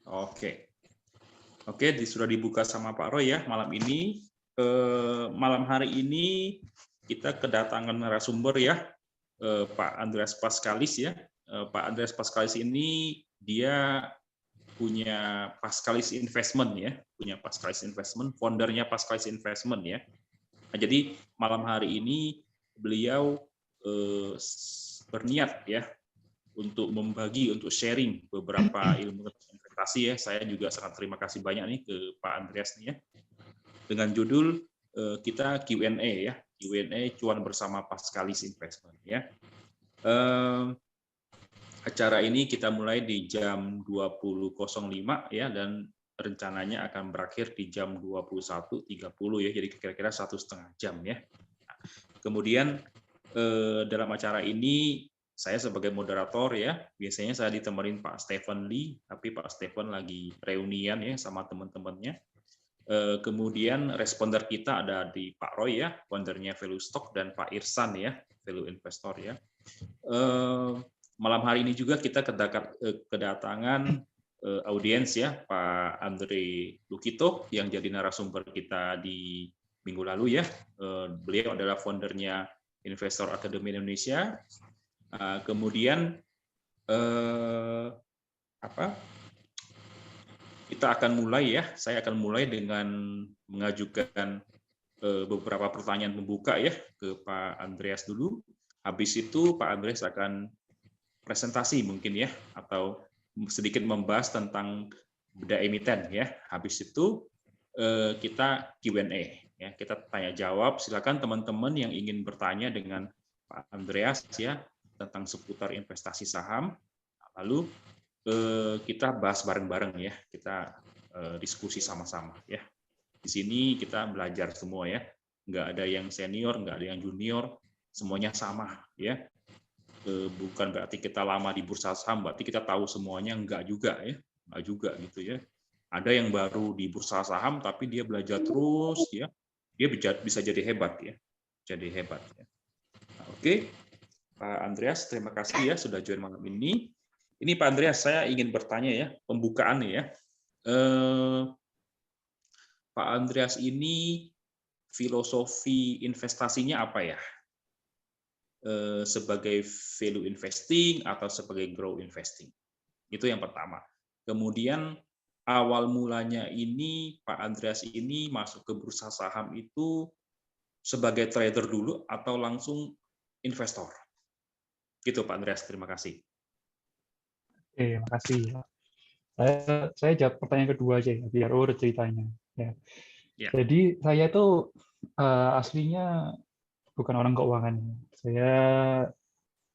Oke, oke, sudah dibuka sama Pak Roy ya malam ini. Malam hari ini kita kedatangan narasumber ya, Pak Andreas Paskalis ya. Pak Andreas Paskalis ini dia punya Paskalis Investment ya, punya Paskalis Investment, foundernya Paskalis Investment ya. Nah, jadi malam hari ini beliau berniat ya untuk membagi, untuk sharing beberapa ilmu investasi ya. Saya juga sangat terima kasih banyak nih ke Pak Andreas nih ya. Dengan judul kita Q&A ya, Q&A cuan bersama Paskalis Investment ya. Acara ini kita mulai di jam 20.05 ya, dan rencananya akan berakhir di jam 21.30 ya, jadi kira-kira 1,5 jam ya. Kemudian dalam acara ini saya sebagai moderator ya, biasanya saya ditemenin Pak Stephen Lee, tapi Pak Stephen lagi reunian ya sama teman-temannya. Kemudian responder kita ada di Pak Roy ya, foundernya Value Stock, dan Pak Irsan ya, Value Investor ya. Malam hari ini juga kita kedatangan audiens ya, Pak Andre Lukito yang jadi narasumber kita di minggu lalu ya. Beliau adalah foundernya Investor Academy Indonesia. Kemudian kita akan mulai ya. Saya akan mulai dengan mengajukan beberapa pertanyaan pembuka ya ke Pak Andreas dulu. Habis itu Pak Andreas akan presentasi mungkin ya, atau sedikit membahas tentang beda emiten ya. Habis itu kita Q&A ya, kita tanya jawab. Silakan teman-teman yang ingin bertanya dengan Pak Andreas ya tentang seputar investasi saham. Lalu kita bahas bareng-bareng ya, kita diskusi sama-sama ya. Di sini kita belajar semua ya, nggak ada yang senior, nggak ada yang junior, semuanya sama ya. Bukan berarti kita lama di bursa saham, berarti kita tahu semuanya, enggak juga ya, enggak juga gitu ya. Ada yang baru di bursa saham, tapi dia belajar terus ya, dia bisa jadi hebat ya, jadi hebat ya. Nah, oke, Pak Andreas, terima kasih ya sudah join malam ini. Ini Pak Andreas, saya ingin bertanya ya, pembukaan ya. Pak Andreas ini filosofi investasinya apa ya? Sebagai value investing atau sebagai grow investing. Itu yang pertama. Kemudian awal mulanya ini Pak Andreas ini masuk ke bursa saham itu sebagai trader dulu atau langsung investor? Gitu Pak Andreas, terima kasih. Oke, makasih. Saya jawab pertanyaan kedua aja ya, biar urut ceritanya. Ya. Ya. Jadi saya itu aslinya bukan orang keuangan. Saya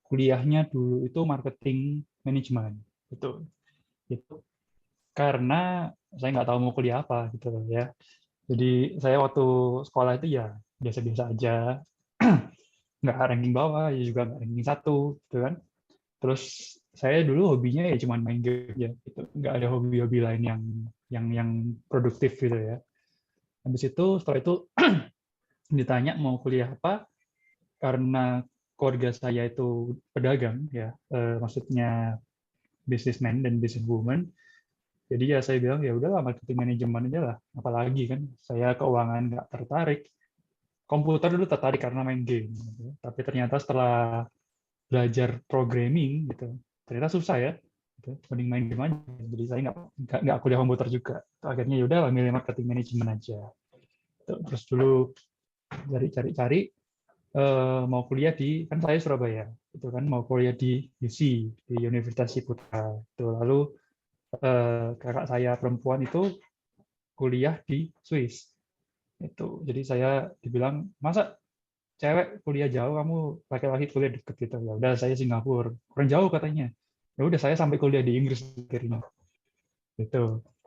kuliahnya dulu itu marketing manajemen, betul. Itu karena saya nggak tahu mau kuliah apa gitu ya. Jadi saya waktu sekolah itu ya biasa-biasa aja, nggak ranking bawah, ya juga nggak ranking 1, gitu kan. Terus saya dulu hobinya ya cuma main game ya, gitu. Nggak ada hobi-hobi lain yang produktif gitu ya. Habis itu setelah itu ditanya mau kuliah apa, karena keluarga saya itu pedagang ya, maksudnya businessman dan businesswoman. Jadi ya saya bilang ya udahlah marketing manajemen aja lah, apalagi kan saya keuangan nggak tertarik. Komputer dulu tertarik karena main game, gitu. Tapi ternyata setelah belajar programming gitu, ternyata susah ya. Gitu. Mending main game aja. Jadi saya nggak kuliah komputer juga. Akhirnya ya udah milih marketing manajemen aja. Terus dulu cari-cari mau kuliah di, kan saya Surabaya, itu kan mau kuliah di UC, di Universitas Ciputra. Lalu kakak saya perempuan itu kuliah di Swiss. Jadi saya dibilang, masa cewek kuliah jauh, kamu laki-laki kuliah deket gitu. Ya udah saya Singapura, kurang jauh katanya. Ya udah saya sampai kuliah di Inggris akhirnya.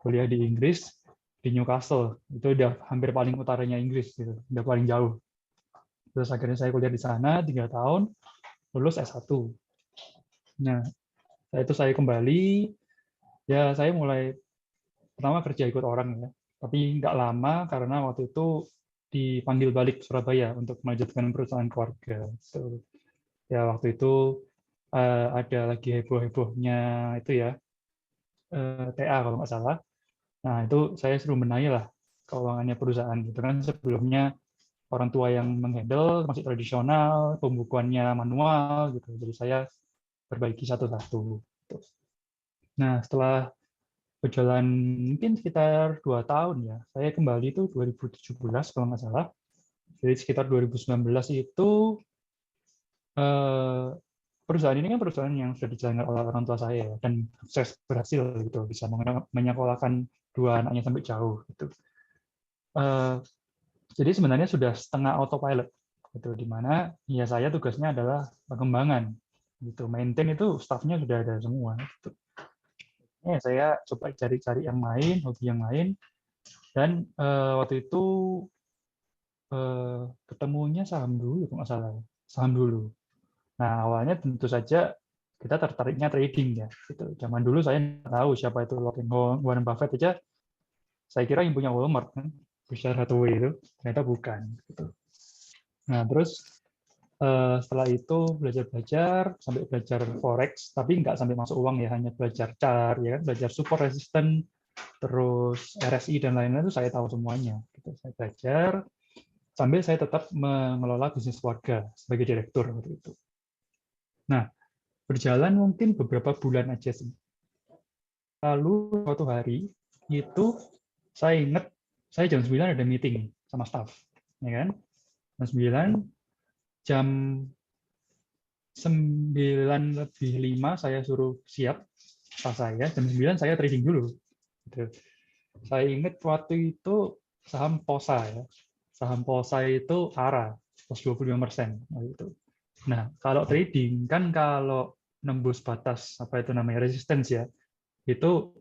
Kuliah di Inggris, di Newcastle. Itu udah hampir paling utaranya Inggris gitu, udah paling jauh. Terus akhirnya saya kuliah di sana 3 tahun, lulus S1. Nah, saya kembali, ya saya mulai pertama kerja ikut orang ya, tapi nggak lama karena waktu itu dipanggil balik Surabaya untuk melanjutkan perusahaan keluarga. Ya waktu itu ada lagi heboh-hebohnya itu ya, TA kalau nggak salah. Nah, itu saya suruh benahi lah keuangannya perusahaan gitu kan. Sebelumnya orang tua yang menghandle masih tradisional, pembukuannya manual gitu. Jadi saya perbaiki satu-satu. Gitu. Nah, setelah berjalan mungkin sekitar 2 tahun ya, saya kembali itu 2017 kalau nggak salah. Jadi sekitar 2019 itu eh, perusahaan ini kan perusahaan yang sudah dijalankan oleh orang tua saya ya, dan sukses berhasil gitu, bisa menyekolahkan dua anaknya sampai jauh gitu. Eh, jadi sebenarnya sudah setengah autopilot gitu, di mana ya saya tugasnya adalah pengembangan gitu, maintain itu staffnya sudah ada semua gitu. Ya, saya coba cari-cari yang lain, hobi yang lain, dan waktu itu ketemunya saham dulu kalau nggak salah, saham dulu. Nah, awalnya tentu saja kita tertariknya trading ya. Gitu. Zaman dulu saya nggak tahu siapa itu Logan Hall, Warren Buffett aja. Saya kira yang punya Walmart kan, Berkshire Hathaway itu, ternyata bukan. Gitu. Nah, terus setelah itu belajar-belajar sampai belajar forex, tapi nggak sampai masuk uang ya, hanya belajar chart, ya kan, belajar support resistance, terus RSI dan lain-lain itu saya tahu semuanya. Gitu. Saya belajar sambil saya tetap mengelola bisnis keluarga sebagai direktur waktu itu. Nah, berjalan mungkin beberapa bulan aja sih. Lalu suatu hari itu saya ingat saya jam 9 ada meeting sama staff, ya kan? Jam 9, jam 9:05 saya suruh siap tas saya, jam 9 saya trading dulu. Gitu. Saya ingat waktu itu saham POSA ya. Saham POSA itu ARA, plus 25%. Gitu. Nah, kalau trading kan kalau nembus batas apa itu namanya resistance ya, itu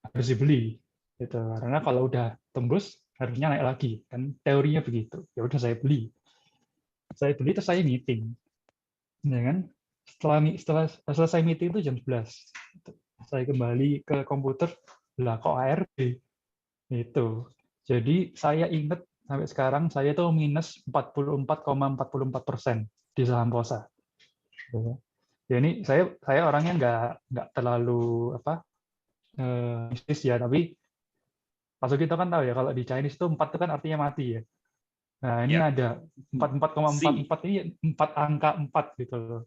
harus dibeli gitu, karena kalau udah tembus harusnya naik lagi kan, teorinya begitu. Ya udah saya beli terus saya meeting, ya kan. Setelah selesai meeting itu jam 11 saya kembali ke komputer, lah kok ARB itu. Jadi saya ingat sampai sekarang saya tuh minus 44,44% di saham POSA. Ya ini saya orangnya nggak terlalu apa mistis ya, tapi Pak Sugito kan tahu ya, kalau di Chinese itu 4 itu kan artinya mati ya. Nah, ini Ya, ada 44,44, ini 4 angka 4 gitu loh.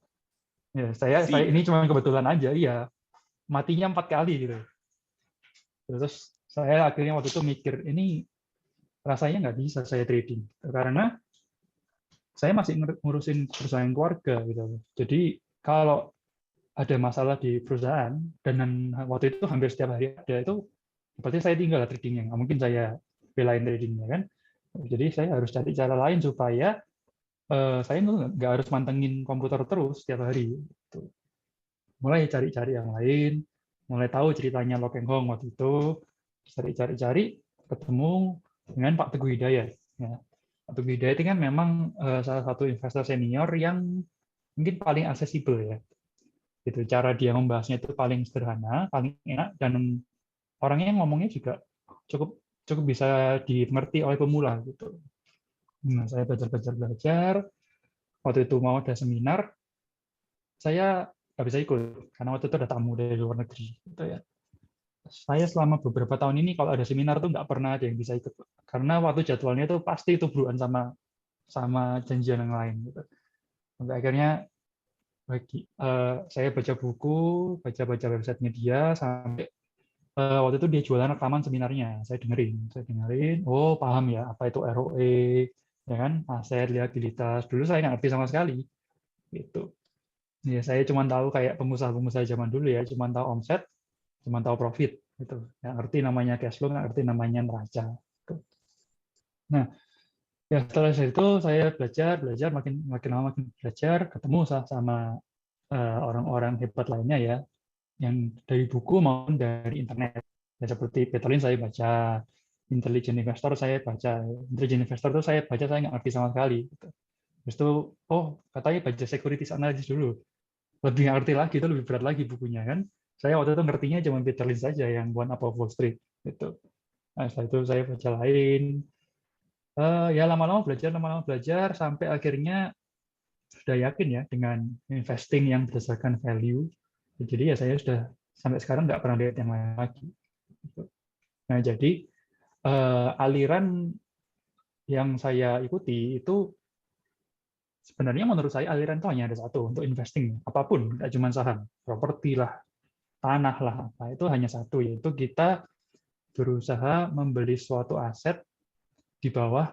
Ya, saya si ini ya. cuma kebetulan aja, iya. Matinya 4 kali gitu. Terus saya akhirnya waktu itu mikir, ini rasanya nggak bisa saya trading. Karena saya masih ngurusin perusahaan keluarga gitu. Jadi kalau ada masalah di perusahaan, dan waktu itu hampir setiap hari ada, itu berarti saya tinggal tradingnya. Nggak mungkin saya belain tradingnya kan. Jadi saya harus cari cara lain supaya saya nggak harus mantengin komputer terus setiap hari. Gitu. Mulai cari-cari yang lain, mulai tahu ceritanya Lo Keng Hong waktu itu, cari-cari, ketemu dengan Pak Teguh Hidayat. Ya. Pak Teguh Hidayat ini kan memang salah satu investor senior yang mungkin paling aksesibel ya. Gitu. Cara dia membahasnya itu paling sederhana, paling enak, dan orangnya ngomongnya juga cukup cukup bisa dimengerti oleh pemula gitu. Nah, saya belajar. Waktu itu mau ada seminar, saya nggak bisa ikut karena waktu itu ada tamu dari luar negeri. Gitu ya. Saya selama beberapa tahun ini kalau ada seminar tuh nggak pernah ada yang bisa ikut karena waktu jadwalnya tuh pasti itu beruan sama sama janjian yang lain. Gitu. Sampai akhirnya saya baca buku, baca website media, sampai waktu itu dia jualan rekaman seminarnya. Saya dengerin, oh paham ya apa itu ROE, ya kan, aset, liabilitas. Dulu saya nggak ngerti sama sekali. Gitu. Ya, saya cuma tahu kayak pengusaha-pengusaha zaman dulu ya, cuma tahu omset, cuma tahu profit, gitu. Nggak ngerti namanya cash flow, nggak ngerti namanya neraca. Gitu. Nah, ya setelah itu saya belajar, makin lama makin belajar, ketemu sama orang-orang hebat lainnya ya, yang dari buku maupun dari internet. Ya, seperti Peter Lynch saya baca, Intelligent Investor saya baca, Intelligent Investor itu saya baca, saya nggak ngerti sama sekali. Gitu. Terus itu, oh katanya baca securities analysis dulu. Lebih ngerti lagi, itu lebih berat lagi bukunya kan. Saya waktu itu ngertinya cuma Peter Lynch saja yang One Up of Wall Street. Gitu. Nah, setelah itu saya baca lain. Ya lama-lama belajar, sampai akhirnya sudah yakin ya dengan investing yang berdasarkan value. Jadi ya saya sudah sampai sekarang nggak pernah lihat yang lain lagi. Nah, jadi aliran yang saya ikuti itu sebenarnya menurut saya aliran itu hanya ada satu untuk investing, apapun, nggak cuma saham, properti lah, tanah lah, apa itu hanya satu, yaitu kita berusaha membeli suatu aset di bawah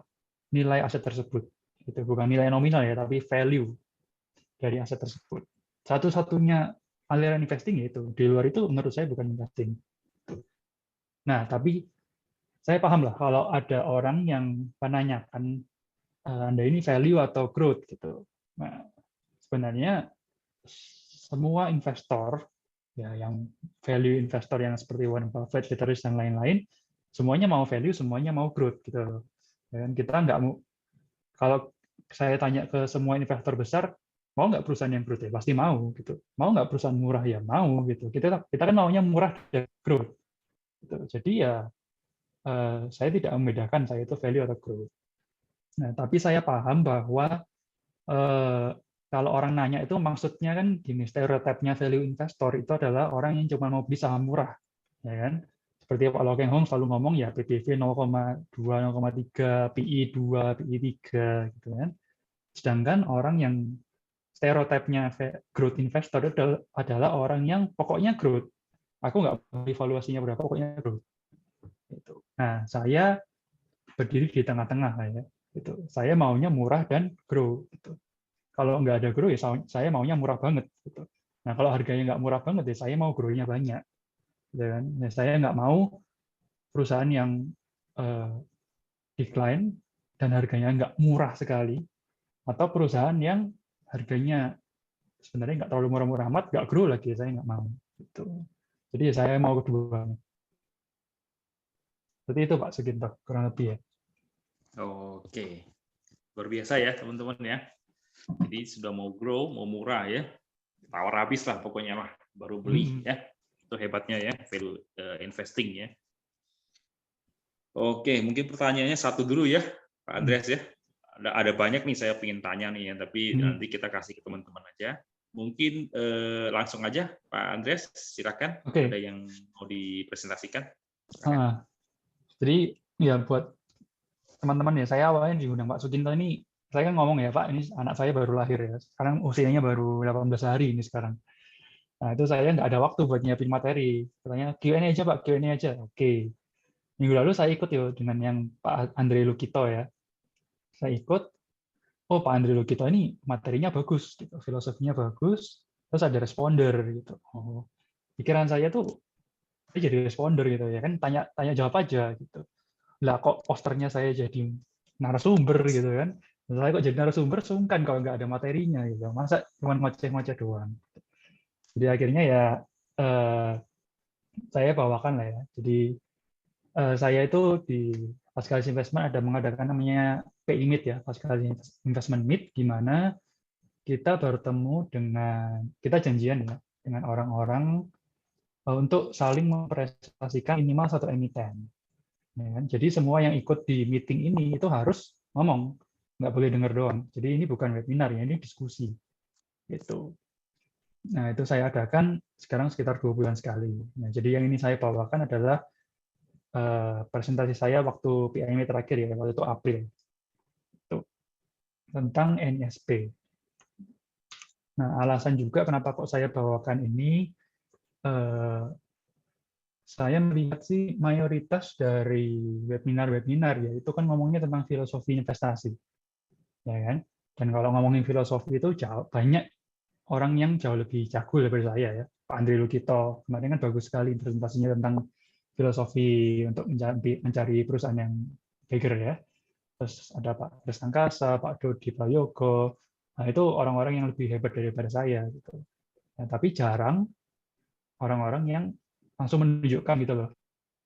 nilai aset tersebut. Itu bukan nilai nominal ya, tapi value dari aset tersebut. Satu-satunya aliran investing yaitu. Di luar itu menurut saya bukan investing. Nah, tapi saya paham lah kalau ada orang yang menanyakan Anda ini value atau growth gitu. Nah, sebenarnya semua investor ya yang value investor yang seperti Warren Buffett, Peter Lynch dan lain-lain, semuanya mau value, semuanya mau growth gitu. Dan kita nggak mau, kalau saya tanya ke semua investor besar, mau nggak perusahaan yang growth ya pasti mau gitu. Mau nggak perusahaan murah ya mau gitu. Kita kan maunya murah dan growth. Gitu. Jadi ya saya tidak membedakan saya itu value atau growth. Nah, tapi saya paham bahwa kalau orang nanya itu maksudnya kan gini, stereotipnya value investor itu adalah orang yang cuma mau beli saham murah, ya kan? Seperti Pak Lo Keng Hong selalu ngomong ya PBV 0,2, 0,3, PI 2, PI 3 gitu kan. Sedangkan orang yang stereotipnya growth investor itu adalah orang yang pokoknya growth. Aku nggak tahu evaluasinya berapa, pokoknya growth. Gitu. Nah, saya berdiri di tengah-tengah ya. Gitu. Saya maunya murah dan grow. Gitu. Kalau nggak ada grow ya saya maunya murah banget. Gitu. Nah, kalau harganya nggak murah banget ya saya mau grow-nya banyak. Gitu kan. Nah, saya nggak mau perusahaan yang decline dan harganya nggak murah sekali, atau perusahaan yang harganya sebenarnya nggak terlalu murah-murah amat, nggak grow lagi, saya nggak mau. Gitu. Jadi ya saya mau kedua. Seperti itu Pak Suginto, kurang lebih ya. Oke, luar biasa ya teman-teman ya. Jadi sudah mau grow, mau murah ya, tawar habis lah pokoknya mah, baru beli ya. Itu hebatnya ya, value investing ya. Oke, mungkin pertanyaannya satu dulu ya, Pak Andreas ya. Ada banyak nih saya pengen tanya nih ya, tapi nanti kita kasih ke teman-teman aja. Mungkin langsung aja, Pak Andreas, silakan. Oke. Ada yang mau dipresentasikan? Jadi ya buat teman-teman ya, saya awalnya diundang Pak Suginto ini, saya kan ngomong ya Pak, ini anak saya baru lahir ya, sekarang usianya baru 18 hari ini sekarang. Nah itu saya nggak ada waktu buat nyiapin materi, katanya Q&A aja Pak, Q&A aja. Oke. Minggu lalu saya ikut ya dengan yang Pak Andre Lukito ya. Saya ikut, oh Pak Andre Lukito ini materinya bagus, gitu. Filosofinya bagus, terus ada responder gitu. Oh, pikiran saya tuh saya jadi responder gitu ya kan, tanya jawab aja gitu. Lah kok posternya saya jadi narasumber gitu kan. Saya kok jadi narasumber sungkan kalau nggak ada materinya gitu. Masa cuma ngoceh-ngoceh doang. Jadi akhirnya ya saya bawakan lah ya. Jadi saya itu di Pascalis Investment ada mengadakan namanya PI Meet ya, Pascalis Investment Meet, di mana kita bertemu dengan, kita janjian ya, dengan orang-orang untuk saling mempresentasikan minimal satu emiten. Ya kan? Jadi semua yang ikut di meeting ini itu harus ngomong, nggak boleh dengar doang. Jadi ini bukan webinar ya, ini diskusi. Gitu. Nah itu saya adakan sekarang sekitar 2 bulan sekali. Nah, jadi yang ini saya bawakan adalah presentasi saya waktu PIME terakhir ya, waktu itu April. Itu tentang NSP. Nah alasan juga kenapa kok saya bawakan ini, saya melihat sih mayoritas dari webinar-webinar ya itu kan ngomongnya tentang filosofi investasi, ya kan? Dan kalau ngomongin filosofi itu banyak orang yang jauh lebih jago daripada saya ya. Pak Andre Lukito kemarin kan bagus sekali presentasinya tentang filosofi untuk mencari perusahaan yang bigger ya. Terus ada Pak Kris Angkasa, Pak Dodi Prayogo. Nah itu orang-orang yang lebih hebat daripada saya gitu. Nah, tapi jarang orang-orang yang langsung menunjukkan gitu loh.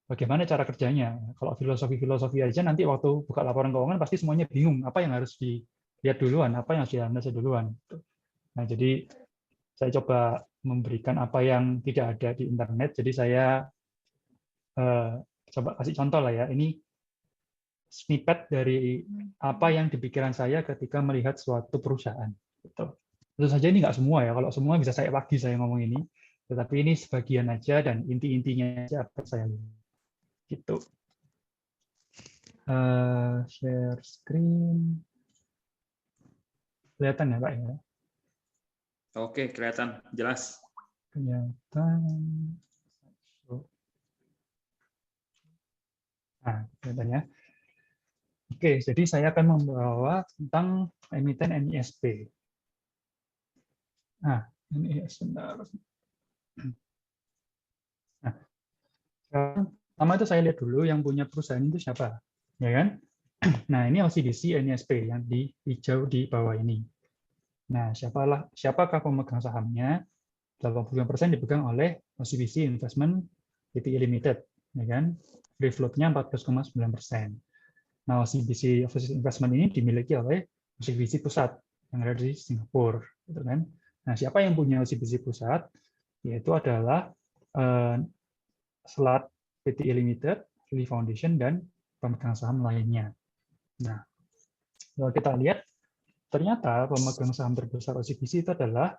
Bagaimana cara kerjanya? Kalau filosofi-filosofi aja nanti waktu buka laporan keuangan pasti semuanya bingung apa yang harus dilihat duluan, apa yang harus dianalisis duluan. Nah, jadi saya coba memberikan apa yang tidak ada di internet. Jadi saya coba kasih contoh lah ya. Ini snippet dari apa yang di pikiran saya ketika melihat suatu perusahaan. Tentu saja ini nggak semua ya. Kalau semua bisa saya pagi saya ngomong ini. Tetapi ini sebagian aja dan inti-intinya aja apa saya lihat. Gitu. Share screen. Kelihatan ya Pak ya? Oke, kelihatan jelas. Kelihatan. Nah, kelihatan ya. Oke, jadi saya akan membawa tentang emiten NISP. Nah, ini sebentar. Nah, sekarang pertama itu saya lihat dulu yang punya perusahaan itu siapa, ya kan? Nah, ini OCBC NISP yang di hijau di bawah ini. Nah, siapakah pemegang sahamnya? 85% dipegang oleh OCBC Investment Pte Limited, ya kan? Free float-nya 14,9%. Nah, OCBC Investment ini dimiliki oleh OCBC Pusat yang ada di Singapura, gitu kan? Nah, siapa yang punya OCBC Pusat? Yaitu adalah Selat Pte Limited, Lee Foundation, dan pemegang saham lainnya. Nah, kalau kita lihat, ternyata pemegang saham terbesar OCBC itu adalah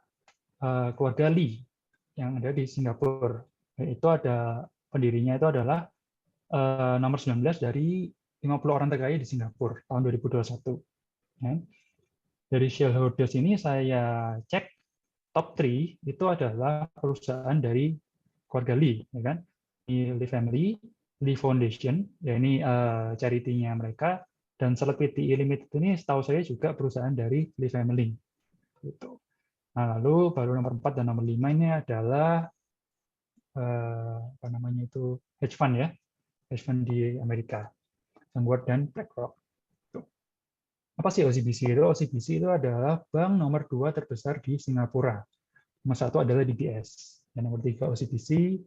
keluarga Lee yang ada di Singapura. Itu ada pendirinya itu adalah nomor 19 dari 50 orang terkaya di Singapura tahun 2021. Ya. Dari shareholders ini saya cek top 3 itu adalah perusahaan dari keluarga Lee, ya kan? Lee Family, Lee Foundation, ya ini charity-nya mereka, dan Selat Pte Limited ini setahu saya juga perusahaan dari Lee Family. Gitu. Nah, lalu baru nomor 4 dan nomor 5 ini adalah apa namanya itu hedge fund ya, hedge fund di Amerika, Vanguard dan BlackRock. Apa sih OCBC itu? OCBC itu adalah bank nomor 2 terbesar di Singapura. Nomor 1 adalah DBS, dan nomor 3 OCBC.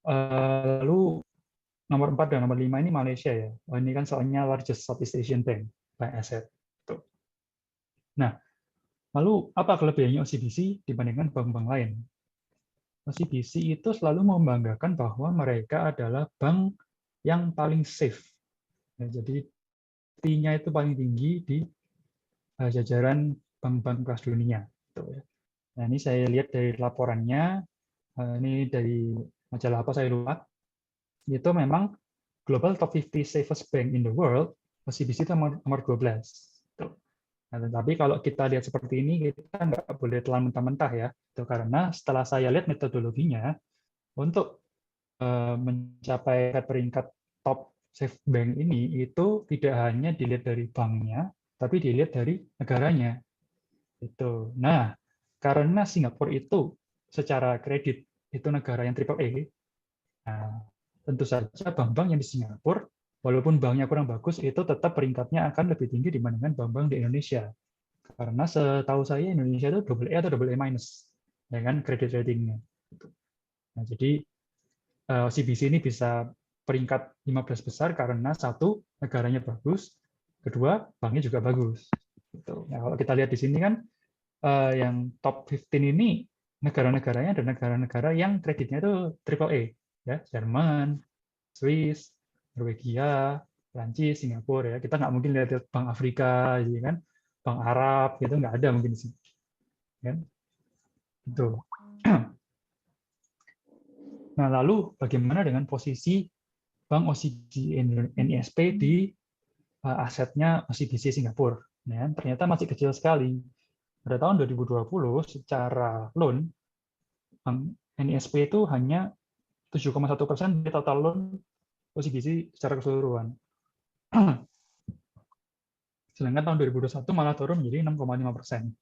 Lalu nomor 4 dan nomor 5 ini Malaysia ya. Oh, ini kan soalnya largest Southeast Asian bank by asset. Nah, lalu apa kelebihannya OCBC dibandingkan bank-bank lain? OCBC itu selalu membanggakan bahwa mereka adalah bank yang paling safe. Ya, jadi T-nya itu paling tinggi di jajaran bank-bank kelas dunia. Nah, ini saya lihat dari laporannya, ini dari majalah apa saya lupa, itu memang Global Top 50 Safest Bank in the World, OCBC itu nomor 12. Nah, tetapi kalau kita lihat seperti ini, kita nggak boleh telan mentah-mentah ya, karena setelah saya lihat metodologinya, untuk mencapai peringkat top safe bank ini, itu tidak hanya dilihat dari banknya, tapi dilihat dari negaranya. Nah, karena Singapura itu secara kredit itu negara yang triple A, nah, tentu saja bank-bank yang di Singapura, walaupun banknya kurang bagus, itu tetap peringkatnya akan lebih tinggi dibandingkan bank-bank di Indonesia. Karena setahu saya Indonesia itu double A atau double A minus, ya kan, kredit ratingnya. Nah, jadi OCBC ini bisa peringkat 15 besar karena satu, negaranya bagus, kedua, banknya juga bagus. Nah, kalau kita lihat di sini kan, yang top 15 ini negara-negaranya adalah negara-negara yang kreditnya itu triple A, ya, Jerman, Swiss, Norwegia, Prancis, Singapura, ya. Kita nggak mungkin lihat Bank Afrika, gitu kan, Bank Arab, gitu nggak ada mungkin di sini, kan? Itu. Nah, lalu bagaimana dengan posisi Bank OCBC NISP di asetnya OCBC Singapura? Ya, ternyata masih kecil sekali. Pada tahun 2020 secara loan Bank NISP itu hanya 7,1% dari total loan OCBC secara keseluruhan. Sedangkan tahun 2021 malah turun menjadi 6,5%.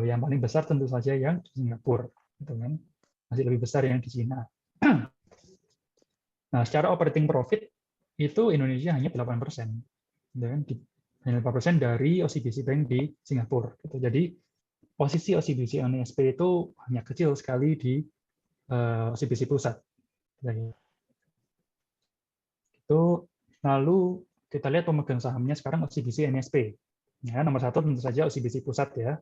Yang paling besar tentu saja yang di Singapura, gitu kan? Masih lebih besar yang di Cina. Nah, secara operating profit itu Indonesia hanya 8%, hanya 8% dari OCBC Bank di Singapura. Jadi posisi OCBC NISP itu hanya kecil sekali di OCBC pusat. Itu lalu kita lihat pemegang sahamnya sekarang OCBC NISP. Ya, nomor 1 tentu saja OCBC pusat ya.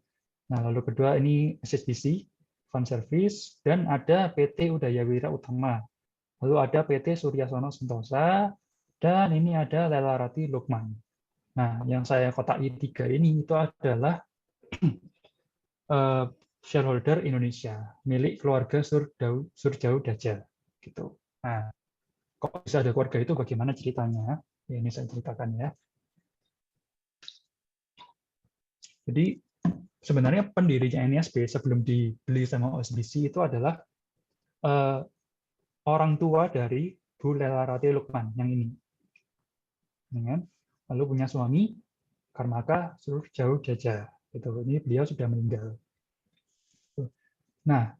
Nah, lalu kedua ini SSBC Fund Service, dan ada PT Udayawira Utama. Lalu ada PT Suryasono Sentosa, dan ini ada Lelarati Lukman. Nah, yang saya kotai 3 ini itu adalah shareholder Indonesia, milik keluarga Surjau Daja. Gitu. Nah, kok bisa ada keluarga itu, bagaimana ceritanya? Ya, ini saya ceritakan ya. Jadi sebenarnya pendirinya NISP sebelum dibeli sama OSBC itu adalah orang tua dari Bu Lelarati Lukman yang ini. Lalu punya suami Karmaka Surjau Daja. Gitu. Ini beliau sudah meninggal. Nah,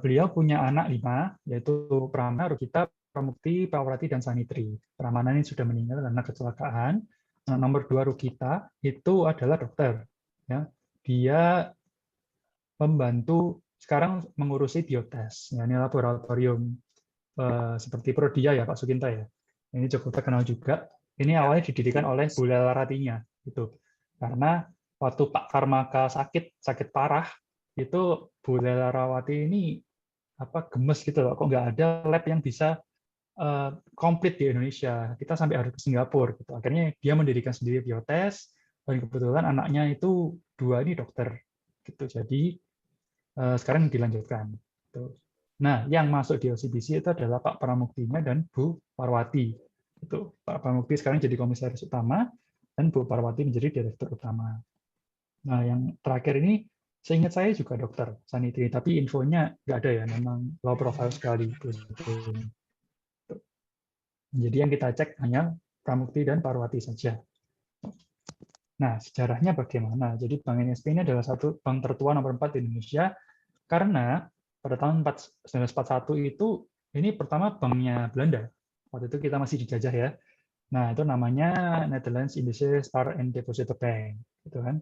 beliau punya anak 5, yaitu Pramana, Rukita, Pramukti, Pawrati, dan Sanitri. Pramana ini sudah meninggal karena kecelakaan. Nah, nomor 2 Rukita itu adalah dokter. Ya. Dia membantu sekarang mengurusi biotes. Ya, ini laboratorium seperti Prodia ya Pak Sukinta ya. Ini cukup terkenal juga. Ini awalnya didirikan oleh Bu Lelaratinya. Gitu. Karena waktu Pak Karmaka sakit parah, itu Bu Lelarawati ini gemes gitu loh, kok nggak ada lab yang bisa komplit di Indonesia, kita sampai harus ke Singapura gitu. Akhirnya dia mendirikan sendiri biotes, dan kebetulan anaknya itu 2 ini dokter gitu. Jadi sekarang dilanjutkan gitu. Nah, yang masuk di OCBC itu adalah Pak Pramuktinya dan Bu Parwati. Itu Pak Pramukti sekarang jadi komisaris utama dan Bu Parwati menjadi direktur utama. Nah, yang terakhir ini seingat saya juga dokter Sanitri, tapi infonya nggak ada ya, memang low profile sekali. Jadi yang kita cek hanya Pramukti dan Parwati saja. Nah, sejarahnya bagaimana? Jadi Bank NISP ini adalah satu bank tertua nomor 4 di Indonesia, karena pada tahun 1941 itu, ini pertama banknya Belanda. Waktu itu kita masih dijajah ya. Nah, itu namanya Netherlands Indische Spaar and Deposito Bank. Gitu kan.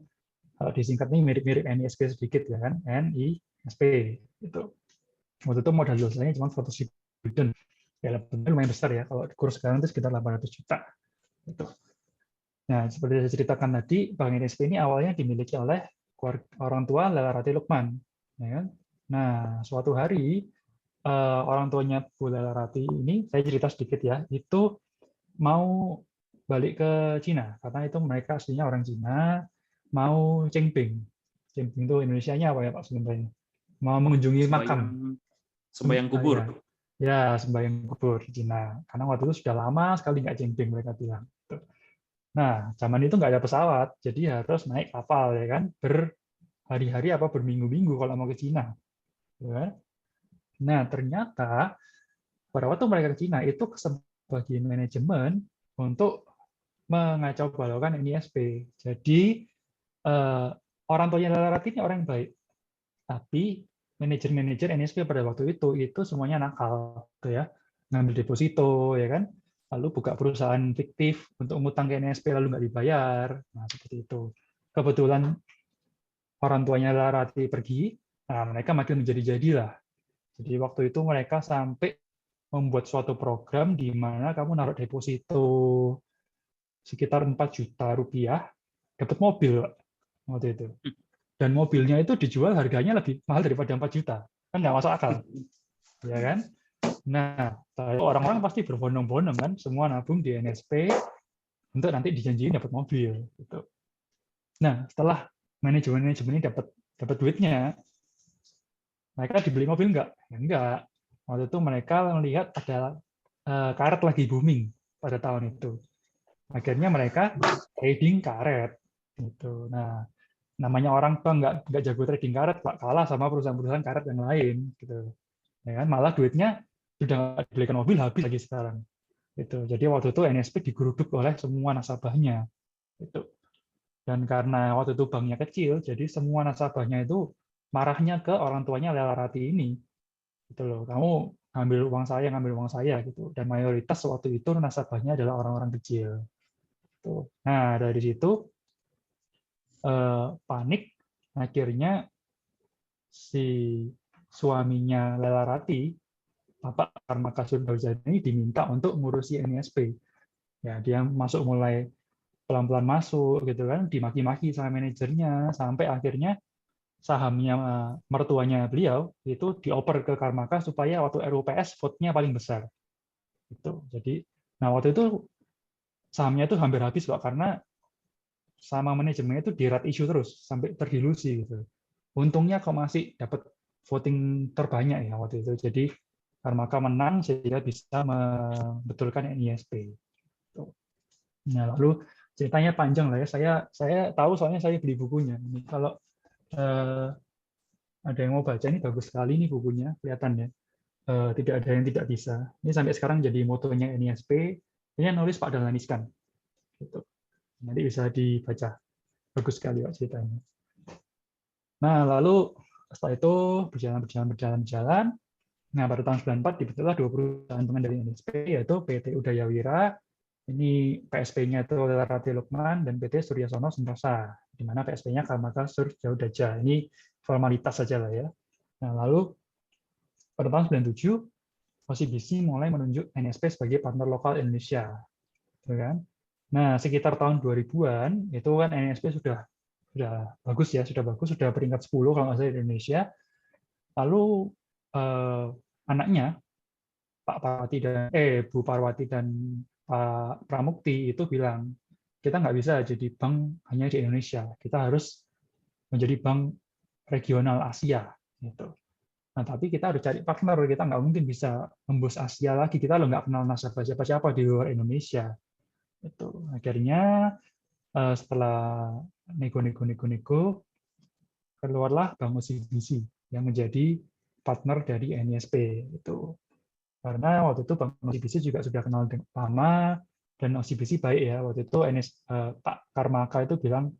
Kalau disingkat ini mirip-mirip NISP sedikit ya kan, NISP itu. Waktu itu modal dosanya cuma 100.000 gulden. Ya lumayan besar ya, kalau kurs sekarang itu sekitar 800 juta. Gitu. Nah, seperti saya ceritakan tadi, Bank NISP ini awalnya dimiliki oleh orang tua Lelarati Lukman. Ya kan? Nah, suatu hari orang tuanya Bu Lelarati ini, saya cerita sedikit ya, itu mau balik ke Cina, karena itu mereka aslinya orang Cina, mau cengping. Cengping itu Indonesianya apa ya Pak sebenarnya? Mau mengunjungi makam. Sembayang kubur. Ya, sembahyang kubur di Cina. Karena waktu itu sudah lama sekali nggak cengping, mereka bilang. Nah, zaman itu nggak ada pesawat, jadi harus naik kapal ya kan, berhari-hari apa berminggu-minggu kalau mau ke Cina. Ya. Nah, ternyata pada waktu mereka ke Cina itu sebagian manajemen untuk mengacau balaukan NISP. Jadi orang tuanya Lelarati ini orang yang baik, tapi manajer-manajer NISP pada waktu itu semuanya nakal, gitu ya, ngambil deposito, ya kan, lalu buka perusahaan fiktif untuk ngutang ke NISP lalu nggak dibayar, nah seperti itu. Kebetulan orang tuanya Lelarati pergi, nah mereka makin menjadi-jadilah. Jadi waktu itu mereka sampai membuat suatu program di mana kamu naruh deposito sekitar 4 juta rupiah, dapat mobil waktu itu. Dan mobilnya itu dijual harganya lebih mahal daripada 4 juta. Kan nggak masuk akal. Ya kan? Nah, orang-orang pasti berbondong-bondong kan, semua nabung di NSP untuk nanti dijanjiin dapat mobil. Gitu. Nah, setelah manajemen ini dapat duitnya, mereka dibeli mobil nggak? Ya, enggak. Waktu itu mereka melihat ada karet lagi booming pada tahun itu. Akhirnya mereka trading karet. Gitu. Nah, namanya orang tuh nggak jago trading karet, Pak, kalah sama perusahaan-perusahaan karet yang lain. Gitu. Ya kan? Malah duitnya sudah dibelikan mobil habis lagi sekarang. Gitu. Jadi waktu itu NSP digeruduk oleh semua nasabahnya. Gitu. Dan karena waktu itu banknya kecil, jadi semua nasabahnya itu marahnya ke orang tuanya Lelarati ini. Gitu loh. Kamu ngambil uang saya gitu. Dan mayoritas waktu itu nasabahnya adalah orang-orang kecil. Gitu. Nah, dari situ panik, akhirnya si suaminya Lelarati, Bapak Karmaka Surdaujana ini diminta untuk ngurusi NISP. Ya, dia mulai pelan-pelan masuk gitu kan, dimaki-maki sama manajernya sampai akhirnya sahamnya mertuanya beliau itu dioper ke Karmaka supaya waktu RUPS vote-nya paling besar. Gitu. Jadi, nah waktu itu sahamnya itu hampir habis kok karena sama manajemennya itu di rat issue terus sampai terdilusi gitu. Untungnya kok masih dapat voting terbanyak ya waktu itu. Jadi Karmaka menang sehingga bisa membetulkan NISP. Nah, lalu ceritanya panjang lah ya. Saya tahu soalnya saya beli bukunya. Ini kalau ada yang mau baca, ini bagus sekali nih bukunya, kelihatannya. Tidak ada yang tidak bisa. Ini sampai sekarang jadi motonya NISP. Ini nulis Pak Dahlan Iskan. Gitu. Nanti bisa dibaca. Bagus sekali Pak ceritanya. Nah, lalu setelah itu berjalan. Nah, pada tahun 94 dibetullah 2 perusahaan teman dari NISP, yaitu PT Udayawira, ini PSP-nya itu Rati Lukman, dan PT Surya Sono Sentosa, di mana PSP-nya Karmaka Surya Udaja. Ini formalitas saja lah ya. Nah, lalu pada tahun 97, OCBC mulai menunjuk NISP sebagai partner lokal Indonesia. Gitu kan? Nah, sekitar tahun 2000-an, itu kan NISP sudah bagus ya, sudah peringkat 10 kalau nggak salah di Indonesia. Lalu anaknya Pak Parwati dan Bu Parwati dan Pak Pramukti itu bilang, kita nggak bisa jadi bank hanya di Indonesia, kita harus menjadi bank regional Asia gitu. Nah, tapi kita harus cari partner, kita nggak mungkin bisa nembus Asia lagi, kita lo nggak kenal nasabah siapa-siapa di luar Indonesia. Itu akhirnya setelah nego, keluarlah Bank OCBC yang menjadi partner dari NISP itu. Karena waktu itu Bank OCBC juga sudah kenal lama, dan OCBC baik ya. Waktu itu Pak Karmaka itu bilang,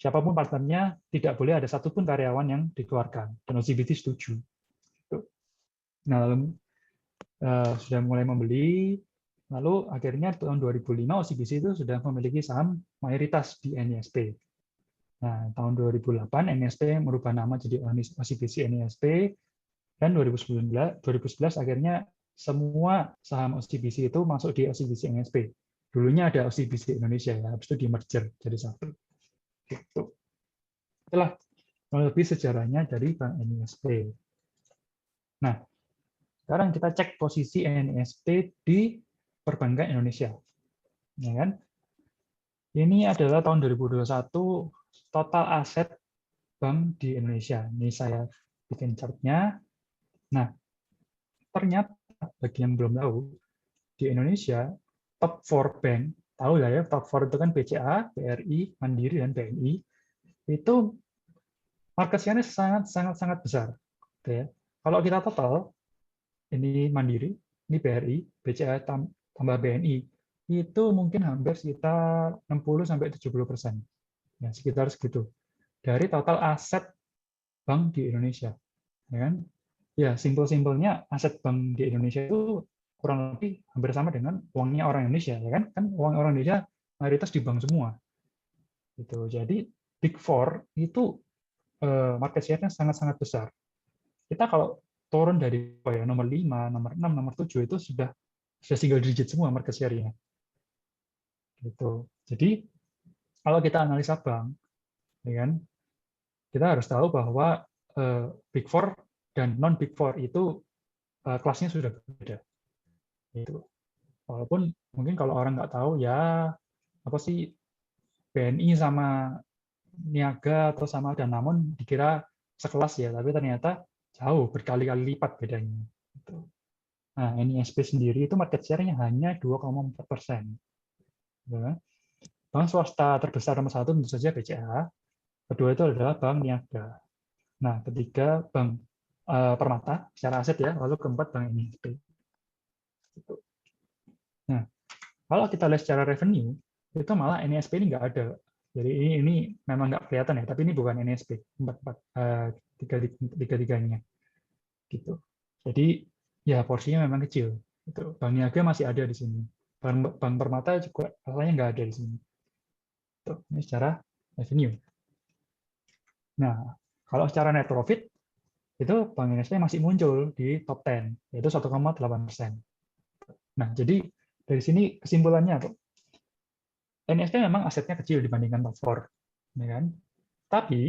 siapapun partnernya tidak boleh ada satupun karyawan yang dikeluarkan. Dan OCBC setuju. Nah, lalu sudah mulai membeli, lalu akhirnya tahun 2005 OCBC itu sudah memiliki saham mayoritas di NISP. Nah, tahun 2008 NISP merubah nama jadi OCBC NISP, dan 2011 akhirnya semua saham OCBC itu masuk di OCBC NISP. Dulunya ada OCBC Indonesia ya, habis itu di merger jadi satu. Gitu. Itulah lebih sejarahnya dari Bank NISP. Nah, sekarang kita cek posisi NISP di perbankan Indonesia. Ya kan? Ini adalah tahun 2021 total aset bank di Indonesia. Ini saya bikin chartnya. Nah, ternyata bagi yang belum tahu, di Indonesia top 4 bank, tahu lah ya, top 4 itu kan BCA, BRI, Mandiri, dan BNI, itu market share-nya sangat besar. Ya. Kalau kita total, ini Mandiri, ini BRI, BCA tambah BNI, itu mungkin hampir sekitar 60-70%. Ya, sekitar segitu. Dari total aset bank di Indonesia. Ya kan? Ya, simpel-simpelnya aset bank di Indonesia itu kurang lebih hampir sama dengan uangnya orang Indonesia, ya kan? Kan uang orang Indonesia mayoritas di bank semua. Gitu. Jadi Big Four itu market share-nya sangat-sangat besar. Kita kalau turun dari nomor 5, nomor 6, nomor 7 itu sudah single digit semua market share-nya. Gitu. Jadi kalau kita analisa bank, ya kan, kita harus tahu bahwa Big Four dan non Big Four itu kelasnya sudah berbeda. Itu. Walaupun mungkin kalau orang nggak tahu ya apa sih BNI sama Niaga atau sama Danamon dikira sekelas ya, tapi ternyata jauh berkali-kali lipat bedanya. Nah, NISP sendiri itu market share-nya hanya 2,4%. Bank swasta terbesar nomor 1 tentu saja BCA, kedua itu adalah Bank Niaga. Nah, ketiga Bank Permata secara aset ya, lalu keempat Bank NISP. Nah, kalau kita lihat secara revenue, itu malah NISP ini nggak ada. Jadi ini memang nggak kelihatan ya, tapi ini bukan NISP, tiga-tiganya. Gitu. Jadi ya porsinya memang kecil. Itu Bank Niaga masih ada di sini. Bank Permata juga rasanya nggak ada di sini. Itu, ini secara revenue. Nah, kalau secara net profit, itu Bank NISP masih muncul di top 10, yaitu 1,8%. Nah, jadi dari sini kesimpulannya, NISP memang asetnya kecil dibandingkan top 4, ya kan? Tapi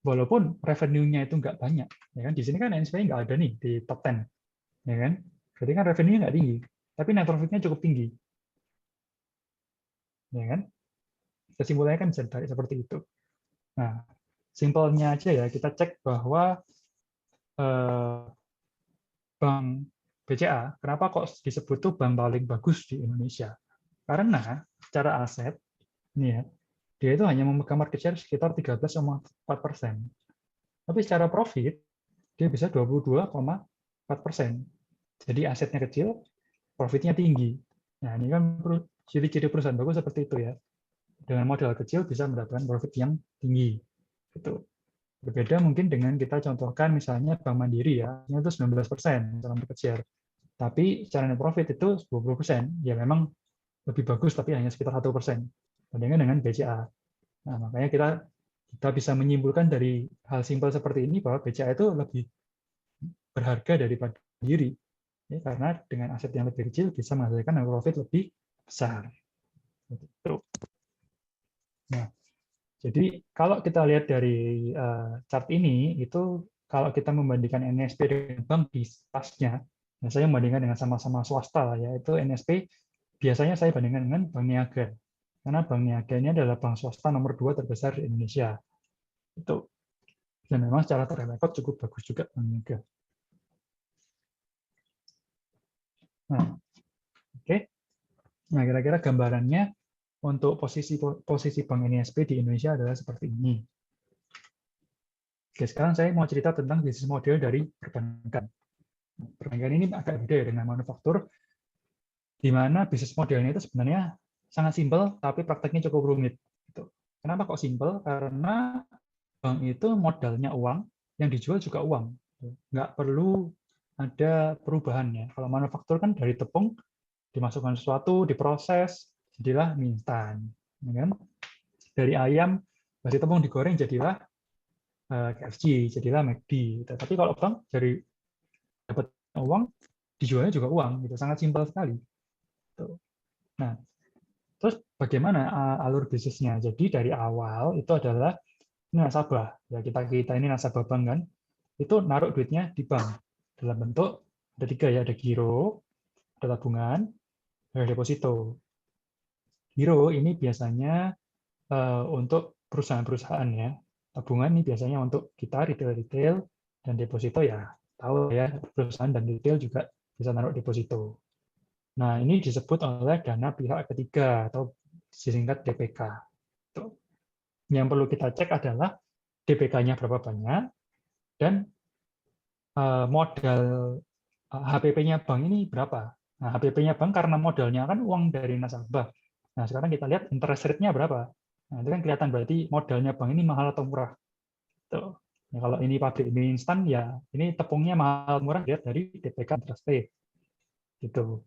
walaupun revenue-nya itu nggak banyak, ya kan? Di sini kan NISP nggak ada nih di top 10, ya kan? Berarti kan revenue-nya nggak tinggi, tapi net profit-nya cukup tinggi, ya kan? Kesimpulannya kan bisa ditarik seperti itu. Nah, simpelnya aja ya, kita cek bahwa bank BCA, kenapa kok disebut tuh bank paling bagus di Indonesia? Karena secara aset, ini ya, dia itu hanya memegang market share sekitar 13,4%. Tapi secara profit, dia bisa 22,4%. Jadi asetnya kecil, profitnya tinggi. Nah, ini kan ciri-ciri perusahaan bagus seperti itu ya. Dengan modal kecil bisa mendapatkan profit yang tinggi. Gitu. Berbeda mungkin dengan kita contohkan misalnya Bank Mandiri ya, itu 19% dalam market share. Tapi secara net profit itu 20%. Ya memang lebih bagus, tapi hanya sekitar 1%. Bandingkan dengan BCA. Nah, makanya kita bisa menyimpulkan dari hal simpel seperti ini bahwa BCA itu lebih berharga daripada Mandiri. Ya, karena dengan aset yang lebih kecil bisa menghasilkan net profit lebih besar. Gitu. Nah, jadi kalau kita lihat dari chart ini, itu kalau kita membandingkan NSP dengan bank di atasnya, nah saya membandingkan dengan sama-sama swasta, yaitu NSP biasanya saya bandingkan dengan Bank Niaga. Karena Bank Niaga ini adalah bank swasta nomor 2 terbesar di Indonesia. Itu. Dan memang secara track record cukup bagus juga Bank Niaga. Nah, oke. Nah, kira-kira gambarannya untuk posisi Bank NISP di Indonesia adalah seperti ini. Oke, sekarang saya mau cerita tentang bisnis model dari perbankan. Perbankan ini agak beda dengan manufaktur, di mana bisnis modelnya itu sebenarnya sangat simpel, tapi prakteknya cukup rumit. Kenapa kok simpel? Karena bank itu modalnya uang, yang dijual juga uang. Nggak perlu ada perubahannya. Kalau manufaktur kan dari tepung, dimasukkan sesuatu, diproses, jadilah mie instan. Dari ayam, masih tepung digoreng, jadilah KFC, jadilah McD. Tapi kalau bank dari dapat uang, dijualnya juga uang. Gitu. Sangat simpel sekali. Nah, terus bagaimana alur bisnisnya? Jadi dari awal itu adalah ini nasabah. Ya kita ini nasabah bank kan, itu naruh duitnya di bank dalam bentuk ada 3 ya, ada giro, ada tabungan, ada deposito. Giro ini biasanya untuk perusahaan-perusahaan ya. Tabungan ini biasanya untuk kita retail dan deposito ya. Tahu ya, perusahaan dan retail juga bisa naruh deposito. Nah, ini disebut oleh dana pihak ketiga atau disingkat DPK. Yang perlu kita cek adalah DPK-nya berapa banyak dan modal HPP-nya bank ini berapa. Nah, HPP-nya bank karena modalnya kan uang dari nasabah. Nah, sekarang kita lihat interest rate-nya berapa. Nah, itu kan kelihatan berarti modalnya bank ini mahal atau murah. Tuh. Ya, kalau ini pabrik mie instan, ya ini tepungnya mahal murah lihat dari DPK interest rate. Gitu.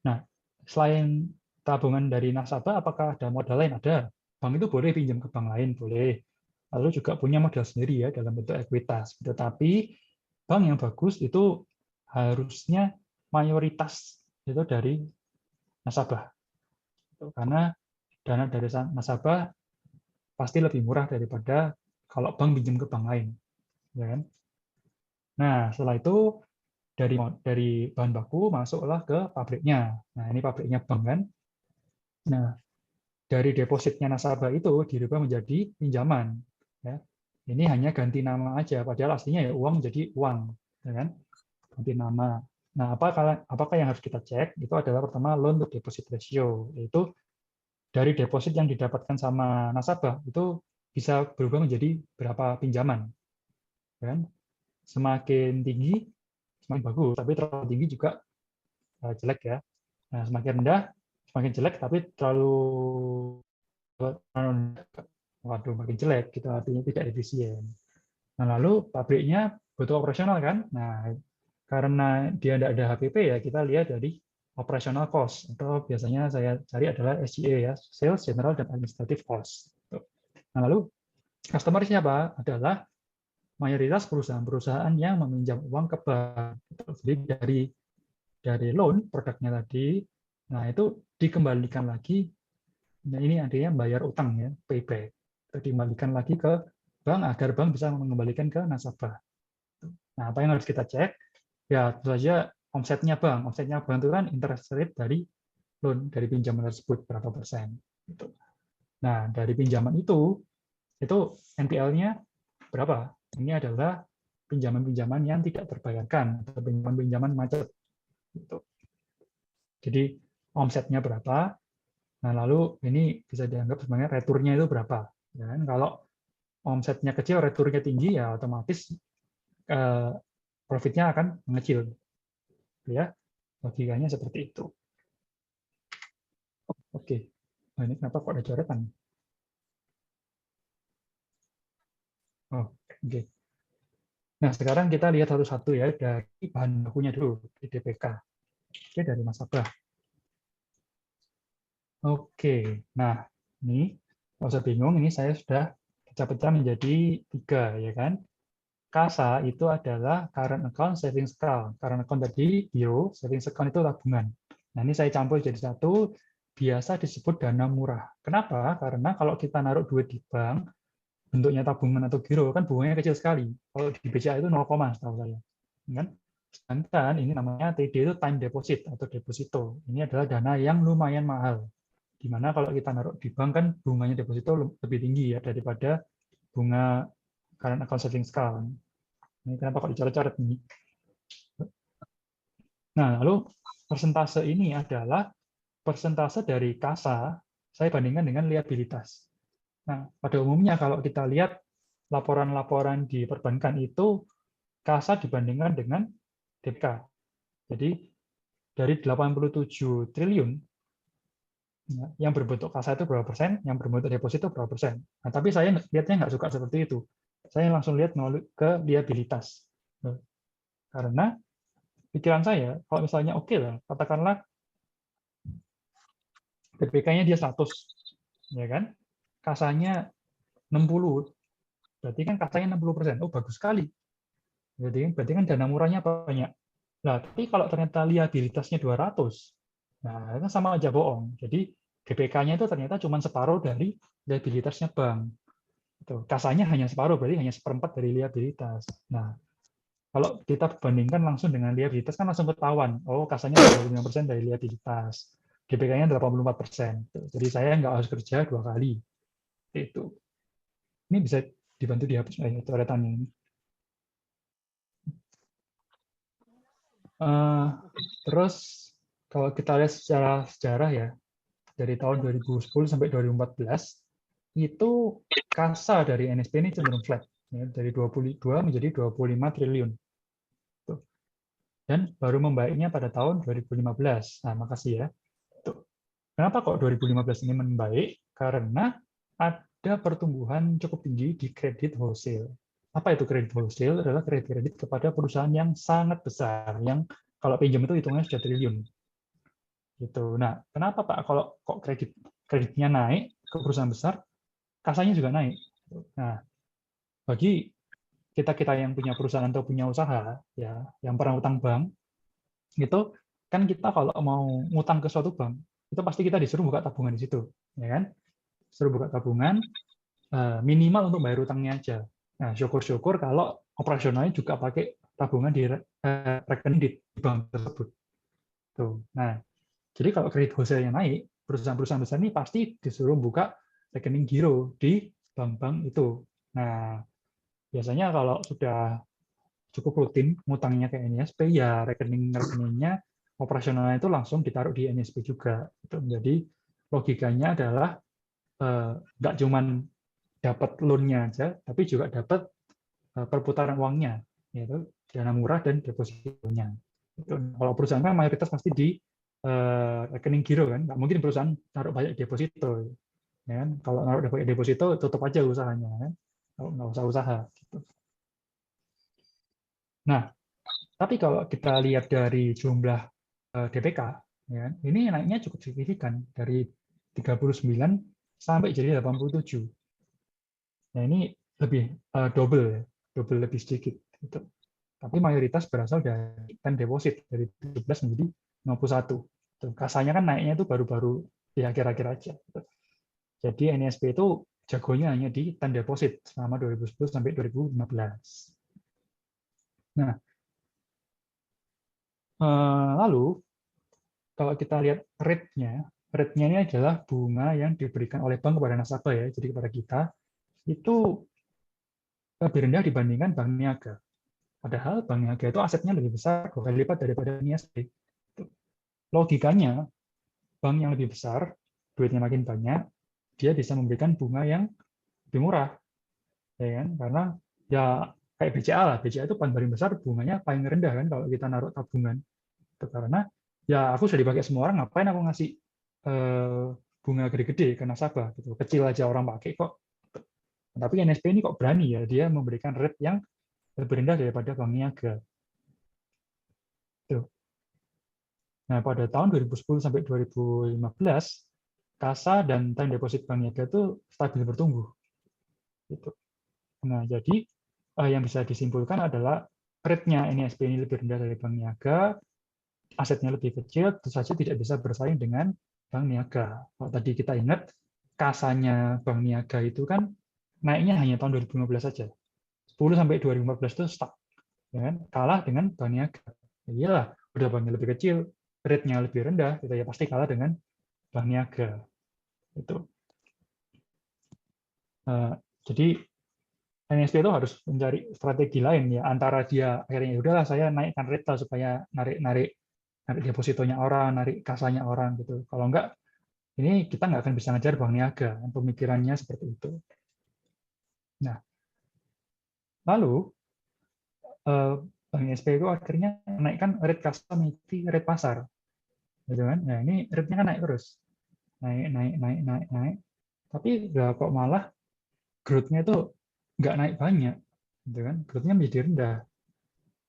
Nah, selain tabungan dari nasabah, apakah ada modal lain? Ada. Bank itu boleh pinjam ke bank lain, boleh. Lalu juga punya modal sendiri ya dalam bentuk ekuitas. Tetapi bank yang bagus itu harusnya mayoritas itu dari nasabah. Karena dana dari nasabah pasti lebih murah daripada kalau bank pinjam ke bank lain. Ya kan? Nah, setelah itu dari bahan baku masuklah ke pabriknya. Nah, ini pabriknya bank kan. Nah, dari depositnya nasabah itu dirubah menjadi pinjaman. Ya. Ini hanya ganti nama aja, padahal aslinya ya uang jadi uang, ya kan? Ganti nama. Nah, apakah yang harus kita cek? Itu adalah pertama loan to deposit ratio, yaitu dari deposit yang didapatkan sama nasabah itu bisa berubah menjadi berapa pinjaman, ya kan? Semakin tinggi semakin bagus, tapi terlalu tinggi juga jelek ya. Nah, semakin rendah semakin jelek, tapi terlalu waduh makin jelek, gitu artinya tidak efisien. Nah, lalu pabriknya butuh operasional kan? Nah, karena dia tidak ada HPP ya, kita lihat dari operational cost, atau biasanya saya cari adalah SGA ya, Sales, General, dan Administrative Cost. Nah, lalu customer siapa? Adalah mayoritas perusahaan-perusahaan yang meminjam uang ke bank. Jadi dari loan, produknya tadi, nah itu dikembalikan lagi, nah ini artinya bayar utang ya, payback. Dikembalikan lagi ke bank agar bank bisa mengembalikan ke nasabah. Nah, apa yang harus kita cek? Ya, tentu saja omsetnya bank. Omsetnya bank itu kan interest rate dari loan, dari pinjaman tersebut berapa persen. Nah, dari pinjaman itu Itu NPL-nya berapa? Ini adalah pinjaman-pinjaman yang tidak terbayarkan atau pinjaman-pinjaman macet. Gitu. Jadi omsetnya berapa? Nah, lalu ini bisa dianggap sebagai returnya itu berapa? Dan kalau omsetnya kecil, returnya tinggi, ya otomatis profitnya akan mengecil. Ya, logikanya seperti itu. Oke. Nah, ini kenapa kok ada coretan? Oh, oke. Nah, sekarang kita lihat satu-satu ya dari bahan bakunya dulu di DPK. Oke, dari nasabah. Oke, nah ini nggak usah bingung, ini saya sudah pecah-pecah menjadi 3, ya kan? KASA itu adalah current account, savings account. Current account tadi giro, savings account itu tabungan. Nah, ini saya campur jadi satu, biasa disebut dana murah. Kenapa? Karena kalau kita naruh duit di bank, bentuknya tabungan atau giro, kan bunganya kecil sekali. Kalau di BCA itu 0, setahu saya. Kan? Sedangkan ini namanya TD itu time deposit atau deposito. Ini adalah dana yang lumayan mahal. Dimana kalau kita naruh di bank kan bunganya deposito lebih tinggi ya daripada bunga current account savings account. Ini kenapa kok dicoret-coret ini? Nah, lalu persentase ini adalah persentase dari kasa saya bandingkan dengan liabilitas. Nah, pada umumnya kalau kita lihat laporan-laporan di perbankan itu kasa dibandingkan dengan DPK. Jadi dari 87 triliun yang berbentuk kasa itu berapa persen, yang berbentuk deposito berapa persen. Nah, tapi saya lihatnya nggak suka seperti itu. Saya langsung lihat melalui ke liabilitas. Karena pikiran saya, kalau misalnya oke lah, katakanlah DPK-nya dia 100, ya kan? Kasanya 60, berarti kan kasanya 60%. Oh, bagus sekali. Berarti kan dana murahnya banyak. Nah, tapi kalau ternyata liabilitasnya 200, nah itu sama aja bohong. Jadi DPK-nya itu ternyata cuma separuh dari liabilitasnya bank. Kasanya hanya separuh, berarti hanya seperempat dari liabilitas. Nah, kalau kita bandingkan langsung dengan liabilitas kan langsung ketahuan, oh kasanya 25% dari liabilitas, DPK-nya 84%. Jadi saya nggak harus kerja 2 kali. Itu. Ini bisa dibantu dihapus coretannya ini. Terus kalau kita lihat secara sejarah ya, dari tahun 2010 sampai 2014, itu kasa dari NSP ini cenderung flat, ya, dari 22 menjadi 25 triliun. Dan baru membaiknya pada tahun 2015. Nah, makasih ya. Kenapa kok 2015 ini membaik? Karena ada pertumbuhan cukup tinggi di kredit wholesale. Apa itu kredit wholesale? Adalah kredit kepada perusahaan yang sangat besar, yang kalau pinjam itu hitungnya sudah triliun. Gitu. Nah, kenapa Pak kalau kok kreditnya naik ke perusahaan besar, kasanya juga naik? Nah, bagi kita yang punya perusahaan atau punya usaha, ya, yang pernah utang bank, itu kan kita kalau mau ngutang ke suatu bank, itu pasti kita disuruh buka tabungan di situ, ya kan? Suruh buka tabungan minimal untuk bayar utangnya aja. Nah, syukur-syukur kalau operasionalnya juga pakai tabungan di rekening di bank tersebut. Tuh. Nah, jadi kalau kredit wholesale-nya naik, perusahaan-perusahaan besar ini pasti disuruh buka rekening giro di bank-bank itu. Nah, biasanya kalau sudah cukup rutin ngutangnya ke NSP, ya rekening-rekeningnya operasionalnya itu langsung ditaruh di NSP juga. Jadi logikanya adalah nggak cuman dapat loan-nya aja, tapi juga dapat perputaran uangnya, yaitu dana murah dan depositonya. Kalau perusahaan kan mayoritas pasti di rekening giro kan, nggak mungkin perusahaan taruh banyak deposito. Ya kan? Kalau naruh banyak deposito, tutup aja usahanya, kan? Kalau nggak usah usaha. Gitu. Nah, tapi kalau kita lihat dari jumlah DPK, ya, ini naiknya cukup signifikan dari 39 sampai jadi 87. Nah, ini lebih double lebih sedikit. Gitu. Tapi mayoritas berasal dari time deposit dari 17 menjadi 51. Kasanya kan naiknya itu baru-baru di akhir-akhir aja. Gitu. Jadi NSP itu jagonya hanya di time deposit selama 2010 sampai 2015. Nah, lalu kalau kita lihat rate-nya ini adalah bunga yang diberikan oleh bank kepada nasabah ya, jadi kepada kita itu lebih rendah dibandingkan bank niaga. Padahal bank niaga itu asetnya lebih besar 2 kali lipat daripada ISP. Logikanya, bank yang lebih besar, duitnya makin banyak, dia bisa memberikan bunga yang lebih murah, ya kan? Karena ya kayak BCA lah, BCA itu paling besar, bunganya paling rendah kan kalau kita naruh tabungan. Itu karena ya aku sudah dipakai semua orang, ngapain aku ngasih bunga gede-gede ke nasabah gitu, kecil aja orang pakai kok. Tapi NSP ini kok berani ya, dia memberikan rate yang lebih rendah daripada bank niaga. Tuh. Nah, pada tahun 2010 sampai 2015, kasa dan time deposit bank niaga itu stabil bertumbuh. Gitu. Nah, jadi yang bisa disimpulkan adalah rate-nya NSP ini lebih rendah dari bank niaga, asetnya lebih kecil, tentu saja tidak bisa bersaing dengan bank niaga. Kalau tadi kita ingat, kasanya bank niaga itu kan naiknya hanya tahun 2015 saja. 10 sampai 2014 itu stuck. Ya kan? Kalah dengan bank niaga. Ya iyalah, udah banknya lebih kecil, rate-nya lebih rendah, kita ya pasti kalah dengan bank niaga. Itu. Jadi NSP itu harus mencari strategi lain ya, antara dia akhirnya udahlah saya naikkan rate lah supaya narik depositonya orang, narik kasanya orang gitu. Kalau enggak, ini kita nggak akan bisa ngejar bank niaga. Pemikirannya seperti itu. Nah, lalu bank NSP itu akhirnya naikkan rate kasa mengikuti rate pasar, gitu kan? Nah, ini rate-nya kan naik terus, naik. Tapi kok malah growth-nya itu nggak naik banyak, gitu kan? Growth-nya menjadi rendah.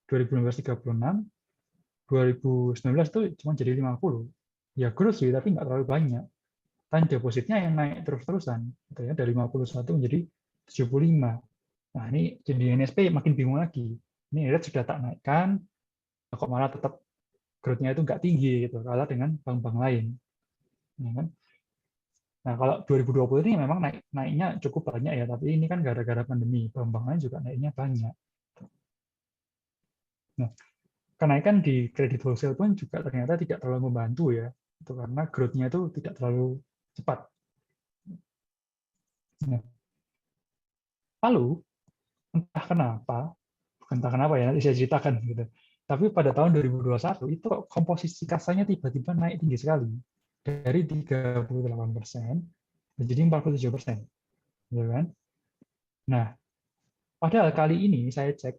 2015 36, 2019 itu cuma jadi 50. Ya growth sih, tapi nggak terlalu banyak. Time depositnya yang naik terus-terusan, gitu ya, dari 51 menjadi 75. Nah, ini jadi NSP makin bingung lagi. Ini rate sudah tak naikkan, kok malah tetap growth-nya itu nggak tinggi, gitu, kalah dengan bank-bank lain. Ya kan? Nah, kalau 2020 ini memang naiknya cukup banyak ya, tapi ini kan gara-gara pandemi, bank-bank lain juga naiknya banyak. Nah, kenaikan di kredit wholesale pun juga ternyata tidak terlalu membantu ya, itu karena growth-nya itu tidak terlalu cepat. Nah, lalu entah kenapa ya, nanti saya ceritakan gitu. Tapi pada tahun 2021 itu komposisi kasanya tiba-tiba naik tinggi sekali dari 38% menjadi 47%, gitu kan? Nah, padahal kali ini saya cek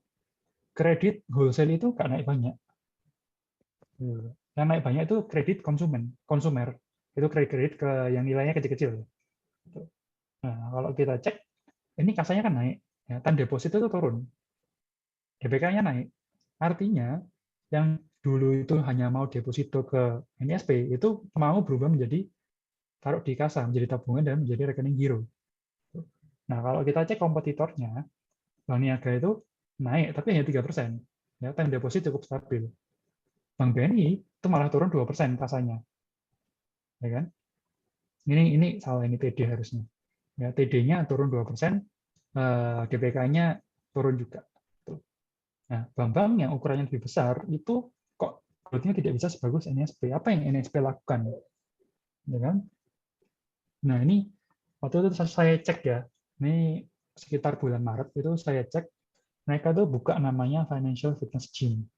kredit wholesale itu nggak naik banyak. Yang naik banyak itu kredit konsumer. Itu kredit ke yang nilainya kecil-kecil. Nah, kalau kita cek, ini kasanya kan naik. Ya, time deposit itu turun. DPK-nya naik. Artinya, yang dulu itu hanya mau deposito ke NSP, itu mau berubah menjadi taruh di kasa, menjadi tabungan, dan menjadi rekening giro. Nah, kalau kita cek kompetitornya, Bank Niaga itu naik, tapi hanya 3%. Ya, time deposit cukup stabil. Bank BNI itu malah turun 2% kasanya. Ya kan? Ini salah, ini TD harusnya. Ya, TD-nya turun 2%, DPK-nya turun juga. Nah, bank-bank yang ukurannya lebih besar itu kok growth-nya tidak bisa sebagus NSP. Apa yang NSP lakukan? Ya kan? Nah, ini waktu itu saya cek ya, ini sekitar bulan Maret itu saya cek, mereka tuh buka namanya Financial Fitness Gym.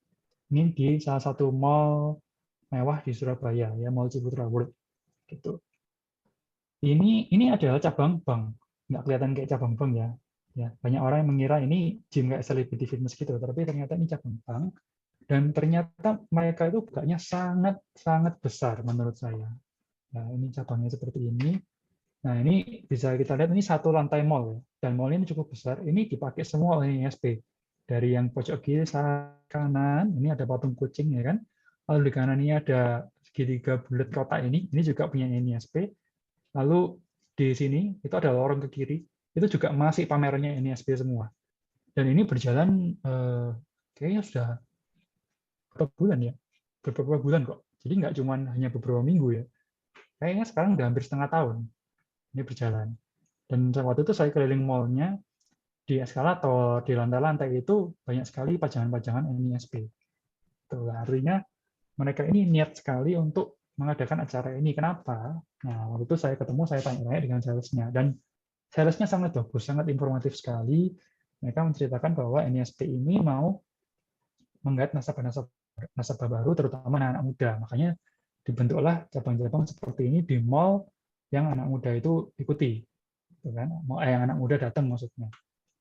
Ini di salah satu mall mewah di Surabaya, ya, Mall Ciputra World. Gitu. Ini adalah cabang bank, nggak kelihatan kayak cabang bank ya. Ya, banyak orang yang mengira ini gym kayak celebrity fitness gitu, tapi ternyata ini cabang bank. Dan ternyata mereka itu bukanya sangat besar menurut saya. Nah, ini cabangnya seperti ini. Nah, ini bisa kita lihat, ini satu lantai mall ya. Dan mall ini cukup besar. Ini dipakai semua oleh ISP. Dari yang pojok kiri kanan, ini ada patung kucing ya kan. Lalu di kanan ini ada segitiga bulat kotak ini juga punya ISP. Lalu di sini itu ada lorong ke kiri, itu juga masih pamerannya ISP semua. Dan ini berjalan kayaknya sudah beberapa bulan ya, beberapa bulan kok. Jadi nggak cuma hanya beberapa minggu ya. Kayaknya sekarang udah hampir setengah tahun ini berjalan. Dan waktu itu saya keliling mall-nya, di eskalator, di lantai-lantai itu banyak sekali pajangan-pajangan NISP. Itu artinya mereka ini niat sekali untuk mengadakan acara ini. Kenapa? Nah, waktu itu saya ketemu, saya tanya-tanya dengan salesnya. Dan salesnya sangat bagus, sangat informatif sekali. Mereka menceritakan bahwa NISP ini mau menggait nasabah baru, terutama anak-anak muda. Makanya dibentuklah cabang-cabang seperti ini di mall yang anak muda itu ikuti, gitu kan? Yang anak muda datang maksudnya.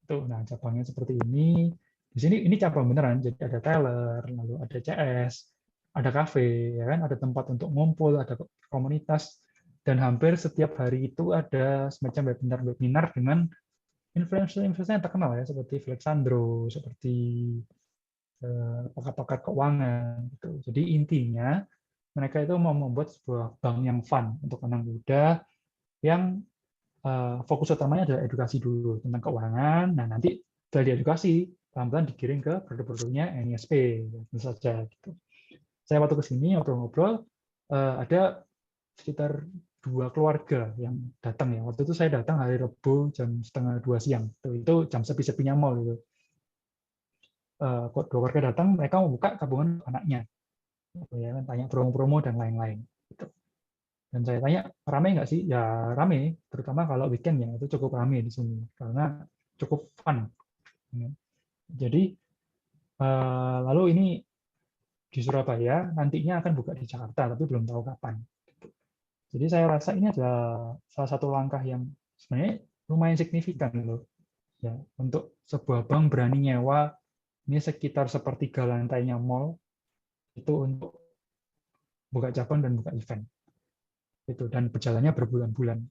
Itu, nah cabangnya seperti ini. Di sini ini cabang beneran, jadi ada teller, lalu ada CS, ada kafe, ya kan? Ada tempat untuk ngumpul, ada komunitas, dan hampir setiap hari itu ada semacam webinar-webinar dengan influencer-influencer yang terkenal ya, seperti Alexandro, seperti pakar-pakar keuangan. Gitu. Jadi intinya mereka itu mau membuat sebuah bank yang fun untuk anak muda yang fokus utamanya adalah edukasi dulu tentang keuangan. Nah nanti dari edukasi pelan-pelan dikirim ke produk-produknya NISP, tentu saja. Gitu. Saya waktu kesini ngobrol-ngobrol, ada sekitar 2 keluarga yang datang ya. Waktu itu saya datang hari Rabu jam 1:30 siang. Itu jam sepi-sepinya mall gitu. 2 keluarga datang, mereka mau buka tabungan anaknya, ya kan, tanya promo-promo dan lain-lain. Gitu. Dan saya tanya, rame nggak sih? Ya rame, terutama kalau weekend ya, itu cukup rame di sini karena cukup fun. Jadi lalu ini di Surabaya nantinya akan buka di Jakarta, tapi belum tahu kapan. Jadi saya rasa ini adalah salah satu langkah yang sebenarnya lumayan signifikan loh, ya, untuk sebuah bank berani nyewa ini sekitar sepertiga lantainya mall itu untuk buka cabang dan buka event. Itu dan berjalannya berbulan-bulan.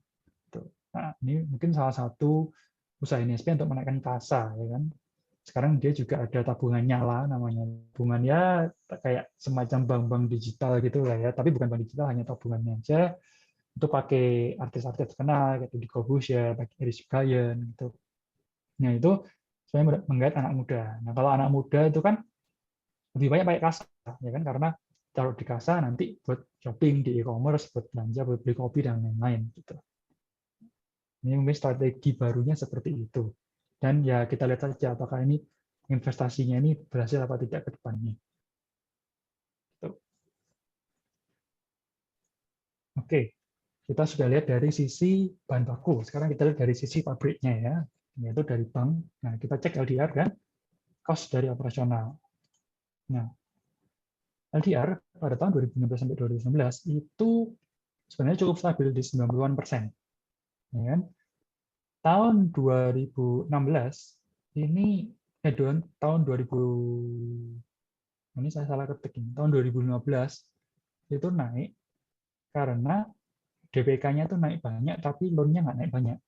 Nah, ini mungkin salah satu usaha NISP untuk menaikkan kasa, ya kan. Sekarang dia juga ada tabungan nyala namanya. Tabungan ya kayak semacam bank-bank digital gitu lah ya, tapi bukan bank digital, hanya tabungannya aja. Itu pakai artis-artis terkenal kayak di Corbusier, pakai Erich Brian gitu. Nah, itu sebenarnya menggait anak muda. Nah, kalau anak muda itu kan lebih banyak pakai kasa, ya kan, karena taruh di kasa nanti buat shopping di e-commerce, buat belanja, buat beli kopi dan lain-lain gitu. Ini mungkin strategi barunya seperti itu. Dan ya kita lihat saja apakah ini investasinya ini berhasil apa tidak ke depannya. Oke, kita sudah lihat dari sisi bahan baku. Sekarang kita lihat dari sisi pabriknya ya, yaitu dari bank. Nah, kita cek LDR dan cost dari operasional. Nah, LDR pada tahun 2016 sampai 2019 itu sebenarnya cukup stabil di 90-an%. Ya kan? Tahun 2016 ini tahun 2000 ini saya salah ketik ini. Tahun 2015 itu naik karena DPK-nya itu naik banyak tapi loan-nya nggak naik banyak.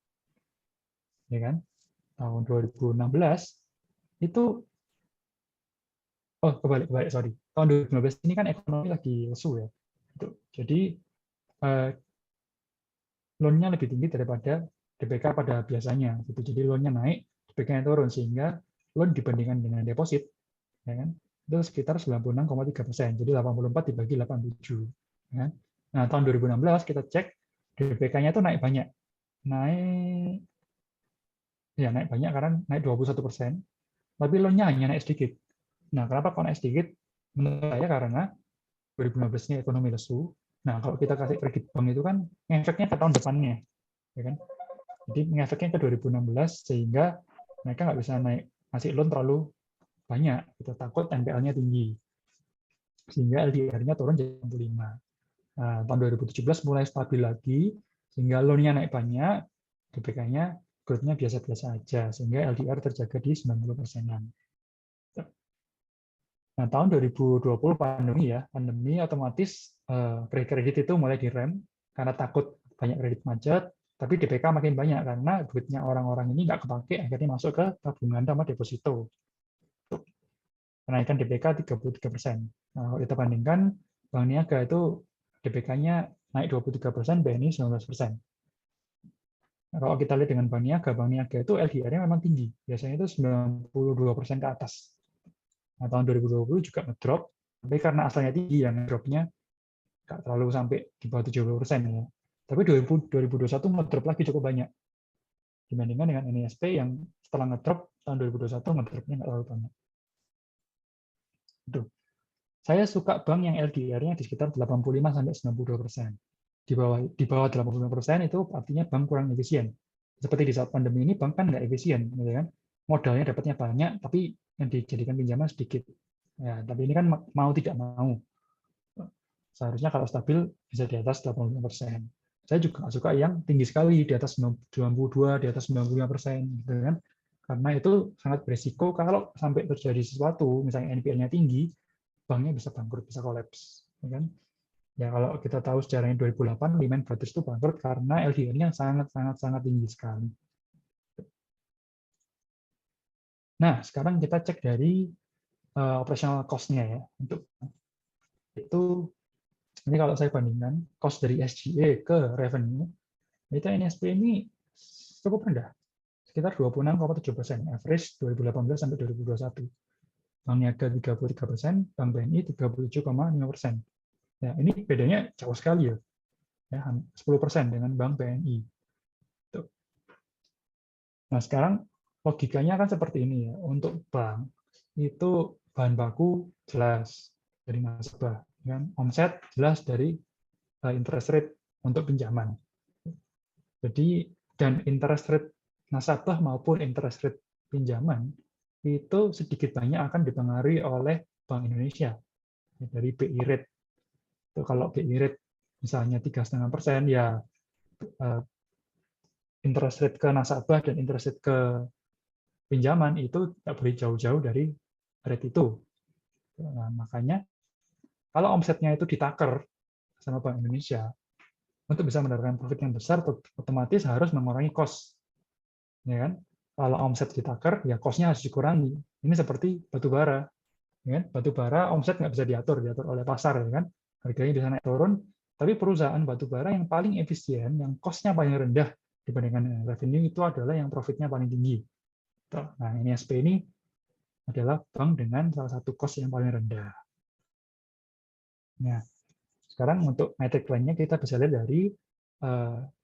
Ya kan? Tahun 2016 itu kebalik, sorry. Tahun 2015 ini kan ekonomi lagi lesu ya. Jadi loan-nya lebih tinggi daripada DPK pada biasanya. Jadi loan-nya naik, DPK-nya turun sehingga loan dibandingkan dengan deposit, ya kan, itu sekitar 96,3%. Jadi 84 dibagi 87. Ya. Nah, tahun 2016 kita cek DPK-nya itu naik banyak, naik banyak karena naik 21%, tapi loan-nya hanya naik sedikit. Nah, kenapa kok naik sedikit? Menurut saya karena 2015 ini ekonomi lesu. Nah, kalau kita kasih kredit bank itu kan efeknya ke tahun depannya, ya kan? Jadi ngefeknya ke 2016 sehingga mereka nggak bisa ngasih loan terlalu banyak. Kita takut NPL-nya tinggi. Sehingga LDR-nya turun jadi 65. Nah, tahun 2017 mulai stabil lagi, sehingga loan-nya naik banyak, DPK-nya growth-nya biasa-biasa aja, sehingga LDR terjaga di 90%-an. Nah, tahun 2020 pandemi otomatis kredit itu mulai direm karena takut banyak kredit macet, tapi DPK makin banyak karena duitnya orang-orang ini nggak kepake, akhirnya masuk ke tabungan sama deposito. Kenaikan DPK 33%. Nah, kalau kita bandingkan, Bank Niaga itu DPK-nya naik 23%, BNI 19%. Nah, kalau kita lihat dengan Bank Niaga itu LDR-nya memang tinggi. Biasanya itu 92% ke atas. Nah, tahun 2020 juga ngedrop, tapi karena asalnya tinggi, yang ngedropnya nggak terlalu sampai di bawah 70%. Ya. Tapi 2021 ngedrop lagi cukup banyak. Dibandingkan dengan NISP yang setelah ngedrop, tahun 2021 ngedropnya nggak terlalu banyak. Itu. Saya suka bank yang LDR-nya di sekitar 85-92%. Di bawah 85% itu artinya bank kurang efisien. Seperti di saat pandemi ini, bank kan nggak efisien, gitu kan? Modalnya dapatnya banyak, tapi yang dijadikan pinjaman sedikit. Ya, tapi ini kan mau tidak mau. Seharusnya kalau stabil bisa di atas 85%. Saya juga nggak suka yang tinggi sekali, di atas 92, di atas 95%, gitu kan? Karena itu sangat beresiko kalau sampai terjadi sesuatu, misalnya NPL-nya tinggi, banknya bisa bangkrut, bisa kolaps. Ya kan? Ya kalau kita tahu sejarahnya 2008, Lehman Brothers itu bangkrut karena LDR-nya sangat tinggi sekali. Nah, sekarang kita cek dari operational cost-nya ya. Untuk itu, ini kalau saya bandingkan cost dari SG&A ke revenue, itu NSP ini cukup rendah, sekitar 26,7%, average 2018 sampai 2021. Bank Niaga 33%, Bank BNI 37,5%. Ya, ini bedanya jauh sekali ya, 10% dengan Bank BNI. Nah, sekarang logikanya kan seperti ini ya. Untuk bank itu bahan baku jelas dari nasabah, kan? Omset jelas dari interest rate untuk pinjaman. Jadi dan interest rate nasabah maupun interest rate pinjaman itu sedikit banyak akan dipengaruhi oleh Bank Indonesia dari BI rate. Itu kalau BI rate misalnya 3,5%, ya interest rate ke nasabah dan interest rate ke pinjaman itu tidak boleh jauh-jauh dari rate itu. Nah, makanya kalau omsetnya itu ditaker sama Bank Indonesia, untuk bisa mendapatkan profit yang besar, otomatis harus mengurangi cost. Ya kan? Kalau omset ditaker, ya cost-nya harus dikurangi. Ini seperti batu bara. Ya kan? Batu bara omset nggak bisa diatur oleh pasar. Ya kan? Harganya bisa naik turun, tapi perusahaan batu bara yang paling efisien, yang cost-nya paling rendah dibandingkan revenue itu adalah yang profitnya paling tinggi. Nah, NSP ini adalah bank dengan salah satu cost yang paling rendah. Nah, sekarang untuk metrik lainnya kita bisa lihat dari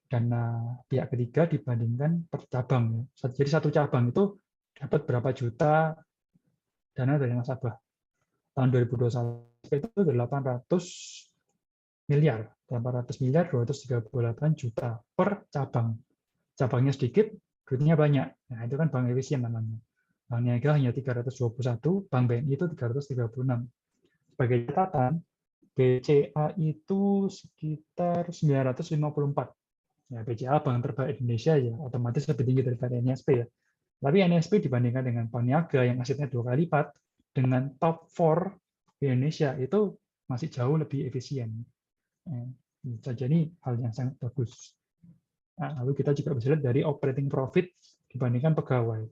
dana pihak ketiga dibandingkan per cabang. Jadi satu cabang itu dapat berapa juta dana dari nasabah. Tahun 2021 itu 800 miliar, 800 miliar 238 juta per cabang. Cabangnya sedikit, duitnya banyak. Nah, itu kan bank efisien namanya. Bank Niaga hanya 321, Bank BNI itu 336. Sebagai catatan, BCA itu sekitar 954. Ya, BCA bank terbaik Indonesia ya, otomatis lebih tinggi daripada NSP ya. Tapi NSP dibandingkan dengan Bank Niaga yang asetnya 2 kali lipat, dengan top 4 di Indonesia itu masih jauh lebih efisien. Bisa jadi hal yang sangat bagus. Nah, lalu kita juga bisa lihat dari operating profit dibandingkan pegawai.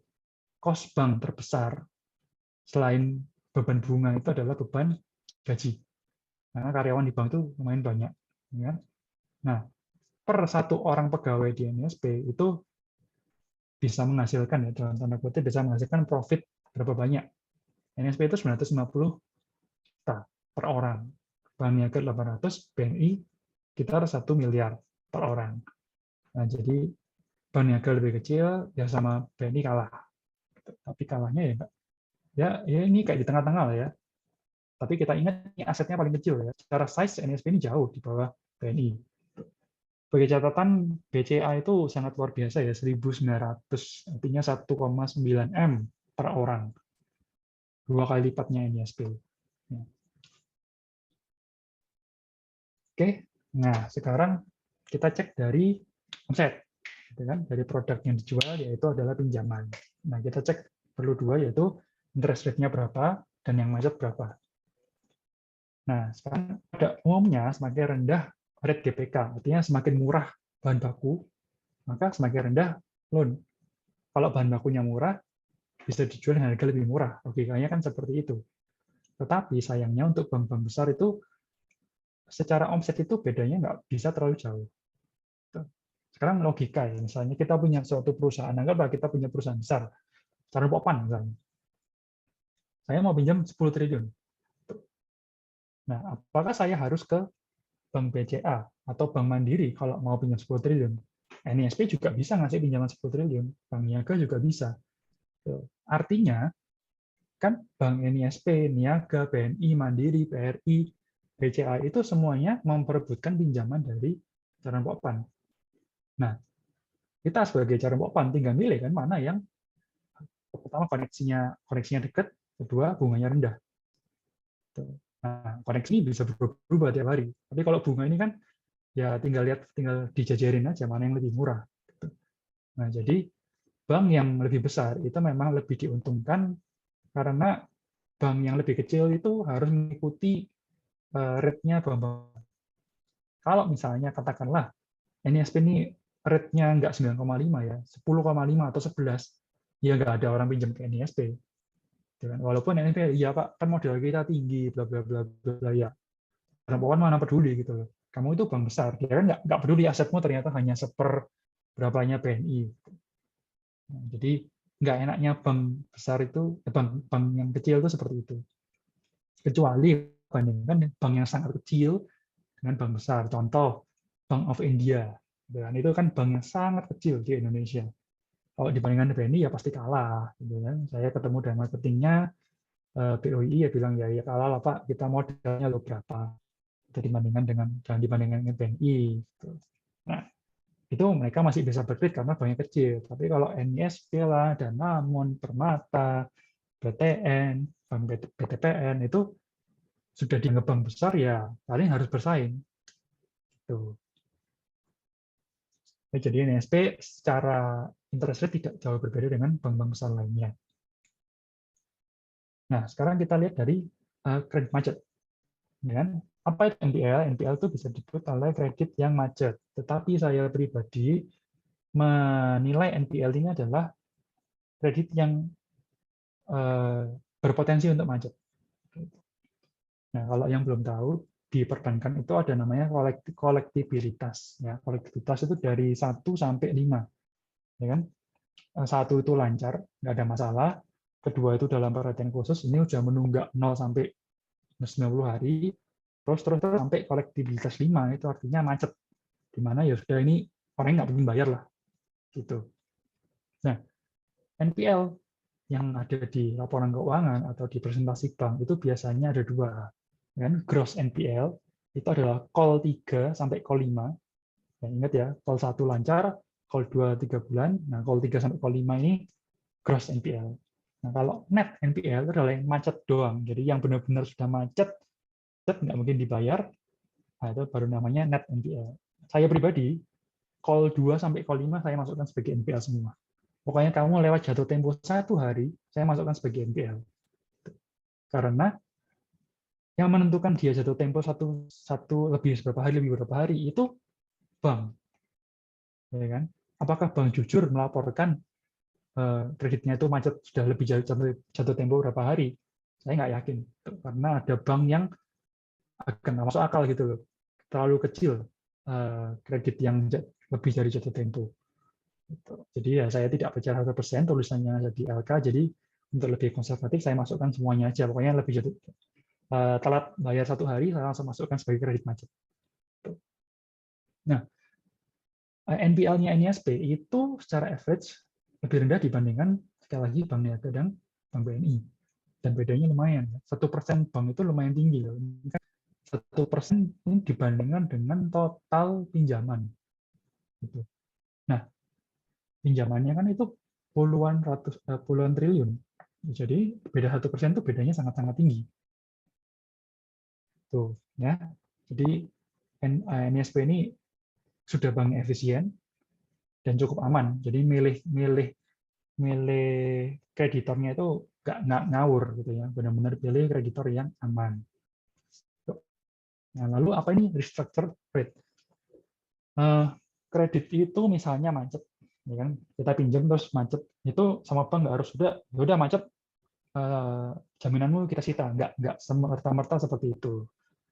Cost bank terbesar selain beban bunga itu adalah beban gaji. Karena karyawan di bank itu lumayan banyak. Ya. Nah, per satu orang pegawai di NSP itu bisa menghasilkan, ya dalam tanda kutip, bisa menghasilkan profit berapa banyak. NSP itu 950 juta per orang. Bank Niaga 800, BNI sekitar 1 miliar per orang. Nah, jadi Bank Niaga lebih kecil, ya sama BNI kalah. Tapi kalahnya ya ini kayak di tengah-tengah lah ya. Tapi kita ingat ini asetnya paling kecil ya. Secara size NSP ini jauh di bawah BNI. Sebagai catatan, BCA itu sangat luar biasa ya, 1.900, artinya 1,9 M per orang. 2 kali lipatnya NSP. Ya. Oke, nah sekarang kita cek dari omset. Dari produk yang dijual, yaitu adalah pinjaman. Nah, kita cek perlu dua, yaitu interest rate-nya berapa, dan yang macet berapa. Nah, sekarang pada umumnya semakin rendah rate GPK, artinya semakin murah bahan baku, maka semakin rendah loan. Kalau bahan bakunya murah, bisa dijual dengan harga lebih murah. Logikanya kan seperti itu. Tetapi sayangnya untuk bank-bank besar itu, secara omset itu bedanya nggak bisa terlalu jauh. Sekarang logika ya, misalnya kita punya suatu perusahaan, anggaplah kita punya perusahaan besar, Carun Pokpan misalnya. Saya mau pinjam 10 triliun. Nah, apakah saya harus ke Bank BCA atau Bank Mandiri kalau mau pinjam 10 triliun? NISP juga bisa ngasih pinjaman 10 triliun. Bank Niaga juga bisa. Artinya, kan Bank NISP, Niaga, BNI, Mandiri, BRI, BCA itu semuanya memperebutkan pinjaman dari Carun Pokpan. Nah, kita sebagai cara pokpan tinggal milih kan mana yang pertama koneksinya dekat, kedua bunganya rendah. Nah, koneksi ini bisa berubah tiap hari. Tapi kalau bunga ini kan ya tinggal dijajarin aja mana yang lebih murah. Nah, jadi bank yang lebih besar itu memang lebih diuntungkan karena bank yang lebih kecil itu harus mengikuti rate-nya bank. Kalau misalnya katakanlah NISP ini rate-nya nggak 9,5 ya, 10,5 atau 11, ya nggak ada orang pinjam ke NISP. Walaupun NISP, ya Pak, kan modal kita tinggi, bla bla bla bla ya. Karena mana peduli gitu loh. Kamu itu bank besar, dia kan nggak peduli asetmu ternyata hanya berapanya BNI. Nah, jadi nggak enaknya bank besar itu, bank yang kecil itu seperti itu. Kecuali bandingkan bank yang sangat kecil dengan bank besar. Contoh, Bank of India. Dan itu kan bank yang sangat kecil di Indonesia. Kalau dibandingkan BNI ya pasti kalah. Gitu kan. Saya ketemu dengan marketingnya, BOI ya bilang ya kalah lah Pak, kita modalnya lo berapa. Itu dibandingkan dengan BNI. Gitu. Nah, itu mereka masih bisa berkredit karena banknya kecil. Tapi kalau NISP lah, Danamon, Permata, BTN, Bank BTPN itu sudah dianggap bank besar ya paling harus bersaing. Tuh. Jadi NISP secara interest rate tidak jauh berbeda dengan bank-bank besar lainnya. Nah, sekarang kita lihat dari kredit macet. Apa itu NPL? NPL itu bisa disebut oleh kredit yang macet. Tetapi saya pribadi menilai NPL ini adalah kredit yang berpotensi untuk macet. Nah, kalau yang belum tahu, di perbankan itu ada namanya kolektibilitas. Ya, kolektibilitas itu dari 1 sampai 5. Ya kan? 1 itu lancar, nggak ada masalah. Kedua itu dalam perhatian khusus, ini udah menunggak 0 sampai 90 hari. Terus sampai kolektibilitas 5, itu artinya macet. Di mana ya sudah ini orang nggak mungkin bayar lah. Gitu. Nah, NPL yang ada di laporan keuangan atau di presentasi bank itu biasanya ada 2. Kan gross NPL itu adalah call 3 sampai call 5. Dan ingat ya, call 1 lancar, call 2 3 bulan. Nah, call 3 sampai call 5 ini gross NPL. Nah, kalau net NPL itu adalah yang macet doang. Jadi yang benar-benar sudah macet nggak mungkin dibayar, nah, itu baru namanya net NPL. Saya pribadi, call 2 sampai call 5 saya masukkan sebagai NPL semua. Pokoknya kamu lewat jatuh tempo 1 hari, saya masukkan sebagai NPL. Karena yang menentukan dia jatuh tempo satu lebih berapa hari itu bank, ya kan? Apakah bank jujur melaporkan kreditnya itu macet sudah lebih jatuh tempo berapa hari? Saya nggak yakin, karena ada bank yang agak nggak masuk akal gitu loh, terlalu kecil kredit yang lebih dari jatuh tempo. Jadi ya saya tidak percaya 100%, tulisannya ada di LK, jadi untuk lebih konservatif saya masukkan semuanya aja, pokoknya lebih jatuh telat bayar 1 hari, saya langsung masukkan sebagai kredit macet. Nah, NPL-nya NISP itu secara average lebih rendah dibandingkan sekali lagi Bank Niaga dan Bank BNI. Dan bedanya lumayan. 1% bank itu lumayan tinggi. 1% ini dibandingkan dengan total pinjaman. Nah, pinjamannya kan itu puluhan triliun. Jadi beda 1% itu bedanya sangat-sangat tinggi. Tuh, ya. Jadi NISP ini sudah bank efisien dan cukup aman. Jadi milih kreditornya itu nggak ngawur gitu ya. Benar-benar pilih kreditor yang aman. Nah, lalu apa ini restructure rate? Kredit itu misalnya macet, ya kan? Kita pinjam terus macet, itu sama bank nggak harus udah macet, jaminanmu kita sita, nggak semerta-merta seperti itu.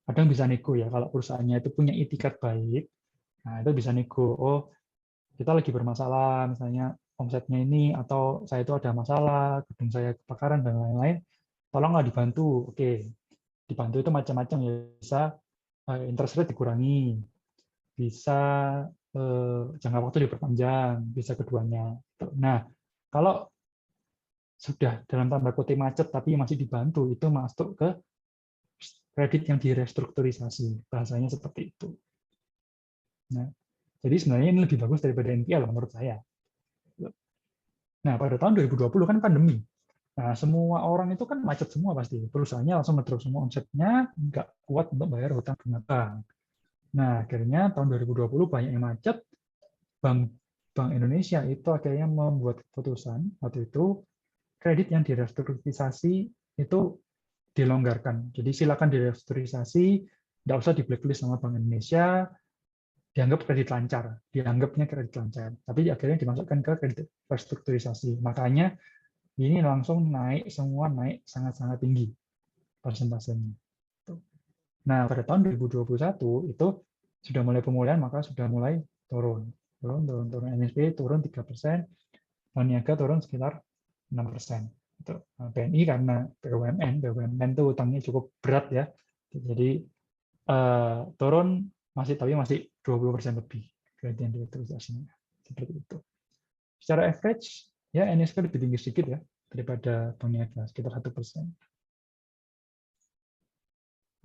Kadang bisa nego ya, kalau perusahaannya itu punya itikat baik, nah itu bisa nego. Oh, kita lagi bermasalah, misalnya omsetnya ini, atau saya itu ada masalah, gedung saya kebakaran dan lain-lain, tolonglah dibantu. Oke, dibantu itu macam-macam ya, bisa interest rate dikurangi, bisa jangka waktu diperpanjang, bisa keduanya. Nah, kalau sudah dalam tanda kutip macet tapi masih dibantu, itu masuk ke kredit yang direstrukturisasi, bahasanya seperti itu. Nah, Jadi sebenarnya ini lebih bagus daripada NPL menurut saya. Nah, pada tahun 2020 kan pandemi. Nah, semua orang itu kan macet semua pasti. Perusahaannya langsung ngedrop semua omsetnya, nggak kuat untuk bayar hutang bunga bank. Nah, akhirnya tahun 2020 banyak yang macet. Bank Indonesia itu akhirnya membuat keputusan waktu itu kredit yang direstrukturisasi itu dilonggarkan. Jadi silakan direstrukturisasi, nggak usah di blacklist sama Bank Indonesia, dianggap kredit lancar, dianggapnya kredit lancar. Tapi akhirnya dimasukkan ke kredit restrukturisasi. Makanya ini langsung naik semua, naik sangat-sangat tinggi persentasenya. Nah, pada tahun 2021 itu sudah mulai pemulihan, maka sudah mulai turun. NSP turun 3%, non-niaga turun sekitar 6%. BNI karena BUMN itu utangnya cukup berat ya. Jadi turun tapi masih 20% lebih gradient restrukturisasinya. Seperti itu. Secara average, ya NSP lebih tinggi sedikit ya daripada bank niaga, sekitar 1%.